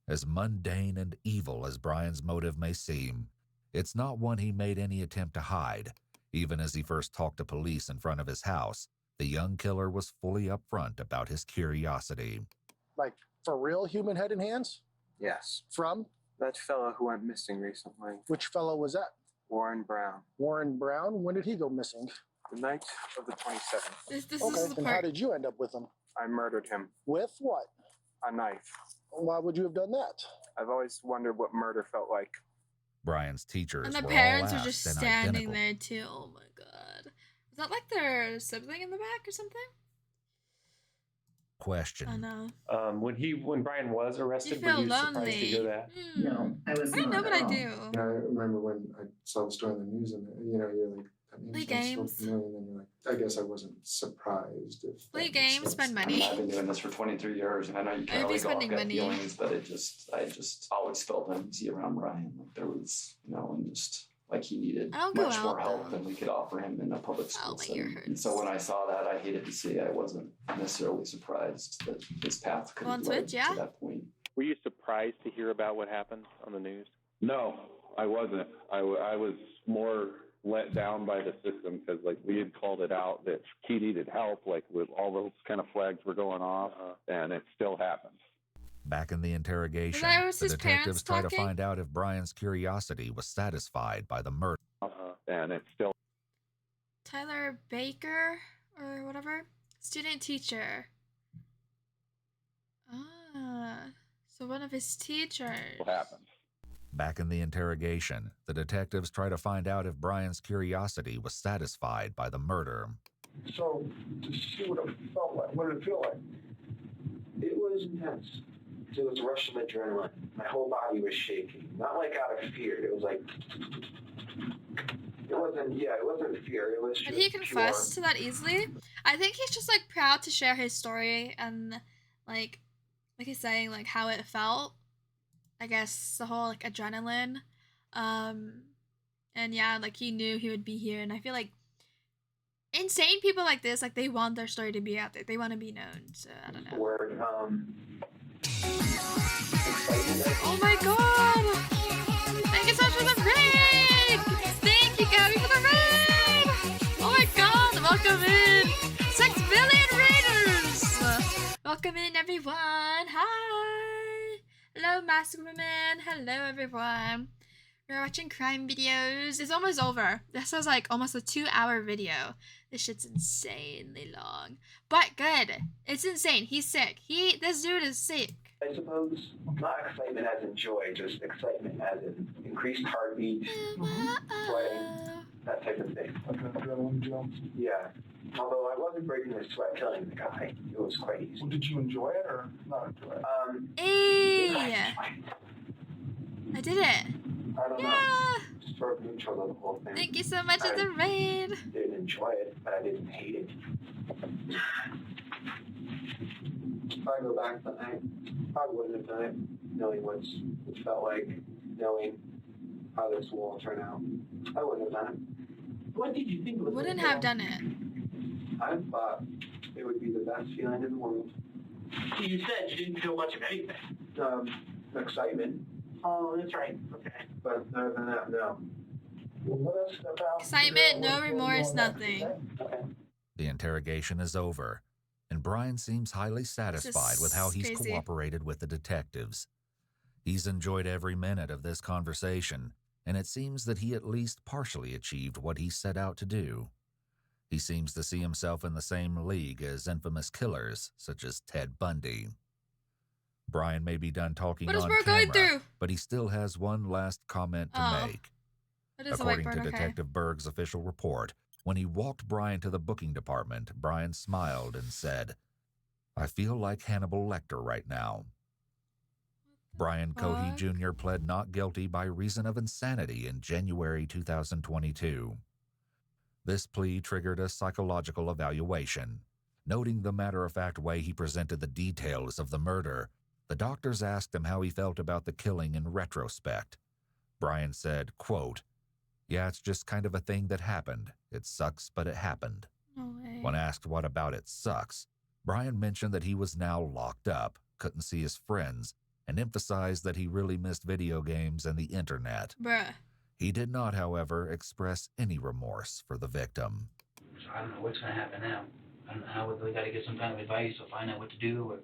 As mundane and evil as Brian's motive may seem, it's not one he made any attempt to hide. Even as he first talked to police in front of his house, the young killer was fully upfront about his curiosity. Like, for real human head and hands? Yes. From? That fellow who went missing recently. Which fellow was that? Warren Brown. Warren Brown? When did he go missing? The night of the 27th. This Okay, is the and how part. did you end up with him? I murdered him. With what? A knife. Why would you have done that? I've always wondered what murder felt like. Brian's teachers And the were parents all were just asked an standing identical there too. Oh my god. Was that like their sibling in the back or something? question. I know. When Brian was arrested, You were feel you surprised to lonely. hear that? No, I was I didn't not know what at I all. do. I remember when I saw the story on the news, and you're like, that name Play sounds so games. familiar, and then you're like, I guess I wasn't surprised if Play that makes games, sense. spend I mean, money. I've been doing this for 23 years, and I know you I'd can't be really go off spending gut money. feelings, but I just always felt uneasy around Ryan. Like there was, and just like he needed I'll go much more out, help though. than we could offer him in a public school my ear setting. And so when I saw that, I hated to see. I wasn't necessarily surprised that his path could Go on have led Twitch, yeah? to that point. Were you surprised to hear about what happened on the news? No, I wasn't. I was more let down by the system because, like, we had called it out that he needed help, like, with all those kind of flags were going off, and it still happened. Back in the interrogation, that was the his parents detectives try to talking? find out if Brian's curiosity was satisfied by the murder. And it's still. Tyler Baker or whatever. Student teacher. So one of his teachers. happened. Back in the interrogation, the detectives try to find out if Brian's curiosity was satisfied by the murder. So, to see what it felt like, what did it feel like? It was intense. It was a rush of adrenaline. My whole body was shaking. Not like out of fear. It was like. It wasn't fear. It was just Did he confess to that easily? I think he's just like proud to share his story and like he's saying like how it felt. I guess the whole like adrenaline. And yeah, like he knew he would be here, and I feel like insane people like this, like they want their story to be out there. They want to be known. So I don't know. Word, Oh my god! Thank you so much for the raid! Thank you, Gabby, for the raid! Oh my god! Welcome in! 6 billion raiders! Welcome in, everyone! Hi! Hello, Masked Woman. Hello, everyone. We're watching crime videos. It's almost over. This was like almost a 2-hour video. This shit's insanely long, but good. It's insane. He's sick. This dude is sick. I suppose not excitement as in joy, just excitement as in increased heartbeat, sweating, that type of thing. Like an adrenaline jump. Yeah. Although I wasn't breaking the sweat killing the guy. It was quite easy. Well, did you enjoy it or not enjoy it? Hey! I did it. I don't know. Just sort of neutral of the whole thing. Thank you so much for the raid. Didn't enjoy it, but I didn't hate it. If I go back that night, probably wouldn't have done it, knowing what it felt like, knowing how this will all turn out. I wouldn't have done it. What did you think was Wouldn't have done it. I thought it would be the best feeling in the world. You said you didn't feel much of anything. Excitement. Oh, that's right. Okay. But other than that, no. Excitement, no remorse, nothing. The interrogation is over, and Brian seems highly satisfied with how he's crazy. cooperated with the detectives. He's enjoyed every minute of this conversation, and it seems that he at least partially achieved what he set out to do. He seems to see himself in the same league as infamous killers such as Ted Bundy. Brian may be done talking What is on Bro going camera, through? but he still has one last comment to make. It is a According to whiteboard, okay. Detective Berg's official report, when he walked Brian to the booking department, Brian smiled and said, "I feel like Hannibal Lecter right now." Brian Cohey Jr. pled not guilty by reason of insanity in January 2022. This plea triggered a psychological evaluation. Noting the matter-of-fact way he presented the details of the murder, the doctors asked him how he felt about the killing in retrospect. Brian said, quote, "Yeah, it's just kind of a thing that happened. It sucks, but it happened." No way. When asked what about it sucks, Brian mentioned that he was now locked up, couldn't see his friends, and emphasized that he really missed video games and the internet. Bruh. He did not, however, express any remorse for the victim. So I don't know what's going to happen now. I don't know how we got to get some kind of advice or find out what to do. Or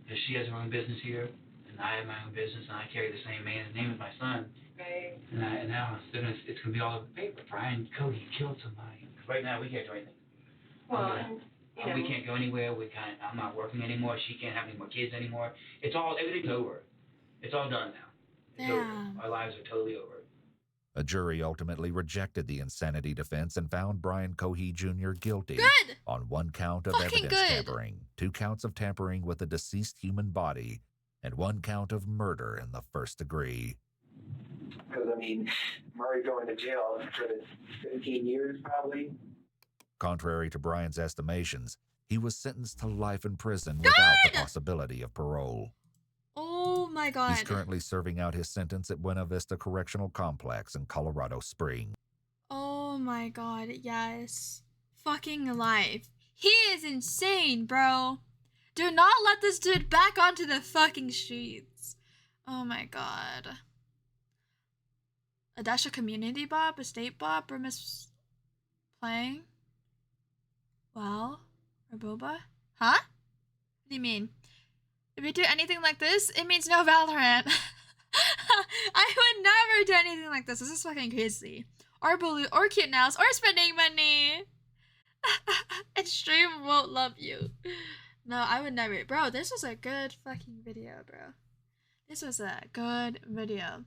because she has her own business here, and I have my own business, and I carry the same man's name as my son. Right. And now it's going to be all over the paper. Brian Cody killed somebody. Right now we can't do anything. Well, We can't go anywhere. I'm not working anymore. She can't have any more kids anymore. Everything's over. It's all done now. It's over. Our lives are totally over. A jury ultimately rejected the insanity defense and found Brian Cohey Jr. guilty Good. on one count of Fucking evidence good. tampering, 2 counts of tampering with a deceased human body, and 1 count of murder in the first degree. Because, Murray going to jail for 15 years probably. Contrary to Brian's estimations, he was sentenced to life in prison without the possibility of parole. Oh my god. He's currently serving out his sentence at Buena Vista Correctional Complex in Colorado Springs. Oh my god, yes. Fucking life. He is insane, bro. Do not let this dude back onto the fucking streets. Oh my god. A dash of community bop, a state bop, or miss playing? Well, or boba? Huh? What do you mean? If we do anything like this, it means no Valorant. I would never do anything like this. This is fucking crazy. Or blue, or cute nails, or spending money. And stream won't love you. No, I would never. Bro, this was a good fucking video, bro. This was a good video.